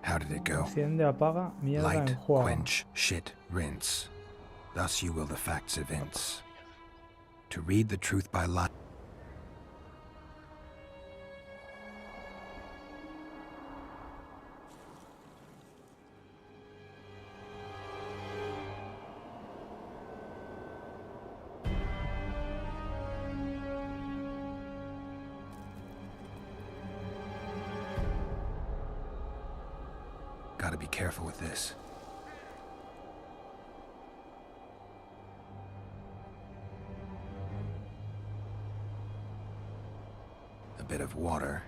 How did it go? Enciende, apaga, mierda, Light, enjuaga. quench, shit, rinse. Thus you will the facts evince. To read the truth by lies. Gotta be careful with this. A bit of water.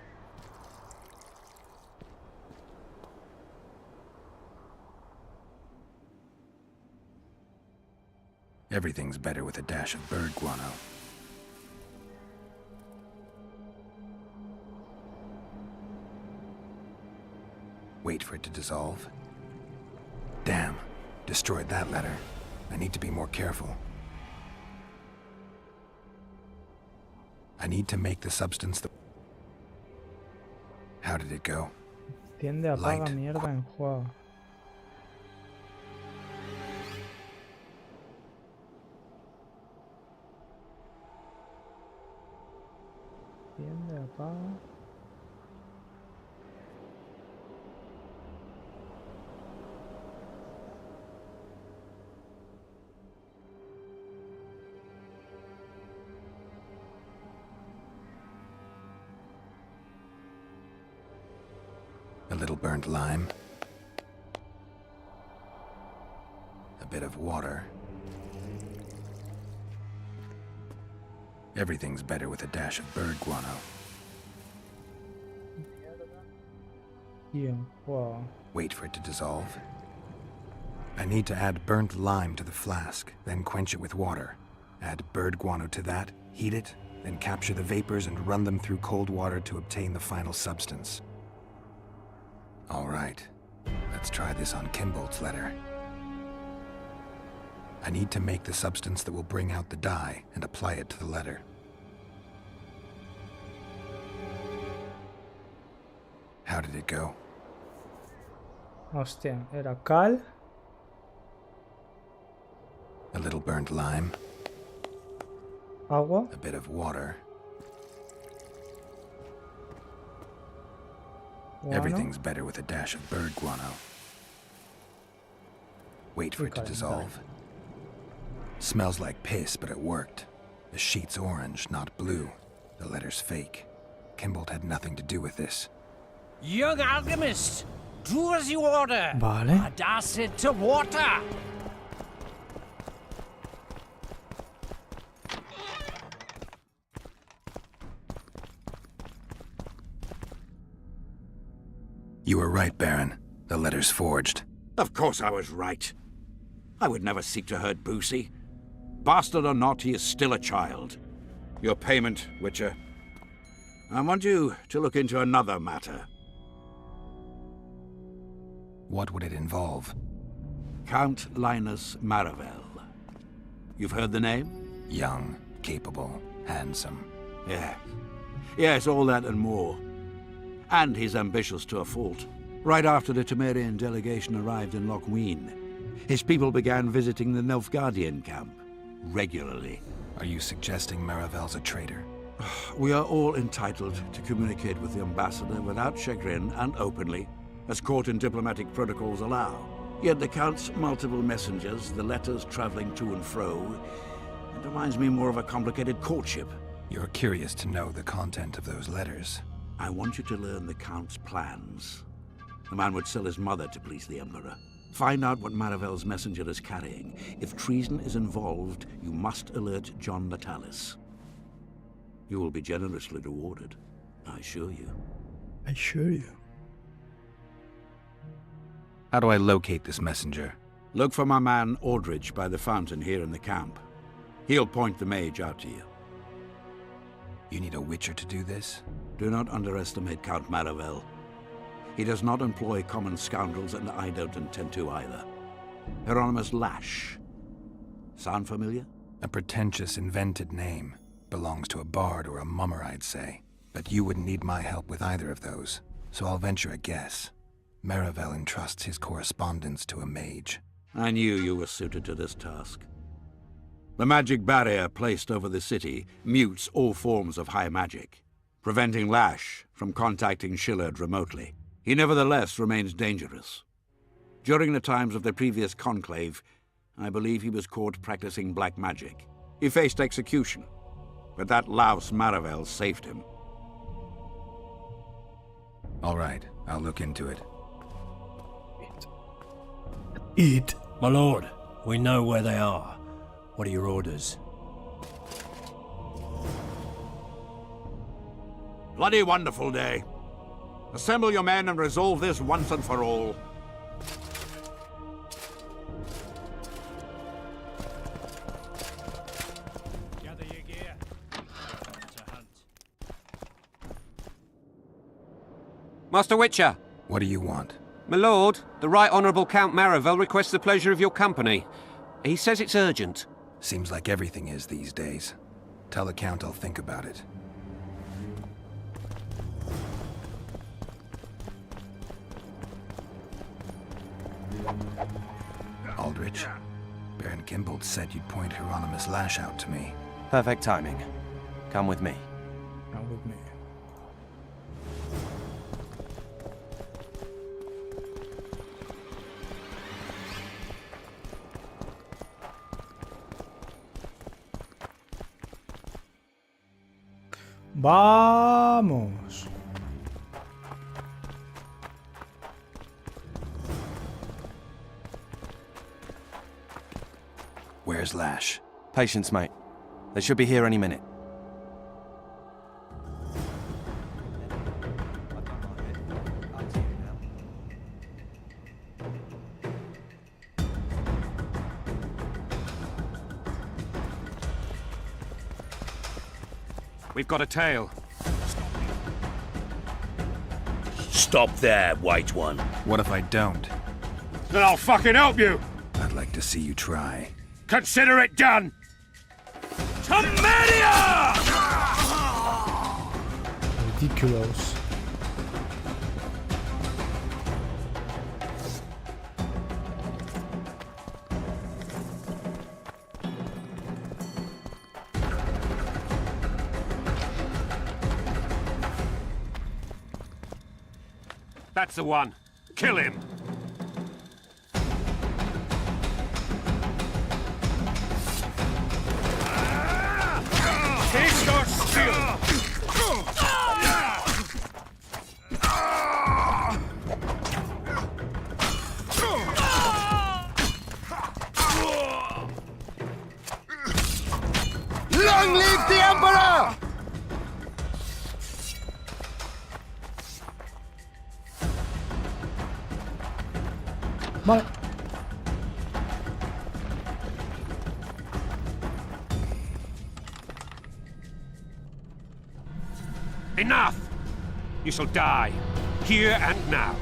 Everything's better with a dash of bird guano. Wait for it to dissolve. Damn, destroyed that letter. I need to be more careful. I need to make the substance that... How did it go? Enciende, apaga, Light. mierda, enjuaga. Enciende, apaga. A little burnt lime. A bit of water. Everything's better with a dash of bird guano. Y enjuaga. Wait for it to dissolve. I need to add burnt lime to the flask, then quench it with water. Add bird guano to that, heat it, then capture the vapors and run them through cold water to obtain the final substance. All right, let's try this on Kimbolt's letter. I need to make the substance that will bring out the dye and apply it to the letter. How did it go? Hostia, era cal. A little burnt lime. Agua. A bit of water. Guano. Everything's better with a dash of bird guano. Wait for it to dissolve. Smells like piss, but it worked. The sheet's orange, not blue. The letter's fake. Kimbold had nothing to do with this. Young alchemist, do as you order. Vale. Acid to water. You were right, Baron. The letter's forged. Of course I was right. I would never seek to hurt Boosie. Bastard or not, he is still a child. Your payment, Witcher. I want you to look into another matter. What would it involve? Count Linus Maravel. You've heard the name? Young, capable, handsome. Yeah. Yes, all that and more. And he's ambitious to a fault. Right after the Temerian delegation arrived in Lochween, his people began visiting the Nilfgaardian camp regularly. Are you suggesting Maravel's a traitor? We are all entitled to communicate with the ambassador without chagrin and openly, as court and diplomatic protocols allow. Yet the Count's multiple messengers, the letters traveling to and fro, it reminds me more of a complicated courtship. You're curious to know the content of those letters. I want you to learn the Count's plans. The man would sell his mother to please the Emperor. Find out what Maravel's messenger is carrying. If treason is involved, you must alert John Natalis. You will be generously rewarded, I assure you. I assure you. How do I locate this messenger? Look for my man Aldrich by the fountain here in the camp. He'll point the mage out to you. You need a Witcher to do this? Do not underestimate Count Maravel. He does not employ common scoundrels, and I don't intend to either. Hieronymus Lash. Sound familiar? A pretentious, invented name. Belongs to a bard or a mummer, I'd say. But you wouldn't need my help with either of those, so I'll venture a guess. Maravel entrusts his correspondence to a mage. I knew you were suited to this task. The magic barrier placed over the city mutes all forms of high magic, preventing Lash from contacting Shillard remotely. He nevertheless remains dangerous. During the times of the previous conclave, I believe he was caught practicing black magic. He faced execution, but that louse Maravel saved him. All right, I'll look into it. Eat. My lord, we know where they are. What are your orders? Bloody wonderful day. Assemble your men and resolve this once and for all. Gather your gear. To hunt. Master Witcher! What do you want? My lord, the Right Honourable Count Maravel requests the pleasure of your company. He says it's urgent. Seems like everything is these days. Tell the Count I'll think about it. Aldrich, Baron Kimbold said you'd point Hieronymus Lash out to me. Perfect timing. Come with me. Come with me. Vamos. Where's Lash? Patience, mate. They should be here any minute. We've got a tail. Stop there, White One. What if I don't? Then I'll fucking help you! I'd like to see you try. Consider it done! Temeria! Ridiculous. That's the one. Kill him. Take your skill. Long live the Emperor! Vale. Enough! You shall die, here and now.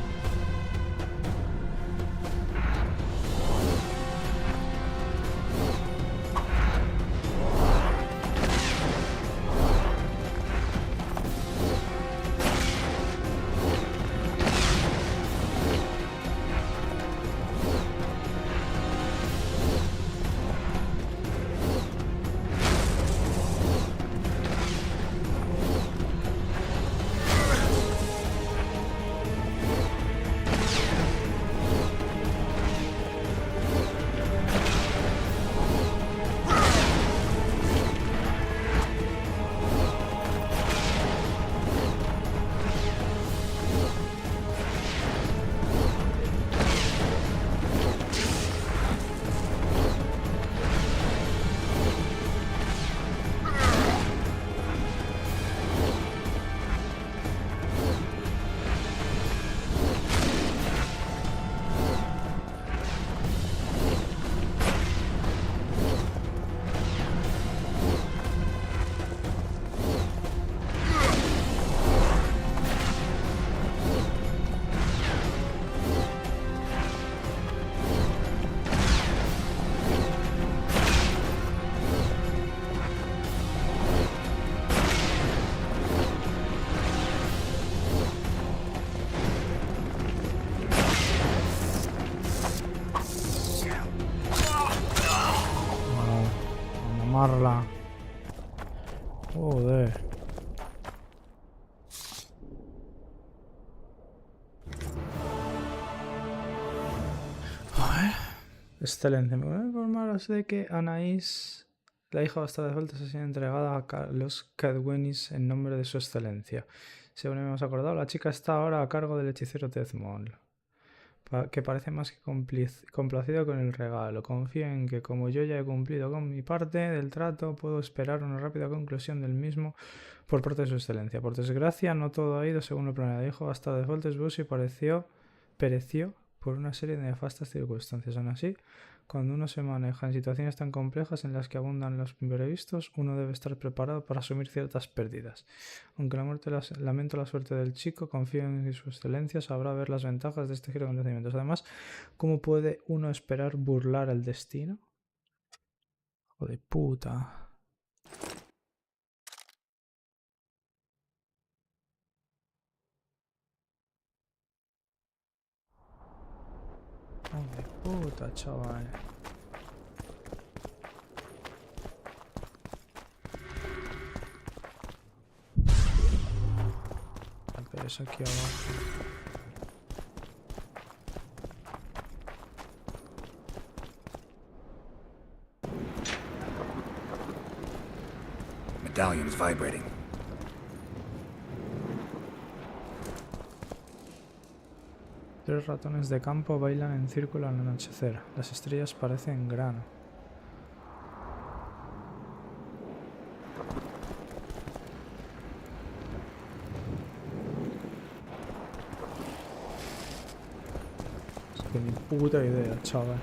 Amarla. Joder. A ver. Excelente. Me voy a informaros de que Anaís, la hija bastarda de Foltest, ha sido entregada a los Cadwenis en nombre de su excelencia. Según hemos acordado, la chica está ahora a cargo del hechicero Deathmold, que parece más que complacido con el regalo. Confío en que, como yo ya he cumplido con mi parte del trato, puedo esperar una rápida conclusión del mismo por parte de su excelencia. Por desgracia, no todo ha ido según lo planeado. Hijo bastardo de Foltest, Bussy pereció por una serie de nefastas circunstancias. Aún así, cuando uno se maneja en situaciones tan complejas en las que abundan los imprevistos, uno debe estar preparado para asumir ciertas pérdidas. Aunque lamento la suerte del chico, confío en que su excelencia sabrá ver las ventajas de este giro de acontecimientos. Además, ¿cómo puede uno esperar burlar el destino? Hijo de puta. Hijo de puta, chaval. Pero es aquí abajo. Medallion's vibrating. Tres ratones de campo bailan en círculo al anochecer. Las estrellas parecen grano. Es que ni puta idea, chaval.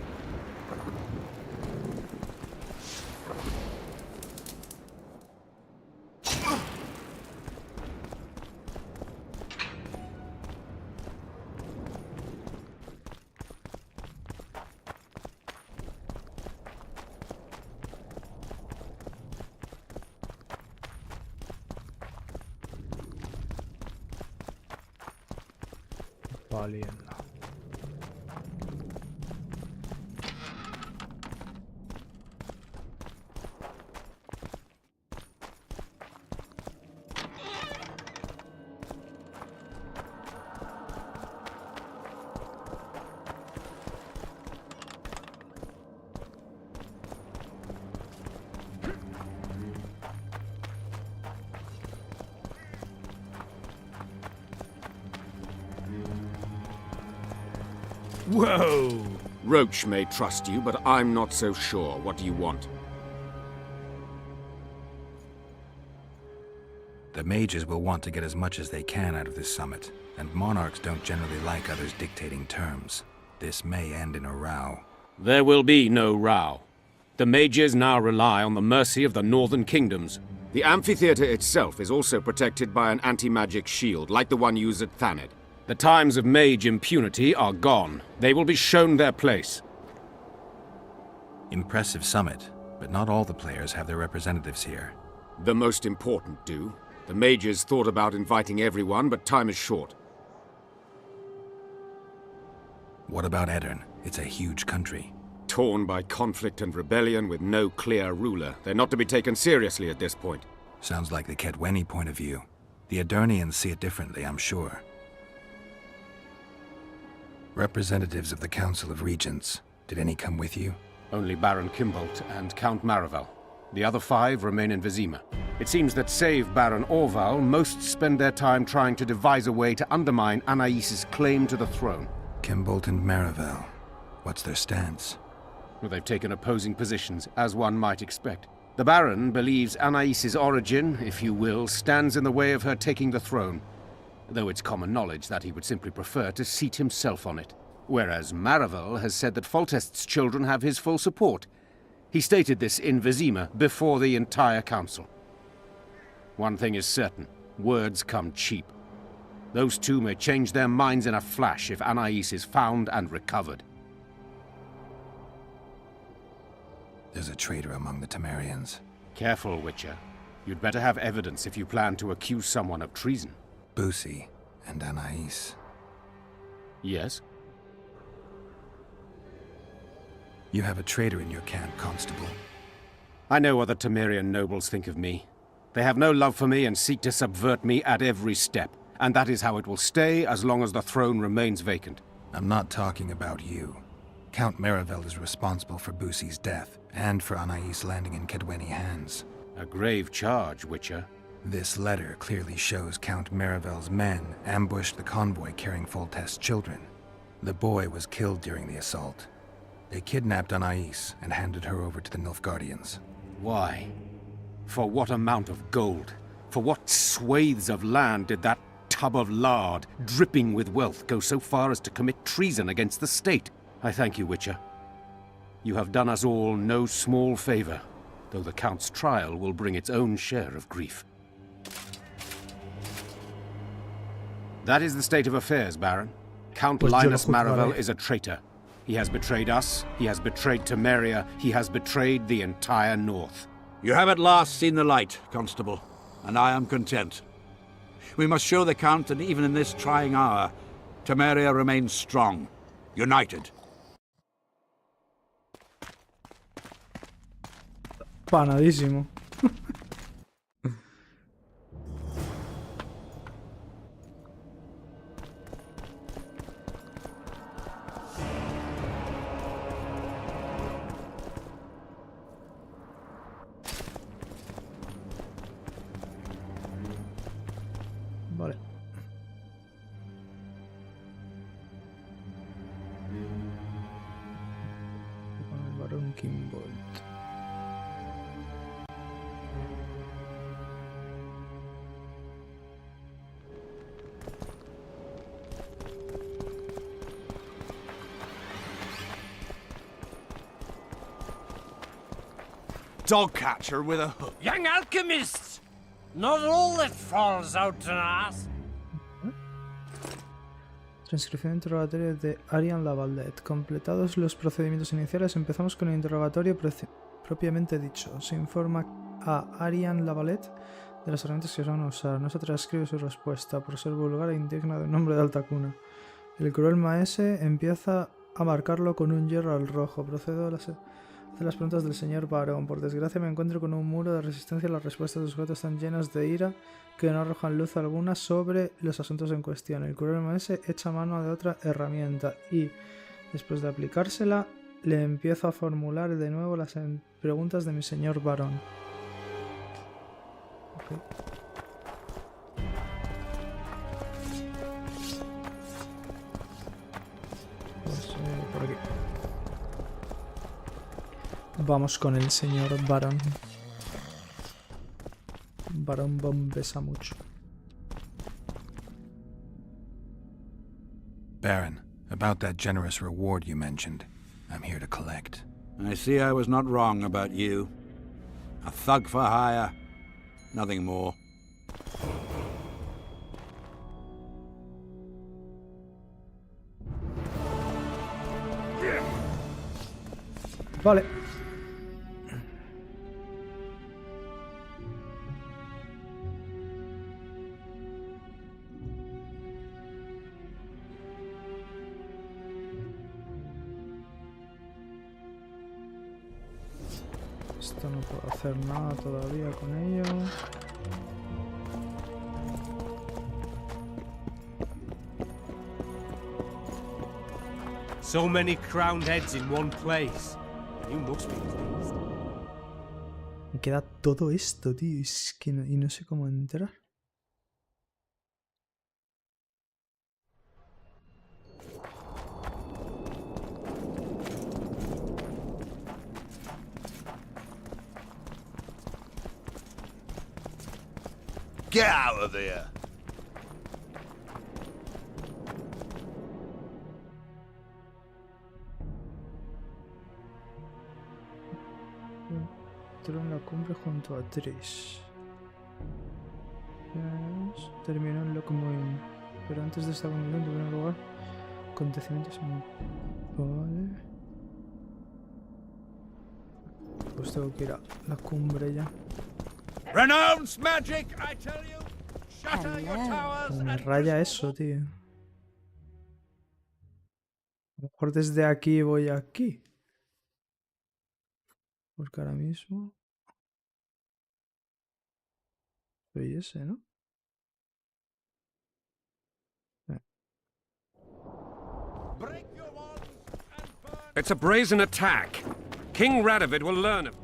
Valiendo. Whoa! Roach may trust you, but I'm not so sure. What do you want? The mages will want to get as much as they can out of this summit, and monarchs don't generally like others dictating terms. This may end in a row. There will be no row. The mages now rely on the mercy of the northern kingdoms. The amphitheater itself is also protected by an anti-magic shield, like the one used at Thaned. The times of mage impunity are gone. They will be shown their place. Impressive summit, but not all the players have their representatives here. The most important do. The mages thought about inviting everyone, but time is short. What about Edirn? It's a huge country. Torn by conflict and rebellion with no clear ruler. They're not to be taken seriously at this point. Sounds like the Kedweni point of view. The Edirnians see it differently, I'm sure. Representatives of the Council of Regents. Did any come with you? Only Baron Kimbolt and Count Maravel. The other 5 remain in Vizima. It seems that save Baron Orval, most spend their time trying to devise a way to undermine Anais' claim to the throne. Kimbolt and Maravel. What's their stance? Well, they've taken opposing positions, as one might expect. The Baron believes Anais' origin, if you will, stands in the way of her taking the throne, though it's common knowledge that he would simply prefer to seat himself on it. Whereas Maravel has said that Foltest's children have his full support. He stated this in Vizima before the entire council. One thing is certain, words come cheap. Those two may change their minds in a flash if Anais is found and recovered. There's a traitor among the Temerians. Careful, Witcher. You'd better have evidence if you plan to accuse someone of treason. Busi and Anais. Yes? You have a traitor in your camp, Constable. I know what the Temerian nobles think of me. They have no love for me and seek to subvert me at every step. And that is how it will stay as long as the throne remains vacant. I'm not talking about you. Count Maravel is responsible for Busi's death, and for Anais landing in Kedweni hands. A grave charge, Witcher. This letter clearly shows Count Maravel's men ambushed the convoy carrying Foltest's children. The boy was killed during the assault. They kidnapped Anais and handed her over to the Nilfgaardians. Why? For what amount of gold? For what swathes of land did that tub of lard, dripping with wealth, go so far as to commit treason against the state? I thank you, Witcher. You have done us all no small favor, though the Count's trial will bring its own share of grief. That is the state of affairs, Baron. Count Linus Maravel is a traitor. He has betrayed us, he has betrayed Temeria, he has betrayed the entire North. You have at last seen the light, Constable, and I am content. We must show the Count that even in this trying hour, Temeria remains strong, united. Panadísimo. Vale. Con el Barón Kimbolt. Dog catcher with a hook. Young alchemists! Not all that falls out to us. Transcripción de interrogatorio de Arian Lavalette. Completados los procedimientos iniciales, empezamos con el interrogatorio propiamente dicho. Se informa a Arian Lavalette de las herramientas que se van a usar. No se transcribe su respuesta por ser vulgar e indigna de un hombre de alta cuna. El cruel maese empieza a marcarlo con un hierro al rojo. Procedo a las preguntas del señor Barón. Por desgracia me encuentro con un muro de resistencia. Las respuestas de los sujetos están llenas de ira que no arrojan luz alguna sobre los asuntos en cuestión. El cruel maese echa mano de otra herramienta y, después de aplicársela, le empiezo a formular de nuevo las preguntas de mi señor Barón. Okay. Pues, por aquí. Vamos con el señor Barón. Barón Bon pesa mucho. Baron, about that generous reward you mentioned, I'm here to collect. I see I was not wrong about you. A thug for hire, nothing more. Vale. Esto no puedo hacer nada todavía con ello. So many crowned heads in one place. You must be pleased. Me queda todo esto, tío. Es que no, y no sé cómo entrar. Get out of there! Entró en la cumbre junto a Trish. Terminó en Lockmoin. Pero antes de esta comunión tuvieron lugar acontecimientos en... Vale. Pues tengo que ir a la cumbre ya. Renounce magic, I tell you. Shatter your towers. Como me raya eso, tío. A lo mejor desde aquí voy aquí. Porque ahora mismo... soy ese, ¿no? It's a brazen attack. King Radovid will learn of it.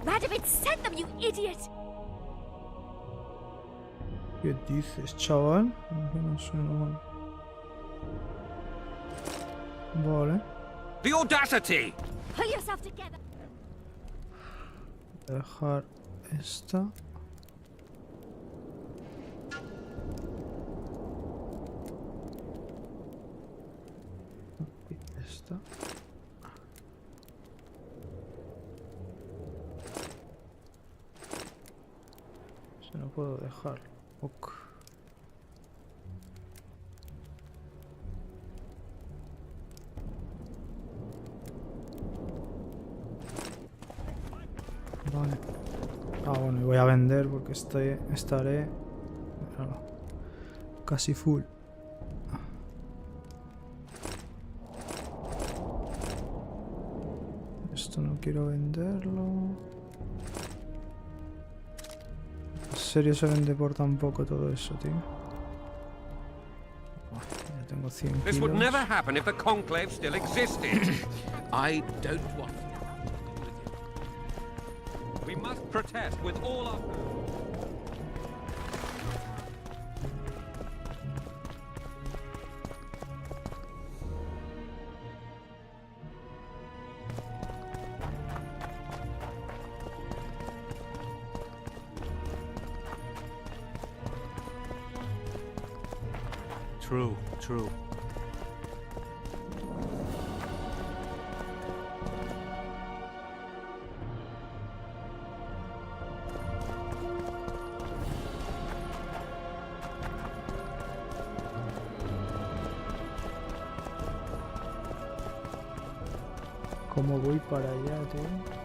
Radovid sent them, you idiot! ¿Qué dices, chaval? No sé, no. Vale. The audacity! Pull yourself together! Dejar esta. Y esta. Se no puedo dejar. Ok. Vale. Ah, bueno, y voy a vender porque estaré casi full. Esto no quiero venderlo. ¿En serio se vende por tan poco todo eso, tío? Ya tengo 100 This would kilos. never happen if the Conclave still existed. I don't want. We must protest with all our... True, true. ¿Cómo voy para allá, tío?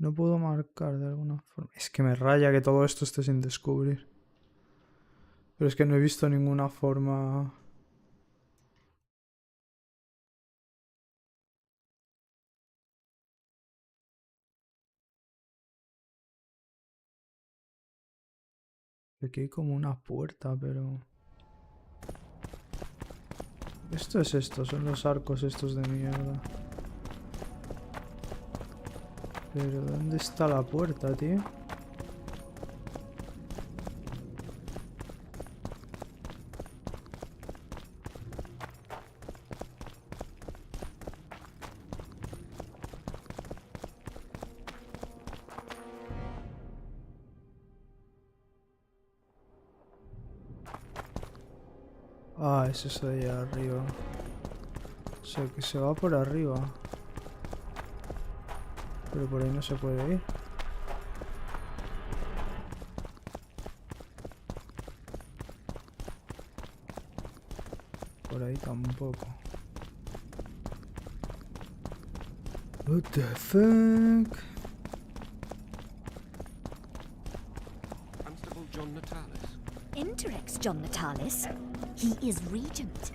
No puedo marcar de alguna forma. Es que me raya que todo esto esté sin descubrir. Pero es que no he visto ninguna forma... Aquí hay como una puerta, pero... Esto es esto, son los arcos estos de mierda. Pero ¿dónde está la puerta, tío? Ah, es eso de allá arriba. O sea, que se va por arriba. Pero por ahí no se puede ir. Por ahí tampoco. What the fuck? Constable John Natalis. Interex John Natalis. He is regent.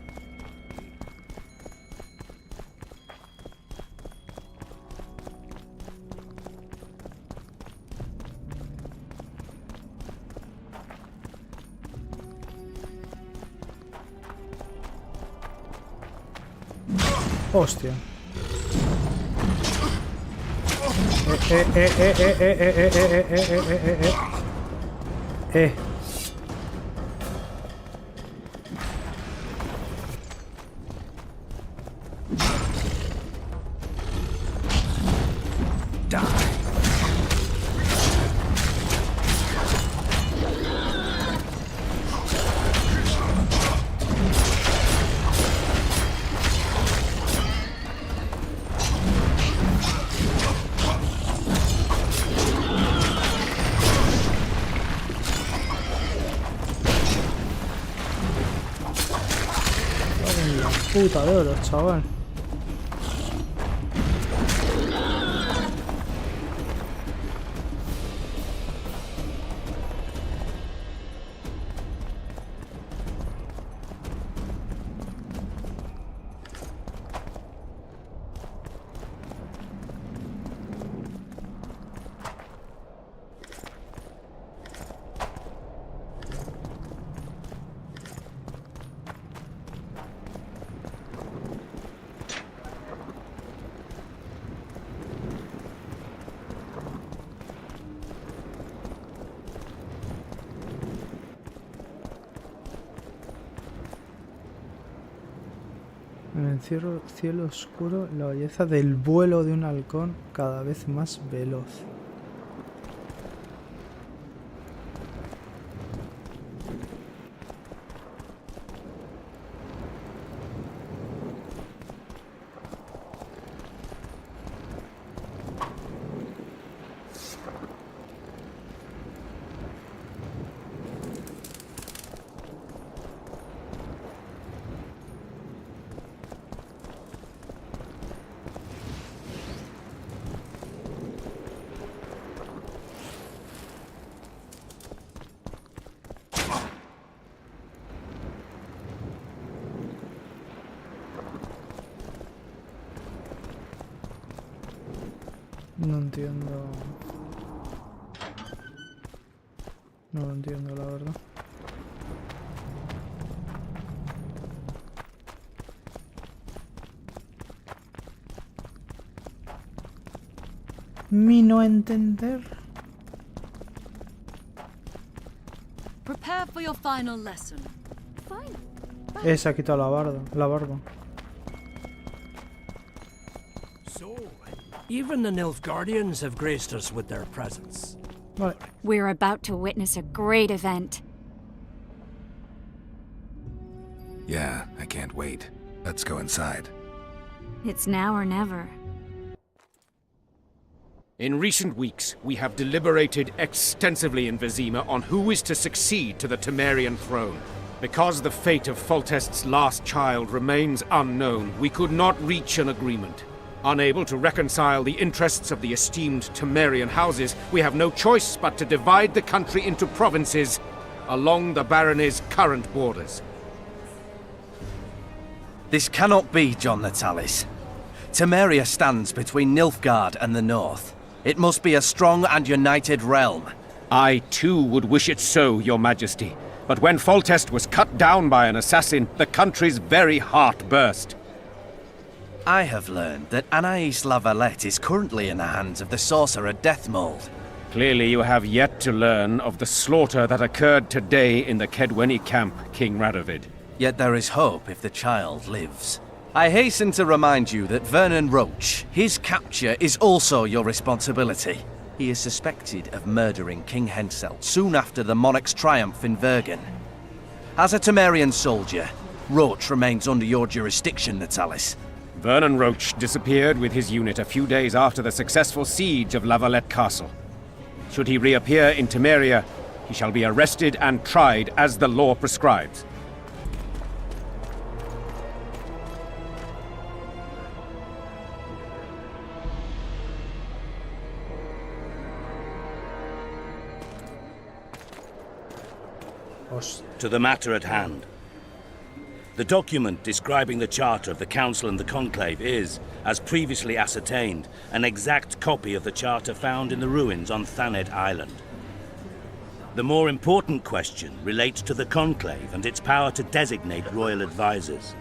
Hostia. Puta de oro, chaval. En el cielo oscuro, la belleza del vuelo de un halcón cada vez más veloz. No entiendo. No lo entiendo, la verdad. Mi no entender. Prepare for your final lesson. Se ha quitado la barba. So, even the Nilfgaardians have graced us with their presence. Vale. We're about to witness a great event. Yeah, I can't wait. Let's go inside. It's now or never. In recent weeks, we have deliberated extensively in Vizima on who is to succeed to the Temerian throne. Because the fate of Foltest's last child remains unknown, we could not reach an agreement. Unable to reconcile the interests of the esteemed Temerian houses, we have no choice but to divide the country into provinces along the barony's current borders. This cannot be, John Natalis. Temeria stands between Nilfgaard and the north. It must be a strong and united realm. I too would wish it so, Your Majesty. But when Foltest was cut down by an assassin, the country's very heart burst. I have learned that Anais La Valette is currently in the hands of the sorcerer Deathmold. Clearly you have yet to learn of the slaughter that occurred today in the Kedweni camp, King Radovid. Yet there is hope if the child lives. I hasten to remind you that Vernon Roach, his capture is also your responsibility. He is suspected of murdering King Henselt soon after the monarch's triumph in Vergen. As a Temerian soldier, Roach remains under your jurisdiction, Natalis. Vernon Roach disappeared with his unit a few days after the successful siege of La Valette Castle. Should he reappear in Temeria, he shall be arrested and tried as the law prescribes. To the matter at hand. The document describing the charter of the Council and the Conclave is, as previously ascertained, an exact copy of the charter found in the ruins on Thanet Island. The more important question relates to the Conclave and its power to designate royal advisors.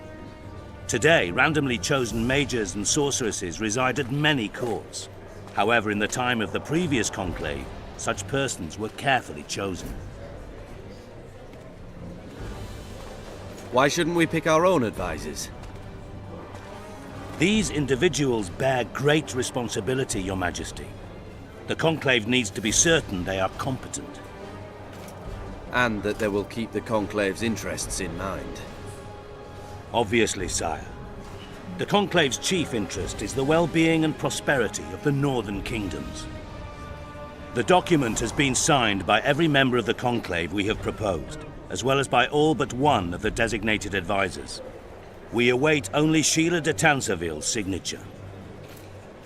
Today, randomly chosen mages and sorceresses reside at many courts. However, in the time of the previous Conclave, such persons were carefully chosen. Why shouldn't we pick our own advisors? These individuals bear great responsibility, Your Majesty. The Conclave needs to be certain they are competent. And that they will keep the Conclave's interests in mind. Obviously, sire. The Conclave's chief interest is the well-being and prosperity of the northern kingdoms. The document has been signed by every member of the Conclave we have proposed, as well as by all but one of the designated advisors. We await only Sheila de Tanserville's signature.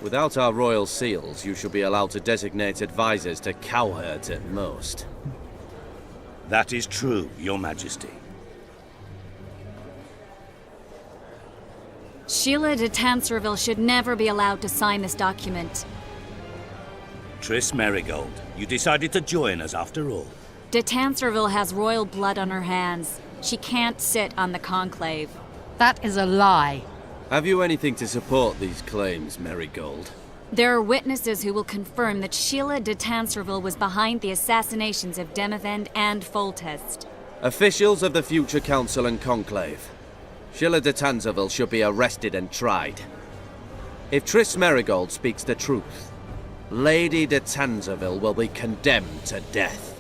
Without our royal seals, you should be allowed to designate advisors to cowherds at most. That is true, Your Majesty. Sheila de Tanserville should never be allowed to sign this document. Triss Merigold, you decided to join us after all. De Tanserville has royal blood on her hands. She can't sit on the Conclave. That is a lie. Have you anything to support these claims, Merigold? There are witnesses who will confirm that Sheila de Tanserville was behind the assassinations of Demavend and Foltest. Officials of the future Council and Conclave. Sheila de Tanserville should be arrested and tried. If Triss Merigold speaks the truth, Lady de Tanserville will be condemned to death.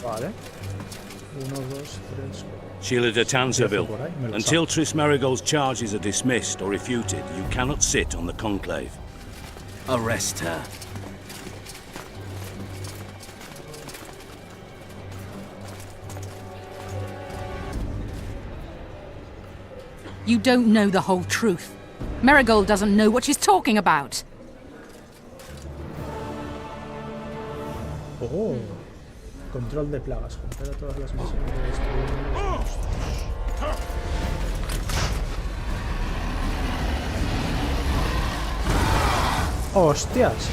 Vale. 1, 2, 3. Sheila de Tanserville, until Triss Merigold's charges are dismissed or refuted, you cannot sit on the Conclave. Arrest her. You don't know the whole truth. Merigold doesn't know what she's talking about. Oh. Control de plagas. Completa todas las misiones de destruir. ¡Hostias!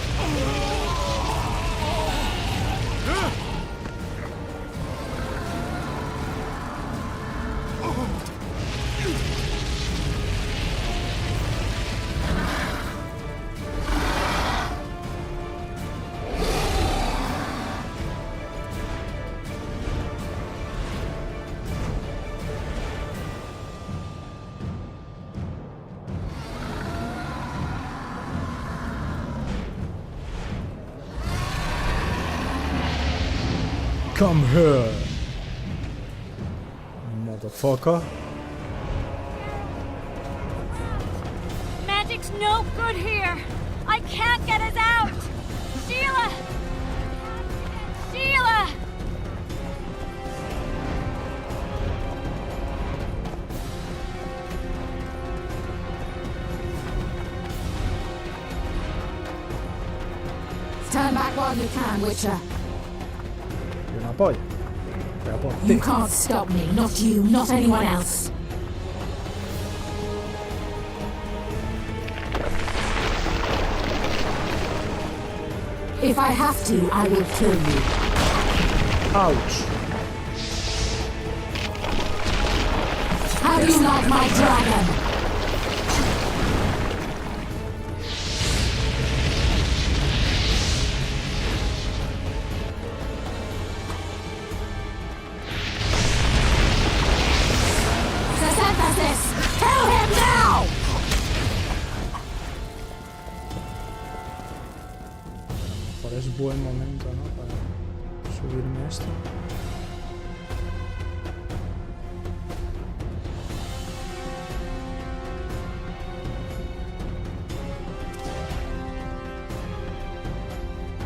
Come here, motherfucker. Magic's no good here. I can't get us out. Sheila! Sheila! while you can, Witcher. Y una polla. Pero por You ti. can't stop me. Not you, not anyone else. If I have to, I will kill you. Ouch. How do you like my dragon? Synthesis! Kill him now! Por es buen momento, ¿no? Para subirme esto.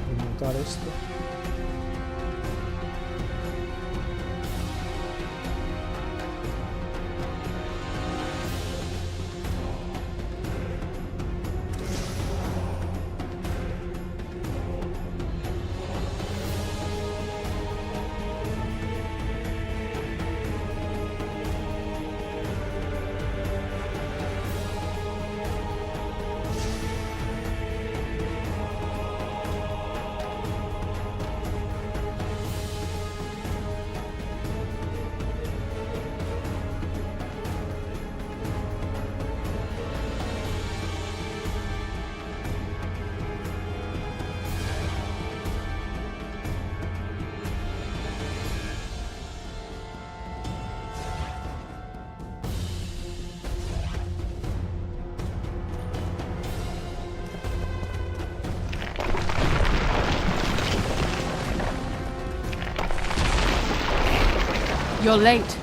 Y montar esto. You're late.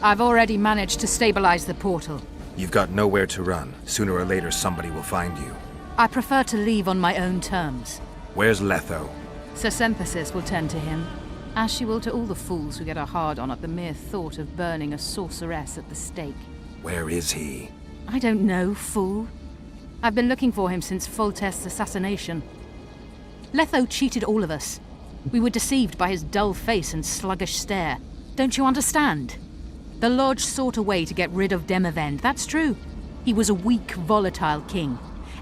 I've already managed to stabilize the portal. You've got nowhere to run. Sooner or later, somebody will find you. I prefer to leave on my own terms. Where's Letho? Sir Synthesis will tend to him, as she will to all the fools who get a hard-on at the mere thought of burning a sorceress at the stake. Where is he? I don't know, fool. I've been looking for him since Foltest's assassination. Letho cheated all of us. We were deceived by his dull face and sluggish stare. Don't you understand? The Lodge sought a way to get rid of Demavend, that's true. He was a weak, volatile king.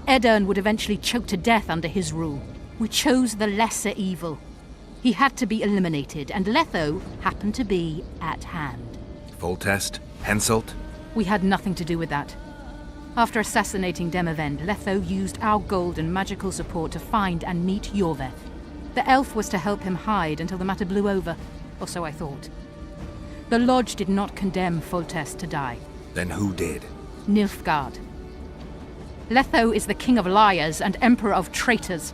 Edirn would eventually choke to death under his rule. We chose the lesser evil. He had to be eliminated, and Letho happened to be at hand. Foltest? Henselt? We had nothing to do with that. After assassinating Demavend, Letho used our gold and magical support to find and meet Yorveth. The elf was to help him hide until the matter blew over, or so I thought. The Lodge did not condemn Foltest to die. Then who did? Nilfgaard. Letho is the king of liars and emperor of traitors.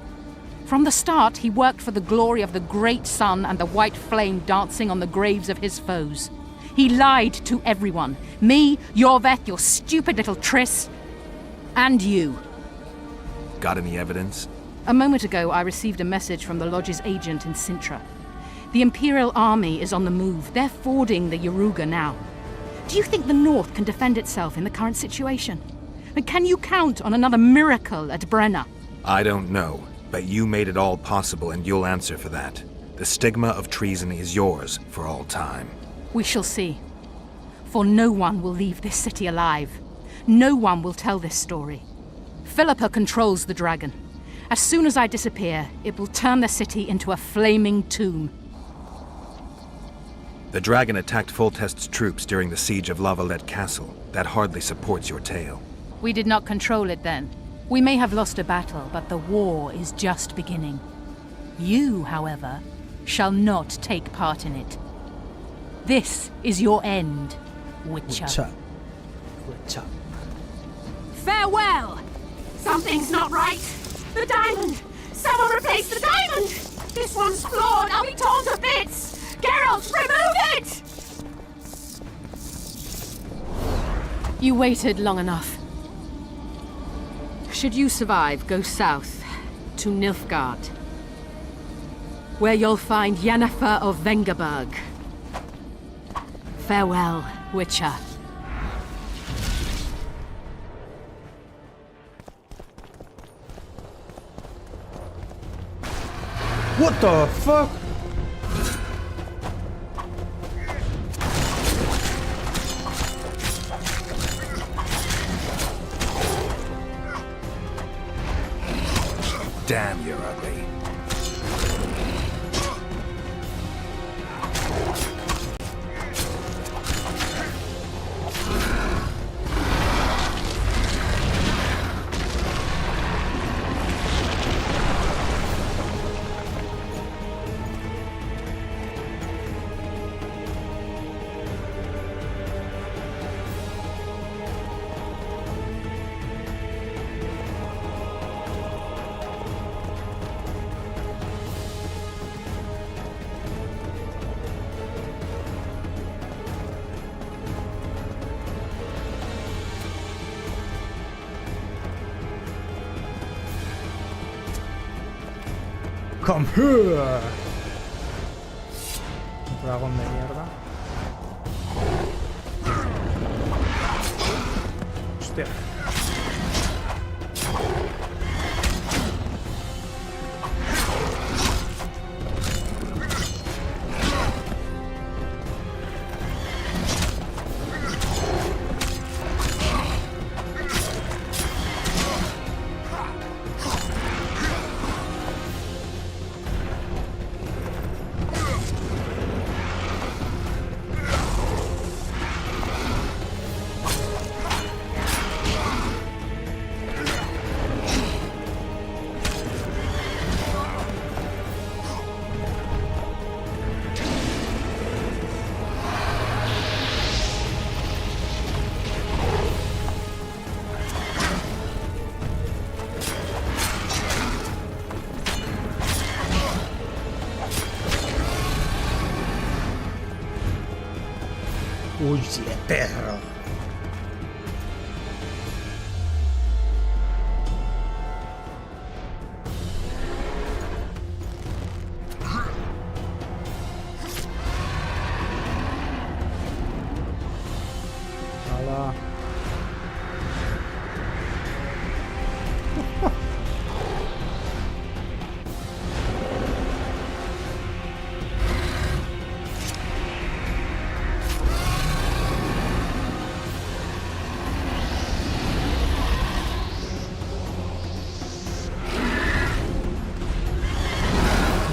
From the start, he worked for the glory of the great sun and the white flame dancing on the graves of his foes. He lied to everyone. Me, Yorveth, your stupid little Triss, and you. Got any evidence? A moment ago, I received a message from the Lodge's agent in Sintra. The Imperial Army is on the move. They're fording the Yaruga now. Do you think the North can defend itself in the current situation? And can you count on another miracle at Brenna? I don't know, but you made it all possible and you'll answer for that. The stigma of treason is yours for all time. We shall see. For no one will leave this city alive. No one will tell this story. Philippa controls the dragon. As soon as I disappear, it will turn the city into a flaming tomb. The dragon attacked Foltest's troops during the siege of Lavalette Castle. That hardly supports your tale. We did not control it then. We may have lost a battle, but the war is just beginning. You, however, shall not take part in it. This is your end, Witcher. Witcher. Farewell! Something's not right! The diamond! Someone replace the diamond! This one's flawed! I'll be torn to bits! Geralt, remove it! You waited long enough. Should you survive, go south to Nilfgaard, where you'll find Yennefer of Vengerberg. Farewell, Witcher. What the fuck? Damn, you're ugly. Come here. Dragón de mierda. Hostia. Huye, perro. Hala.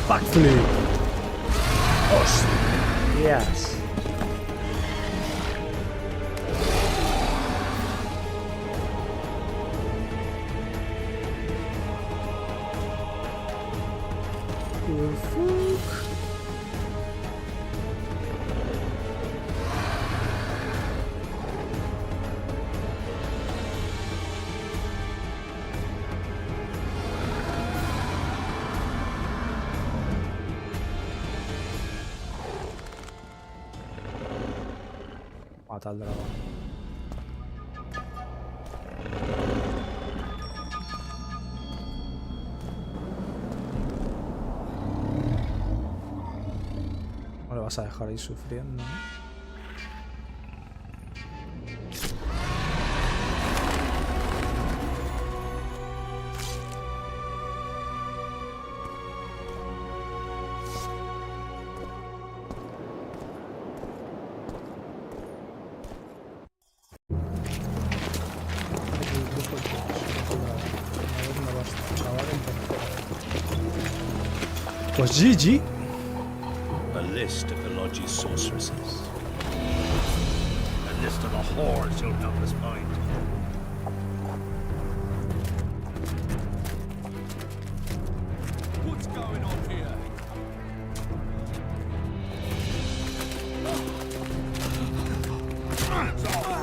Backflip. Hostias. Mata al dragón. No le vas a dejar ahí sufriendo, ¿no? Pues GG. A list of the Lodge's sorceresses. A list of the whores you'll doubtless find. What's going on here? Hands off!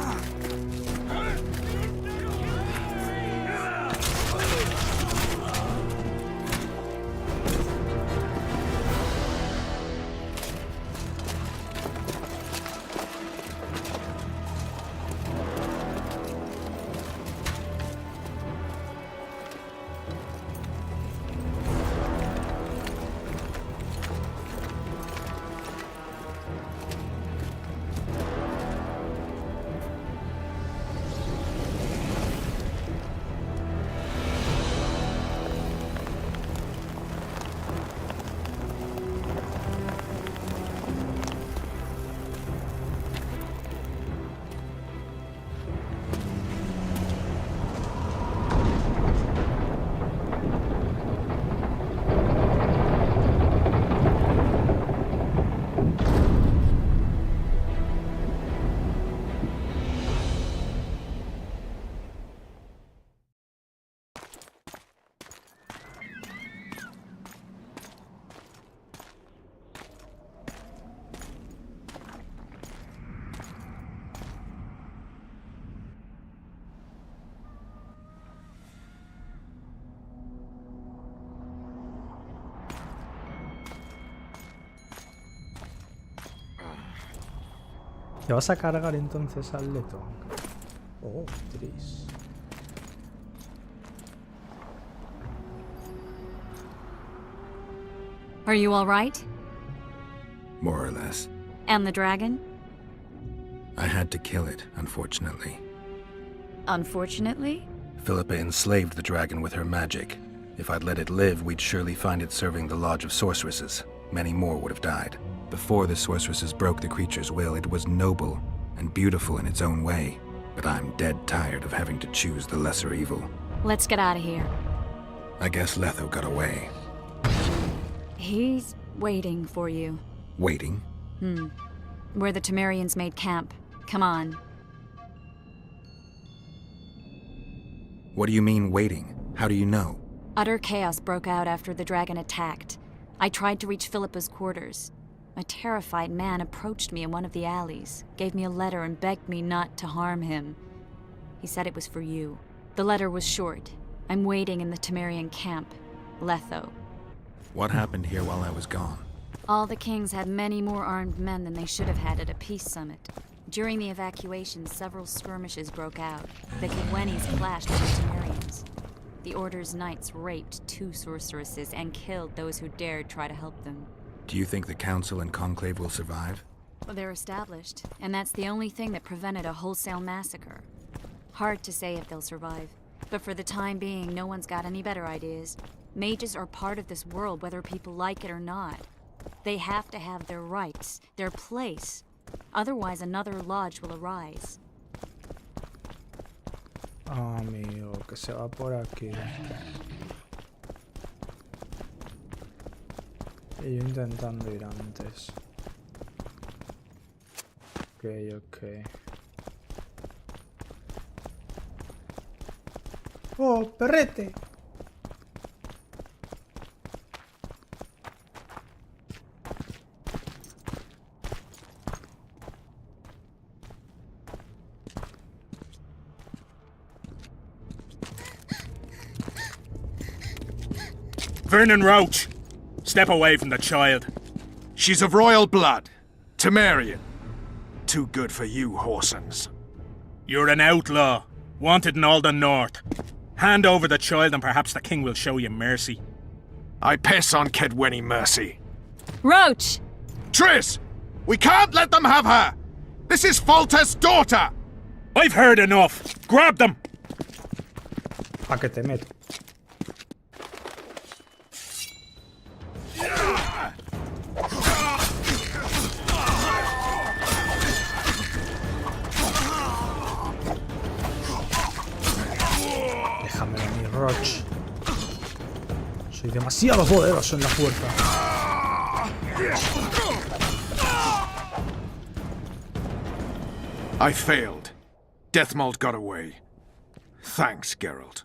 ¿Te vas a cargar entonces al Leto? Oh, Tris. Are you all right? More or less. And the dragon? I had to kill it, unfortunately. Unfortunately? Philippa enslaved the dragon with her magic. If I'd let it live, we'd surely find it serving the Lodge of Sorceresses. Many more would have died. Before the sorceresses broke the creature's will, it was noble and beautiful in its own way. But I'm dead tired of having to choose the lesser evil. Let's get out of here. I guess Letho got away. He's waiting for you. Waiting? Where the Temerians made camp. Come on. What do you mean, waiting? How do you know? Utter chaos broke out after the dragon attacked. I tried to reach Philippa's quarters. A terrified man approached me in one of the alleys, gave me a letter and begged me not to harm him. He said it was for you. The letter was short. I'm waiting in the Temerian camp, Letho. What happened here while I was gone? All the kings had many more armed men than they should have had at a peace summit. During the evacuation, several skirmishes broke out. The Kidwenis clashed with the Temerians. The Order's knights raped 2 sorceresses and killed those who dared try to help them. Do you think the Council and Conclave will survive? Well, they're established, and that's the only thing that prevented a wholesale massacre. Hard to say if they'll survive, but for the time being, no one's got any better ideas. Mages are part of this world, whether people like it or not. They have to have their rights, their place. Otherwise, another lodge will arise. Amigo, que se va por aquí. Y yo intentando ir antes. Ok. ¡Oh, perrete! Vernon Roach! Step away from the child. She's of royal blood. Temerian. Too good for you, Horsons. You're an outlaw. Wanted in all the north. Hand over the child and perhaps the king will show you mercy. I piss on Kedweni mercy. Roach! Triss! We can't let them have her! This is Foltest's daughter! I've heard enough! Grab them! A que te meto. Déjame venir, Roach. Soy demasiado poderoso en la fuerza. I failed. Deathmold got away. Thanks, Geralt.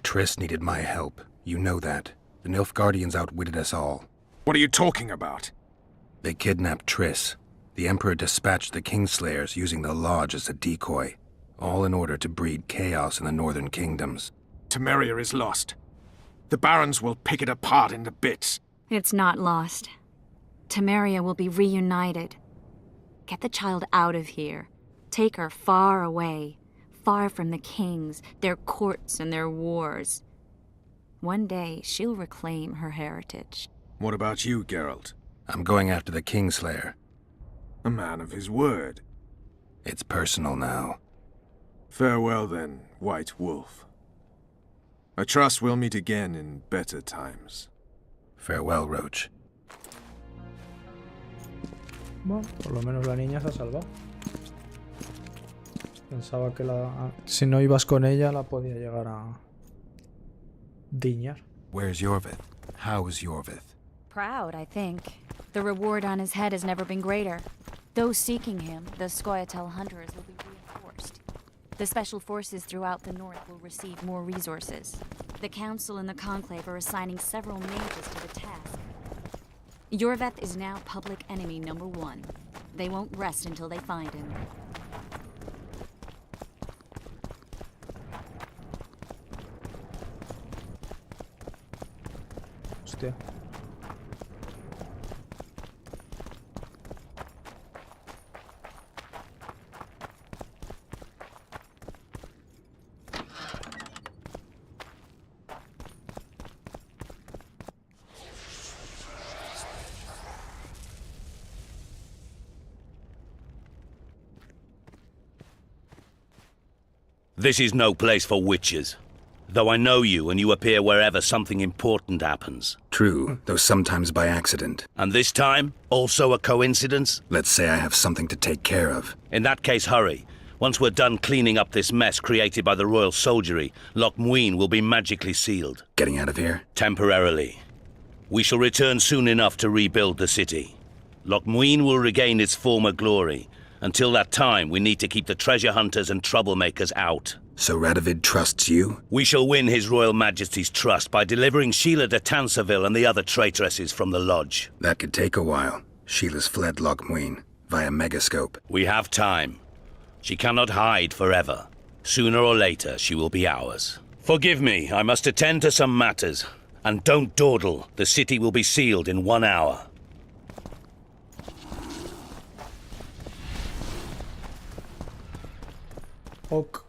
Triss needed my help. You know that. The Nilfgaardians outwitted us all. What are you talking about? They kidnapped Triss. The Emperor dispatched the Kingslayers using the Lodge as a decoy. All in order to breed chaos in the northern kingdoms. Temeria is lost. The barons will pick it apart into bits. It's not lost. Temeria will be reunited. Get the child out of here. Take her far away. Far from the kings, their courts, and their wars. One day, she'll reclaim her heritage. What about you, Geralt? I'm going after the Kingslayer. A man of his word. It's personal now. Farewell then, White Wolf. I trust we'll meet again in better times. Farewell, Roach. Bueno, por lo menos la niña se ha salvado. Pensaba que si no ibas con ella la podía llegar a diñar. Where's Yorvith? How is Yorvith? Proud, I think. The reward on his head has never been greater. Those seeking him, the Scoia'tael hunters, will be reinforced. The special forces throughout the north will receive more resources. The Council and the Conclave are assigning several mages to the task. Yorvith is now public enemy #1. They won't rest until they find him. Hostia. This is no place for witches. Though I know you, and you appear wherever something important happens. True, though sometimes by accident. And this time, also a coincidence? Let's say I have something to take care of. In that case, hurry. Once we're done cleaning up this mess created by the royal soldiery, Loch Muin will be magically sealed. Getting out of here? Temporarily. We shall return soon enough to rebuild the city. Loch Muin will regain its former glory. Until that time, we need to keep the treasure hunters and troublemakers out. So Radovid trusts you? We shall win His Royal Majesty's trust by delivering Sheila de Tansarville and the other traitresses from the lodge. That could take a while. Sheila's fled Loch Muin via Megascope. We have time. She cannot hide forever. Sooner or later, she will be ours. Forgive me, I must attend to some matters. And don't dawdle. The city will be sealed in 1 hour. Ok.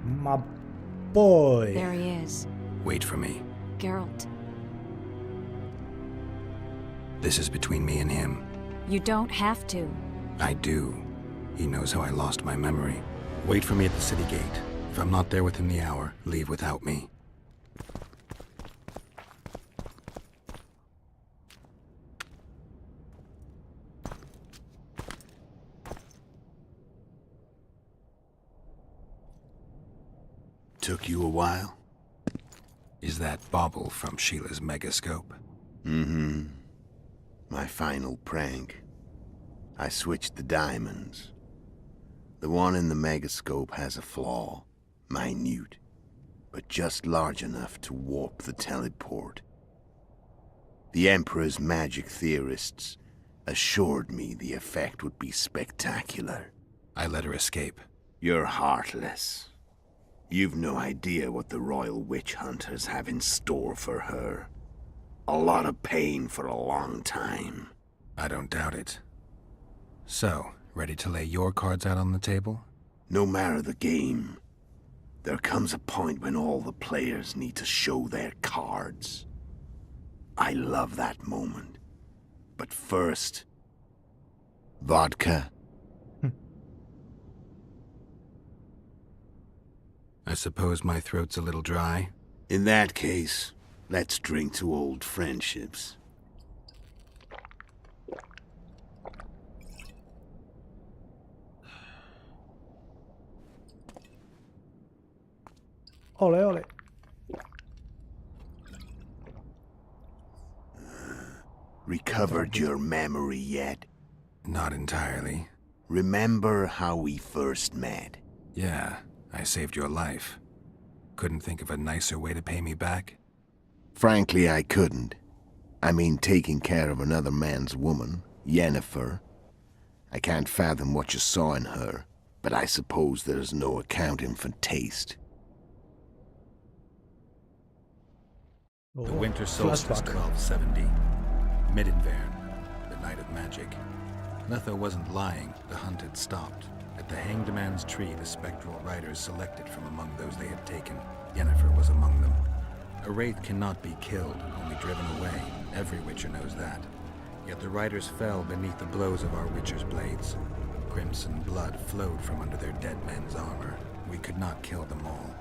My boy. There he is. Wait for me. Geralt. This is between me and him. You don't have to. I do. He knows how I lost my memory. Wait for me at the city gate. If I'm not there within the hour, leave without me. Took you a while? Is that bauble from Sheila's Megascope? Mm-hmm. My final prank. I switched the diamonds. The one in the Megascope has a flaw. Minute. But just large enough to warp the teleport. The Emperor's magic theorists assured me the effect would be spectacular. I let her escape. You're heartless. You've no idea what the royal witch hunters have in store for her. A lot of pain for a long time. I don't doubt it. So, ready to lay your cards out on the table? No matter the game, there comes a point when all the players need to show their cards. I love that moment. But first... vodka. I suppose my throat's a little dry. In that case, let's drink to old friendships. Ole, ole. Recovered your memory yet? Not entirely. Remember how we first met? Yeah, I saved your life. Couldn't think of a nicer way to pay me back? Frankly, I couldn't. I mean, taking care of another man's woman, Yennefer. I can't fathom what you saw in her, but I suppose there's no accounting for taste. The winter solstice 1270. Midinvern, the night of magic. Letho wasn't lying, the hunt had stopped. At the Hanged Man's Tree, the spectral riders selected from among those they had taken. Yennefer was among them. A wraith cannot be killed, only driven away. Every witcher knows that. Yet the riders fell beneath the blows of our witcher's blades. Crimson blood flowed from under their dead men's armor. We could not kill them all.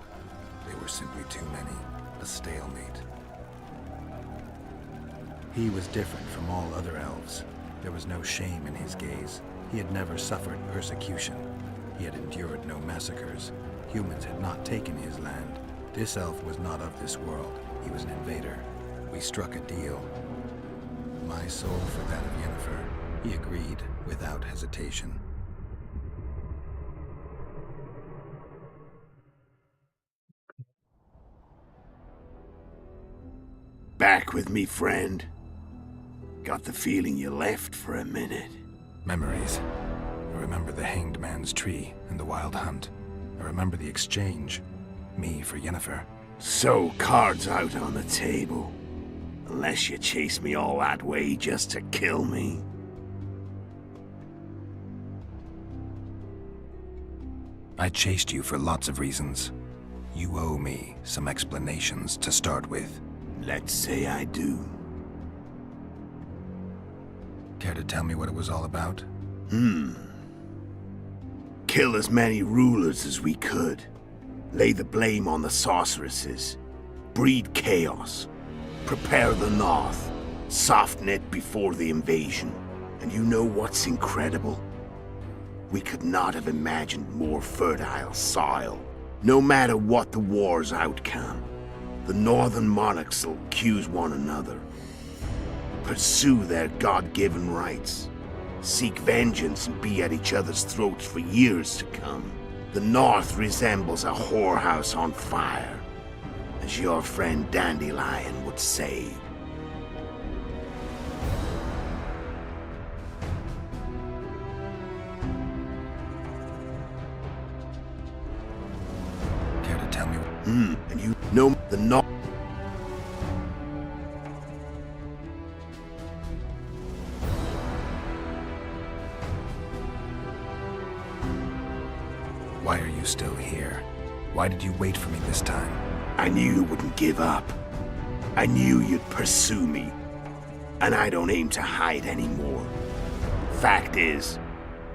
They were simply too many. A stalemate. He was different from all other elves. There was no shame in his gaze. He had never suffered persecution. He had endured no massacres. Humans had not taken his land. This elf was not of this world. He was an invader. We struck a deal. My soul for that of Yennefer. He agreed without hesitation. Back with me, friend. Got the feeling you left for a minute. Memories. I remember the Hanged Man's Tree and the Wild Hunt. I remember the exchange. Me for Yennefer. So, cards out on the table. Unless you chase me all that way just to kill me. I chased you for lots of reasons. You owe me some explanations to start with. Let's say I do. Care to tell me what it was all about? Kill as many rulers as we could. Lay the blame on the sorceresses. Breed chaos. Prepare the North. Soften it before the invasion. And you know what's incredible? We could not have imagined more fertile soil. No matter what the war's outcome, the northern monarchs will accuse one another. Pursue their God-given rights. Seek vengeance and be at each other's throats for years to come. The North resembles a whorehouse on fire, as your friend Dandelion would say. Care to tell me? And you know the North. Why are you still here? Why did you wait for me this time? I knew you wouldn't give up. I knew you'd pursue me. And I don't aim to hide anymore. Fact is,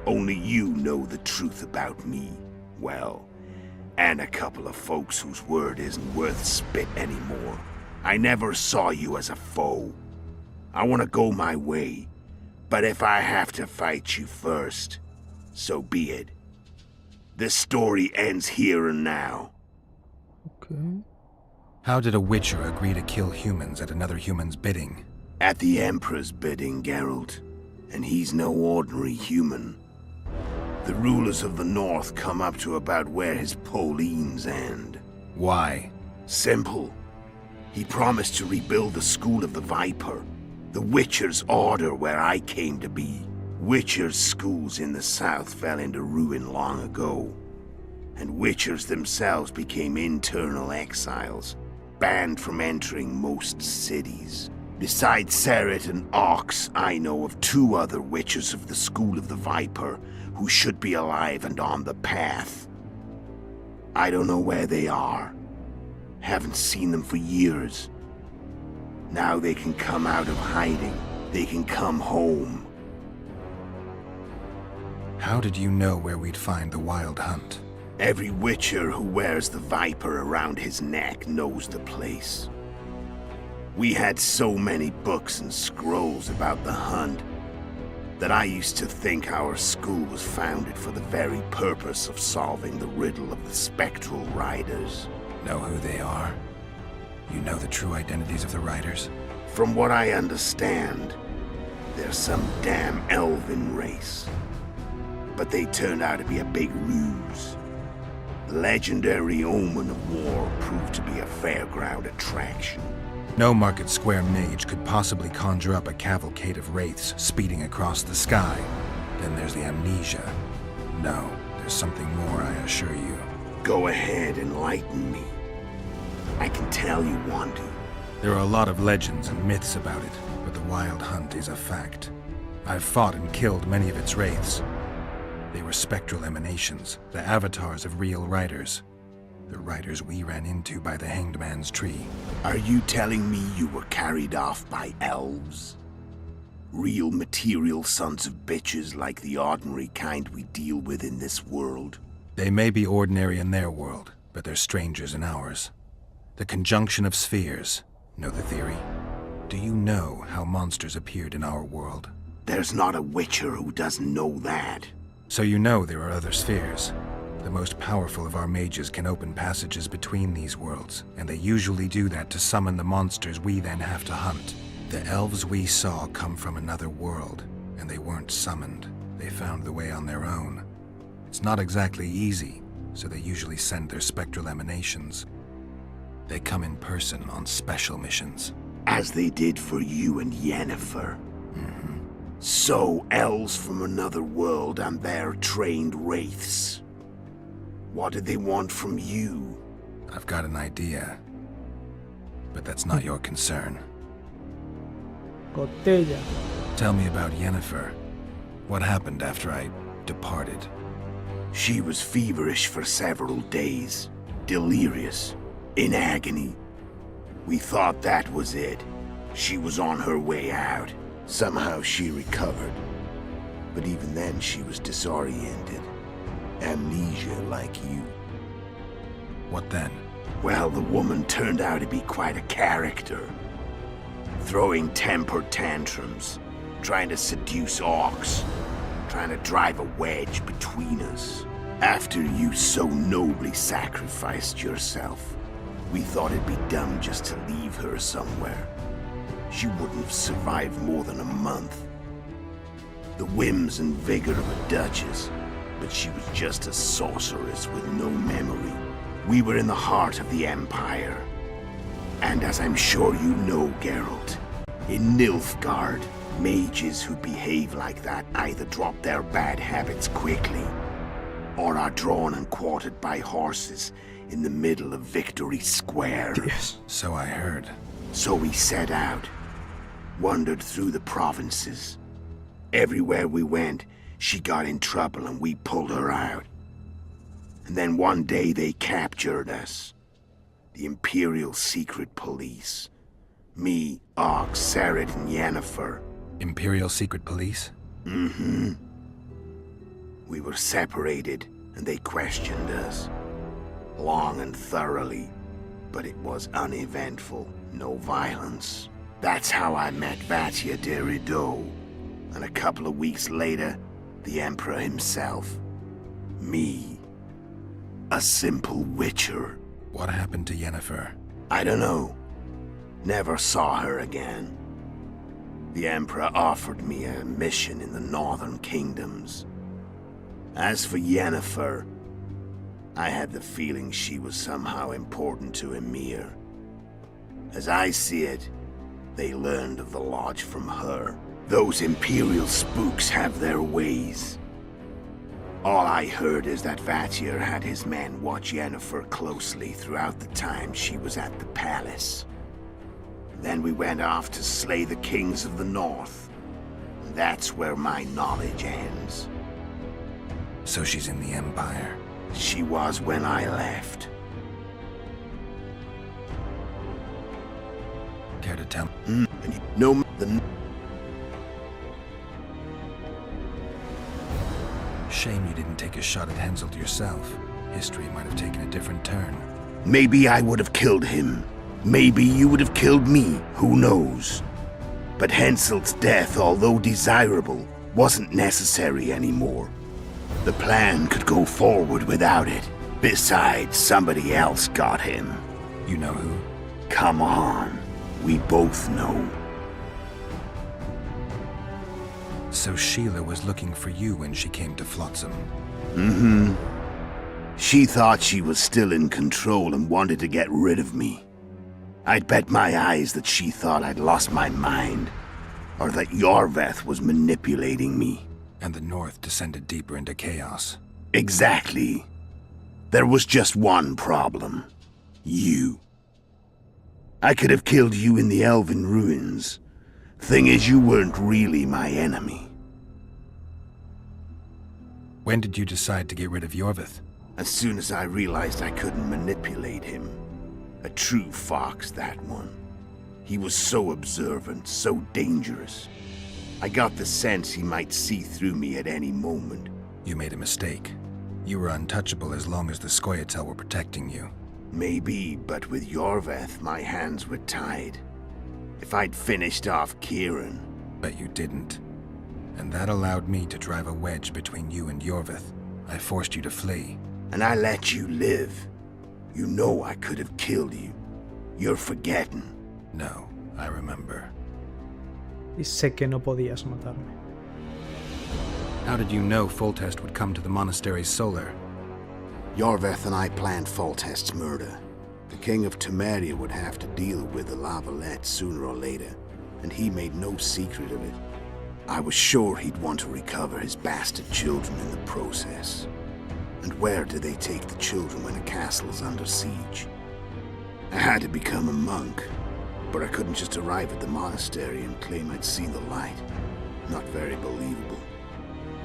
only you know the truth about me. Well, and a couple of folks whose word isn't worth spit anymore. I never saw you as a foe. I want to go my way. But if I have to fight you first, so be it. This story ends here and now. Okay. How did a Witcher agree to kill humans at another human's bidding? At the Emperor's bidding, Geralt. And he's no ordinary human. The rulers of the North come up to about where his Pauline's end. Why? Simple. He promised to rebuild the School of the Viper. The Witcher's order where I came to be. Witcher's schools in the south fell into ruin long ago. And Witchers themselves became internal exiles, banned from entering most cities. Besides Seret and Ox, I know of 2 other Witchers of the School of the Viper who should be alive and on the path. I don't know where they are. Haven't seen them for years. Now they can come out of hiding. They can come home. How did you know where we'd find the Wild Hunt? Every Witcher who wears the Viper around his neck knows the place. We had so many books and scrolls about the hunt that I used to think our school was founded for the very purpose of solving the riddle of the spectral riders. Know who they are? You know the true identities of the riders? From what I understand, they're some damn elven race. But they turned out to be a big ruse. The legendary omen of war proved to be a fairground attraction. No Market Square mage could possibly conjure up a cavalcade of wraiths speeding across the sky. Then there's the amnesia. No, there's something more, I assure you. Go ahead, enlighten me. I can tell you want to. There are a lot of legends and myths about it, but the Wild Hunt is a fact. I've fought and killed many of its wraiths. They were spectral emanations, the avatars of real riders. The riders we ran into by the Hanged Man's Tree. Are you telling me you were carried off by elves? Real material sons of bitches like the ordinary kind we deal with in this world? They may be ordinary in their world, but they're strangers in ours. The conjunction of spheres. Know the theory? Do you know how monsters appeared in our world? There's not a Witcher who doesn't know that. So you know there are other spheres. The most powerful of our mages can open passages between these worlds, and they usually do that to summon the monsters we then have to hunt. The elves we saw come from another world, and they weren't summoned. They found the way on their own. It's not exactly easy, so they usually send their spectral emanations. They come in person on special missions. As they did for you and Yennefer. So, elves from another world and their trained wraiths. What did they want from you? I've got an idea. But that's not your concern. Cotella. Tell me about Yennefer. What happened after I departed? She was feverish for several days. Delirious. In agony. We thought that was it. She was on her way out. Somehow she recovered. But even then she was disoriented. Amnesia like you. What then? Well, the woman turned out to be quite a character. Throwing temper tantrums, trying to seduce orcs, trying to drive a wedge between us. After you so nobly sacrificed yourself, we thought it'd be dumb just to leave her somewhere. She wouldn't have survived more than a month. The whims and vigor of a duchess, but she was just a sorceress with no memory. We were in the heart of the Empire. And as I'm sure you know, Geralt, in Nilfgaard, mages who behave like that either drop their bad habits quickly, or are drawn and quartered by horses in the middle of Victory Square. Yes. So I heard. So we set out, wandered through the provinces. Everywhere we went, she got in trouble and we pulled her out. And then one day they captured us. The Imperial Secret Police. Me, Og, Sarad, and Yennefer. Imperial Secret Police? Mm-hmm. We were separated, and they questioned us. Long and thoroughly, but it was uneventful, no violence. That's how I met Vatia de Rideau. And a couple of weeks later, the Emperor himself. Me. A simple witcher. What happened to Yennefer? I don't know. Never saw her again. The Emperor offered me a mission in the northern kingdoms. As for Yennefer, I had the feeling she was somehow important to Emir. As I see it, they learned of the Lodge from her. Those Imperial spooks have their ways. All I heard is that Vatir had his men watch Yennefer closely throughout the time she was at the palace. Then we went off to slay the kings of the north. That's where my knowledge ends. So she's in the Empire? She was when I left. Care to tell? No, the... Shame you didn't take a shot at Henselt yourself. History might have taken a different turn. Maybe I would have killed him. Maybe you would have killed me, who knows? But Henselt's death, although desirable, wasn't necessary anymore. The plan could go forward without it. Besides, somebody else got him. You know who? Come on. We both know. So Sheila was looking for you when she came to Flotsam? Mm-hmm. She thought she was still in control and wanted to get rid of me. I'd bet my eyes that she thought I'd lost my mind, or that Yorveth was manipulating me. And the North descended deeper into chaos. Exactly. There was just one problem. You. I could have killed you in the Elven ruins. Thing is, you weren't really my enemy. When did you decide to get rid of Yorveth? As soon as I realized I couldn't manipulate him. A true fox, that one. He was so observant, so dangerous. I got the sense he might see through me at any moment. You made a mistake. You were untouchable as long as the Scoia'tael were protecting you. Maybe, but with Yorveth, my hands were tied. If I'd finished off Kieran... But you didn't. And that allowed me to drive a wedge between you and Yorveth. I forced you to flee. And I let you live. You know I could have killed you. You're forgetting. No, I remember. Y sé que no podías matarme. How did you know Foltest would come to the monastery's solar? Yorveth and I planned Foltest's murder. The King of Temeria would have to deal with the Lavalette sooner or later, and he made no secret of it. I was sure he'd want to recover his bastard children in the process. And where do they take the children when a castle is under siege? I had to become a monk, but I couldn't just arrive at the monastery and claim I'd seen the light. Not very believable.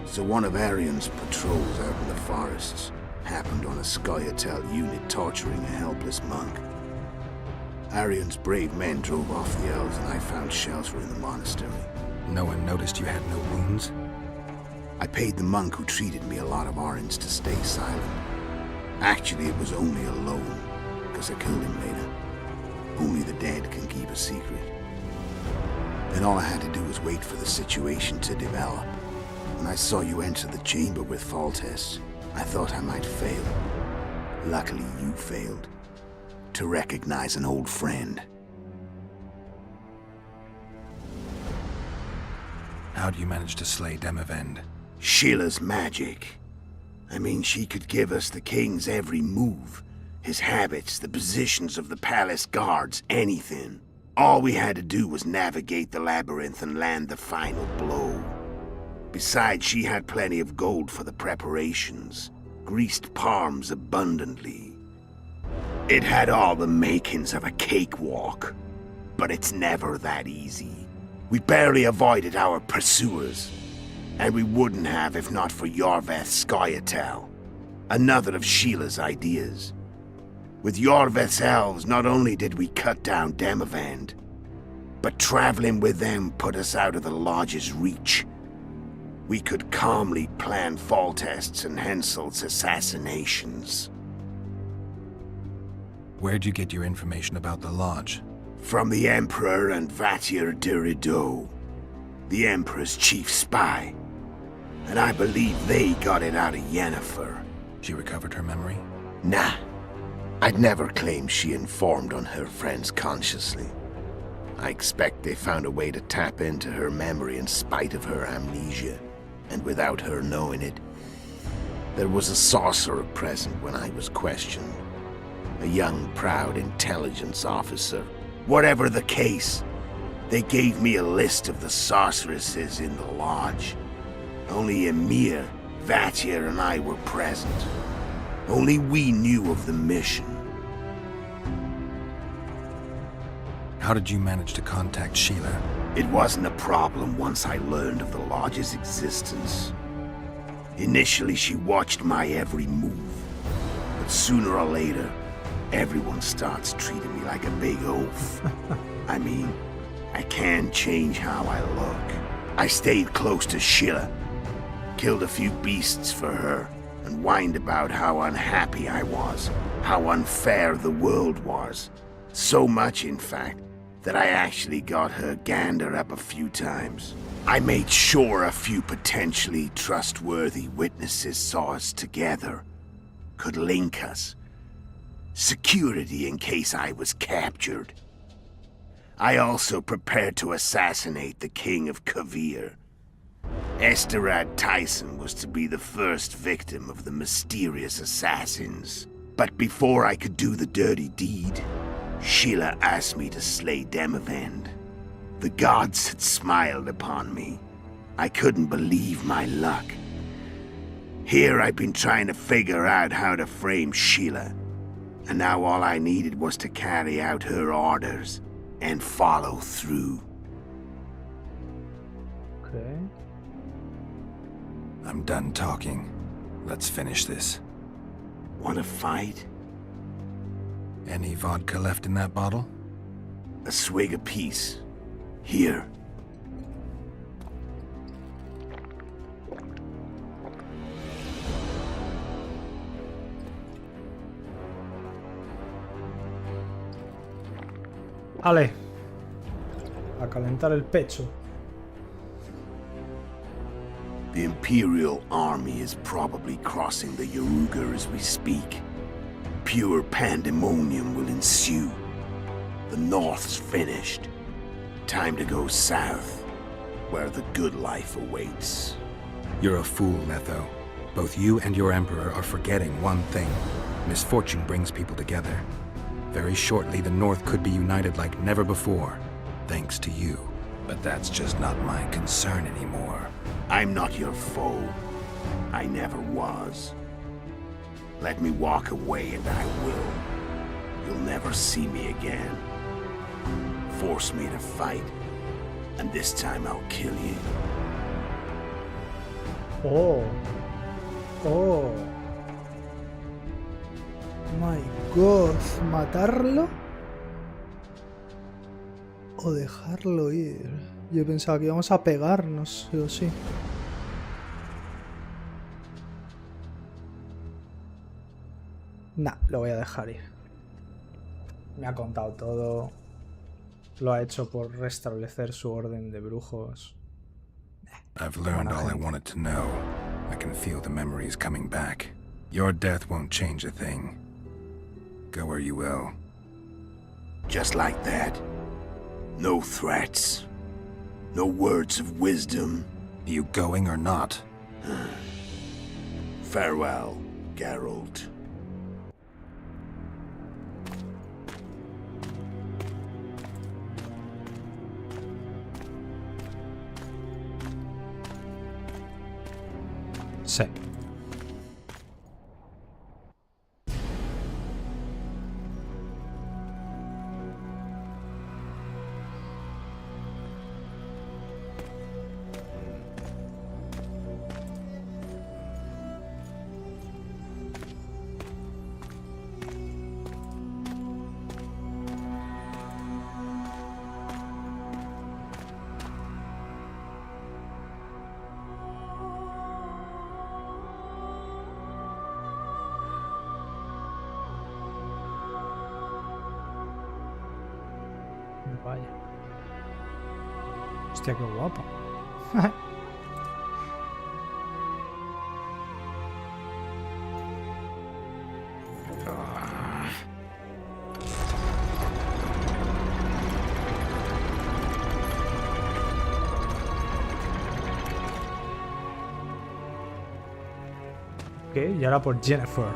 So one of Arian's patrols out in the forests happened on a Scoia'tael unit torturing a helpless monk. Arian's brave men drove off the elves and I found shelter in the monastery. No one noticed you had no wounds? I paid the monk who treated me a lot of orange to stay silent. Actually, it was only a loan, because I killed him later. Only the dead can keep a secret. Then all I had to do was wait for the situation to develop. When I saw you enter the chamber with Foltest, I thought I might fail. Luckily, you failed. To recognize an old friend. How'd you manage to slay Demavend? Sheila's magic. I mean, she could give us the king's every move. His habits, the positions of the palace guards, anything. All we had to do was navigate the labyrinth and land the final blow. Besides, she had plenty of gold for the preparations. Greased palms abundantly. It had all the makings of a cakewalk. But it's never that easy. We barely avoided our pursuers. And we wouldn't have if not for Yorveth's Scoia'tael, another of Sheila's ideas. With Yorveth's elves, not only did we cut down Demavend, but traveling with them put us out of the Lodge's reach. We could calmly plan Foltest's and Henselt's assassinations. Where'd you get your information about the Lodge? From the Emperor and Vatier de Rideau, the Emperor's chief spy. And I believe they got it out of Yennefer. She recovered her memory? Nah. I'd never claimed she informed on her friends consciously. I expect they found a way to tap into her memory in spite of her amnesia, and without her knowing it. There was a sorcerer present when I was questioned. A young, proud intelligence officer. Whatever the case, they gave me a list of the sorceresses in the Lodge. Only Emir, Vatier, and I were present. Only we knew of the mission. How did you manage to contact Sheila? It wasn't a problem once I learned of the Lodge's existence. Initially, she watched my every move. But sooner or later, everyone starts treating me like a big oaf. I mean, I can't change how I look. I stayed close to Sheila. Killed a few beasts for her, and whined about how unhappy I was, how unfair the world was. So much, in fact, that I actually got her gander up a few times. I made sure a few potentially trustworthy witnesses saw us together, could link us. Security in case I was captured. I also prepared to assassinate the King of Kavir. Esterad Tyson was to be the first victim of the mysterious assassins. But before I could do the dirty deed, Sheila asked me to slay Demavend. The gods had smiled upon me. I couldn't believe my luck. Here I've been trying to figure out how to frame Sheila, and now all I needed was to carry out her orders and follow through. Okay. I'm done talking. Let's finish this. Want to fight? Any vodka left in that bottle? A swig apiece. Here. Ale. A calentar el pecho. The Imperial Army is probably crossing the Yaruga as we speak. Pure pandemonium will ensue. The North's finished. Time to go south, where the good life awaits. You're a fool, Letho. Both you and your Emperor are forgetting one thing. Misfortune brings people together. Very shortly, the North could be united like never before, thanks to you. But that's just not my concern anymore. I'm not your foe. I never was. Let me walk away and I will. You'll never see me again. Force me to fight, and this time I'll kill you. Oh. Oh. My God. ¿Matarlo? O dejarlo ir. Yo pensaba que íbamos a pegarnos, sí o sí. Nah, lo voy a dejar ir. Me ha contado todo. Lo ha hecho por restablecer su orden de brujos. I've learned all I wanted to know. I can feel the memories coming back. Your death won't change a thing. Go where you will. Just like that. No threats. No words of wisdom. You going or not? Farewell, Geralt. Sí. Vaya. Hostia, qué guapo. Ok, y ahora por Jennifer.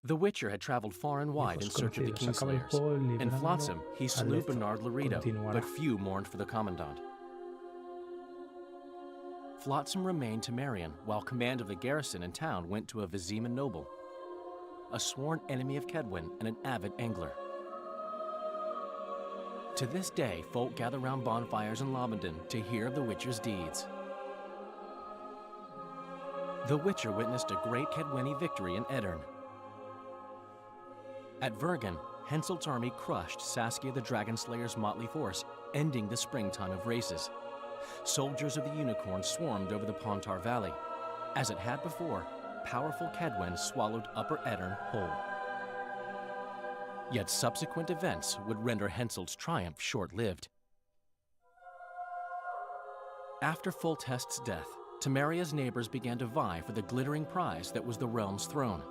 The Witcher had traveled far and wide in search of the Kingslayers. In Flotsam, he slew Bernard Laredo, but few mourned for the Commandant. Flotsam remained Temerian, while command of the garrison and town went to a Vizima noble, a sworn enemy of Kedwen and an avid angler. To this day, folk gather round bonfires in Lobendon to hear of the Witcher's deeds. The Witcher witnessed a great Kedweni victory in Edirn. At Vergen, Henselt's army crushed Saskia the Dragonslayer's motley force, ending the springtime of races. Soldiers of the Unicorn swarmed over the Pontar Valley. As it had before, powerful Kedwen swallowed Upper Edirn whole. Yet subsequent events would render Henselt's triumph short-lived. After Foltest's death, Temeria's neighbors began to vie for the glittering prize that was the realm's throne.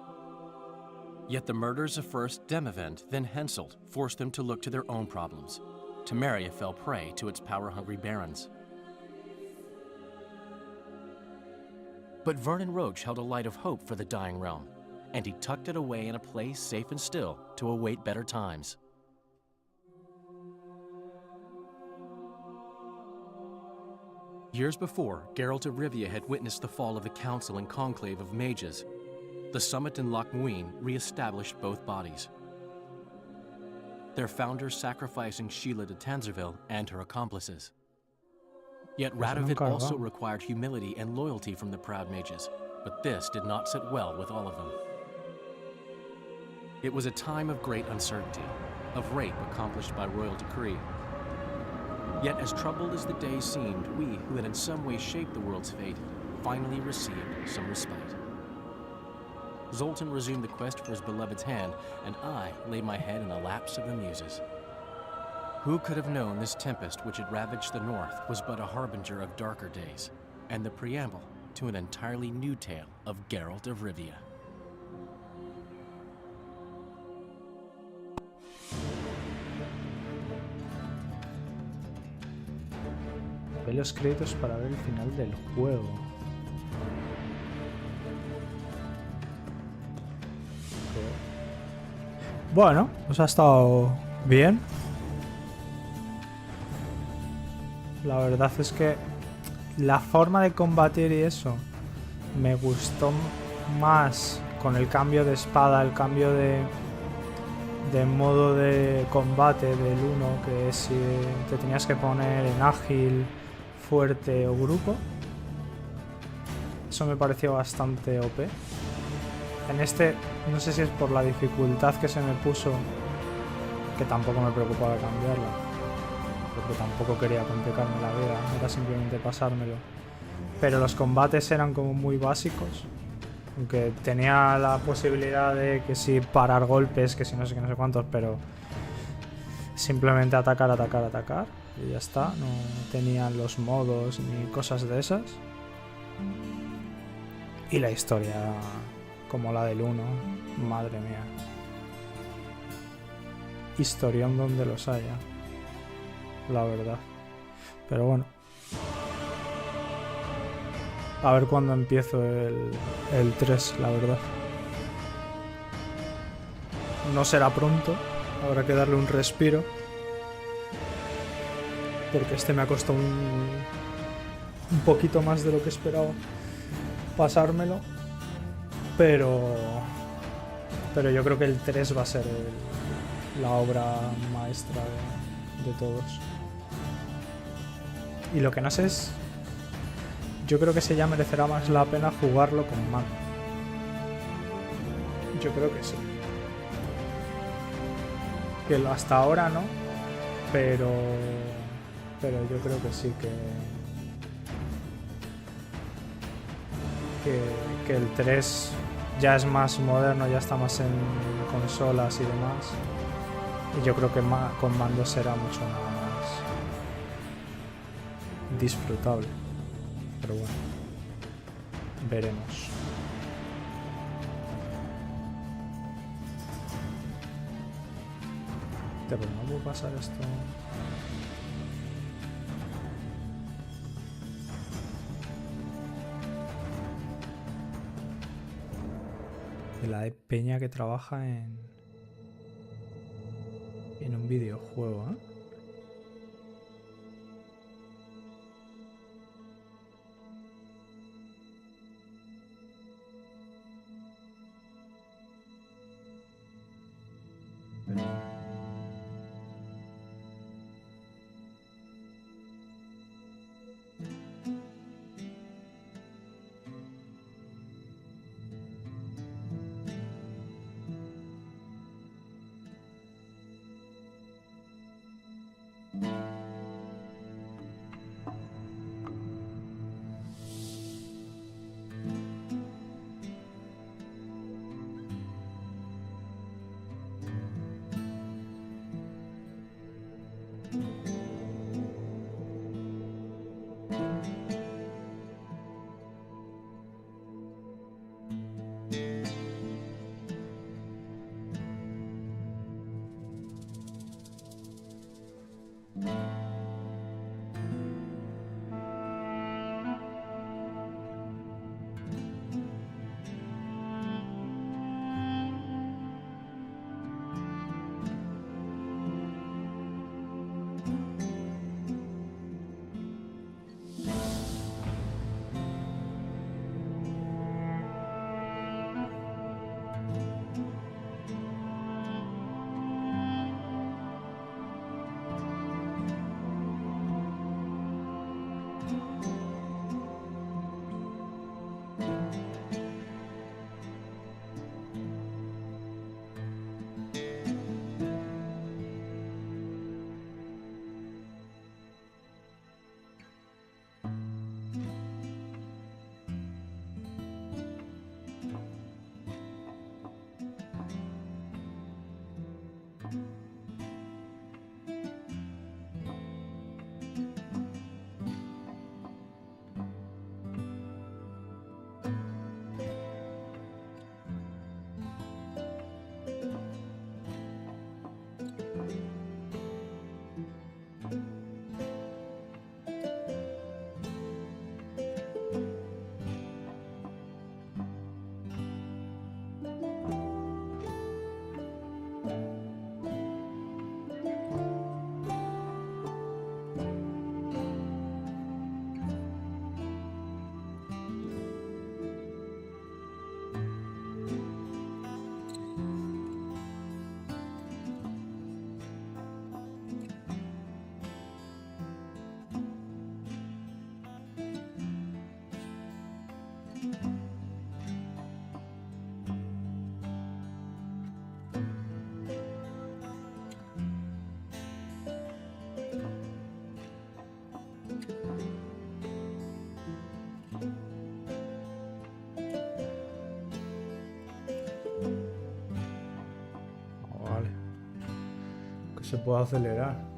Yet the murders of first Demavend, then Henselt, forced them to look to their own problems. Temeria fell prey to its power-hungry barons. But Vernon Roche held a light of hope for the dying realm, and he tucked it away in a place safe and still to await better times. Years before, Geralt of Rivia had witnessed the fall of the Council and Conclave of Mages. The summit in Loch Muin re-established both bodies, their founders sacrificing Sheila de Tanzerville and her accomplices. Yet Radovid also required humility and loyalty from the proud mages, but this did not sit well with all of them. It was a time of great uncertainty, of rape accomplished by royal decree. Yet as troubled as the days seemed, we, who had in some way shaped the world's fate, finally received some respite. Zoltan resumed the quest for his beloved's hand, and I laid my head in the laps of the muses. Who could have known this tempest which had ravaged the north was but a harbinger of darker days, and the preamble to an entirely new tale of Geralt of Rivia. Ve los créditos para ver el final del juego. Bueno, pues ha estado bien. La verdad es que la forma de combatir y eso me gustó más con el cambio de espada, el cambio de de modo de combate del 1, que es si te tenías que poner en ágil, fuerte o grupo. Eso me pareció bastante OP. En este, no sé si es por la dificultad que se me puso, que tampoco me preocupaba cambiarla, porque tampoco quería complicarme la vida, era simplemente pasármelo. Pero los combates eran como muy básicos, aunque tenía la posibilidad de que si parar golpes, que si no sé qué, no sé cuántos, pero simplemente atacar, atacar, atacar y ya está. No tenían los modos ni cosas de esas. Y la historia, como la del 1, madre mía. Historión donde los haya, la verdad. Pero bueno, a ver cuándo empiezo el 3, la verdad. No será pronto, habrá que darle un respiro, porque este me ha costado un poquito más de lo que esperaba pasármelo, pero yo creo que el 3 va a ser la obra maestra de todos. Y lo que no sé es, yo creo que ese ya merecerá más la pena jugarlo con mando. Yo creo que sí. Que hasta ahora no, pero yo creo que sí, que el 3 ya es más moderno, ya está más en consolas y demás. Y yo creo que con mando será mucho más disfrutable. Pero bueno, veremos. Pero no puedo pasar esto. De la peña que trabaja en un videojuego, ¿eh? Vale. Que se pueda acelerar.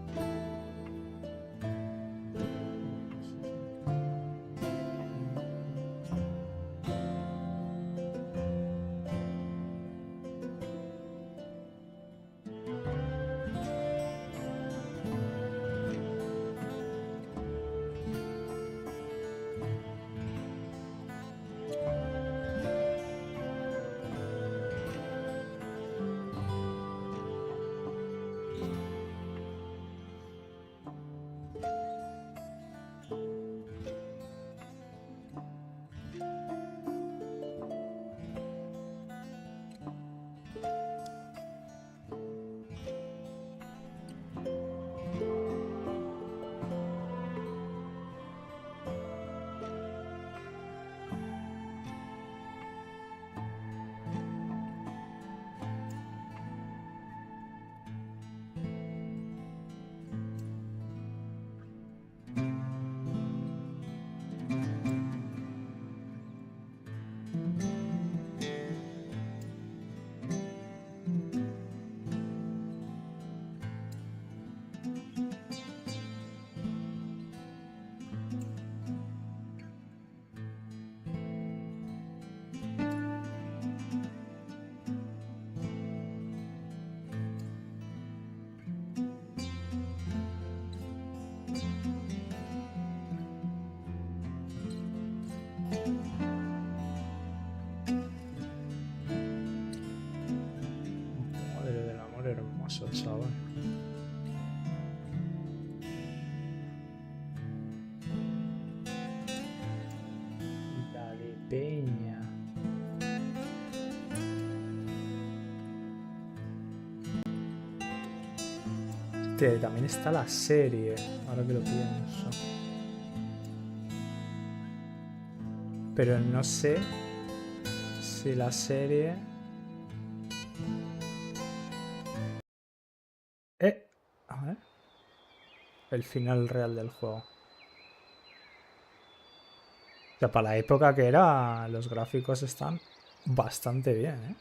Hermoso, chaval. Dale, peña. También está la serie, ahora que lo pienso. Pero no sé si la serie... A ver. El final real del juego. O sea, para la época que era, los gráficos están bastante bien, ¿eh?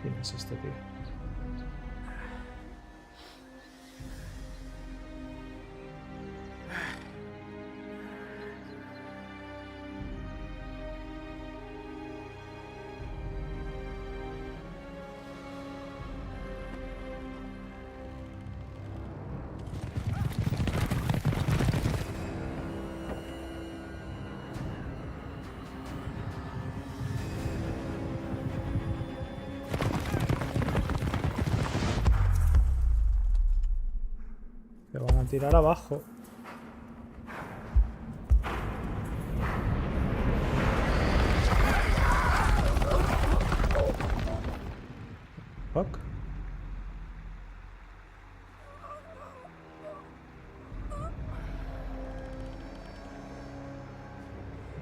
¿Quién es este tío? Me van a tirar abajo. Fuck.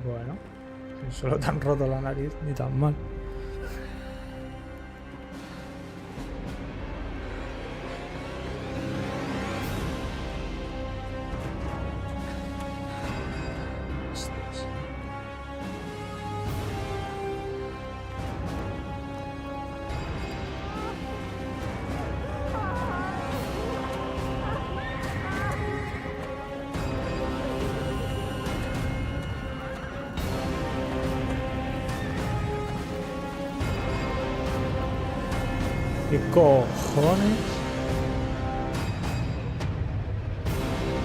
Bueno, si solo te han roto la nariz, ni tan mal. ¿Qué cojones?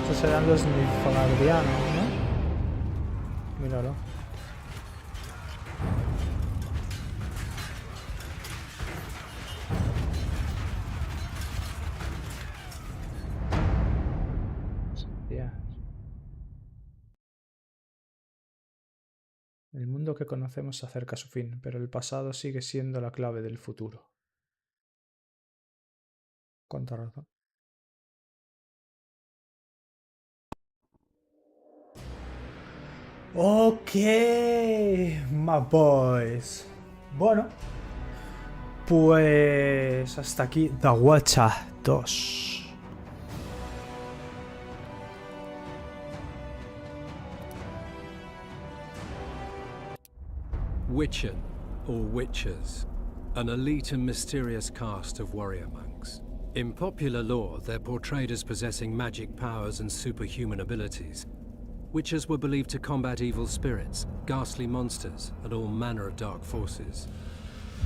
Estos serán los nilfgaardianos, ¿no? Míralo. El mundo que conocemos se acerca a su fin, pero el pasado sigue siendo la clave del futuro. Cuánta razón. Ok, my boys. Bueno, pues hasta aquí The Witcher 2. Witchen, or Witchers, an elite and mysterious caste of warrior monks. In popular lore, they're portrayed as possessing magic powers and superhuman abilities. Witchers were believed to combat evil spirits, ghastly monsters, and all manner of dark forces.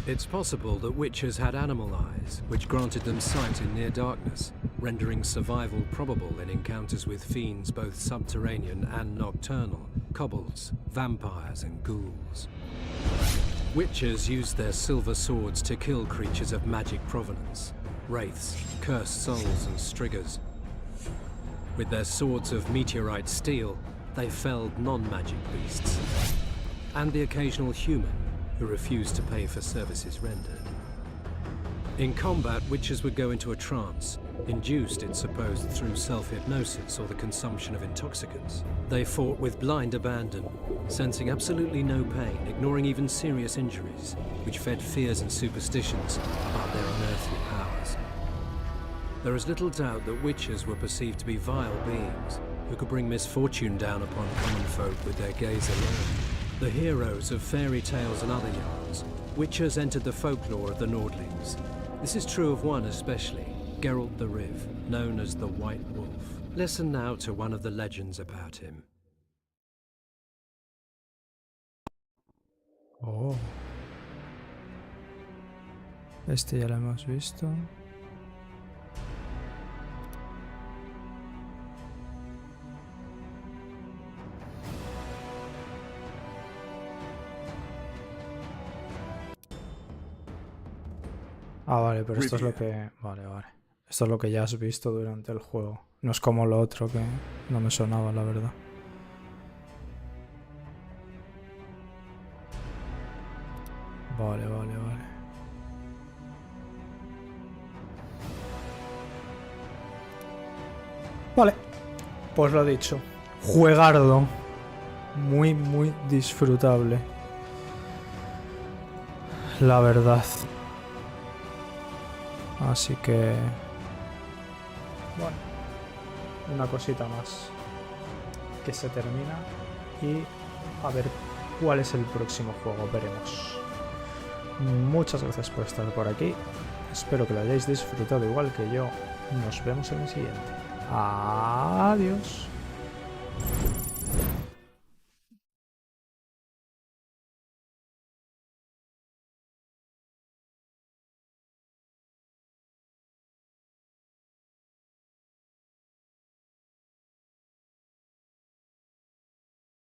It's possible that Witchers had animal eyes, which granted them sight in near darkness, rendering survival probable in encounters with fiends both subterranean and nocturnal, kobolds, vampires, and ghouls. Witchers used their silver swords to kill creatures of magic provenance, wraiths, cursed souls, and striggers. With their swords of meteorite steel, they felled non-magic beasts, and the occasional human who refused to pay for services rendered. In combat, witchers would go into a trance, induced, it's supposed, through self-hypnosis or the consumption of intoxicants. They fought with blind abandon, sensing absolutely no pain, ignoring even serious injuries, which fed fears and superstitions about their unearthly powers. There is little doubt that witches were perceived to be vile beings who could bring misfortune down upon common folk with their gaze alone. The heroes of fairy tales and other yarns, witchers entered the folklore of the Nordlings. This is true of one especially, Geralt the Riv, known as the White Wolf. Listen now to one of the legends about him. Oh. Este ya lo hemos visto. Ah, vale, pero esto es lo que... Vale, vale. Esto es lo que ya has visto durante el juego. No es como lo otro que no me sonaba, la verdad. Vale, vale, vale. Vale. Pues lo dicho. Juegardo. Muy, muy disfrutable. La verdad. Así que... Bueno. Una cosita más. Que se termina. Y a ver cuál es el próximo juego. Veremos. Muchas gracias por estar por aquí. Espero que lo hayáis disfrutado igual que yo. Nos vemos en el siguiente. Adiós.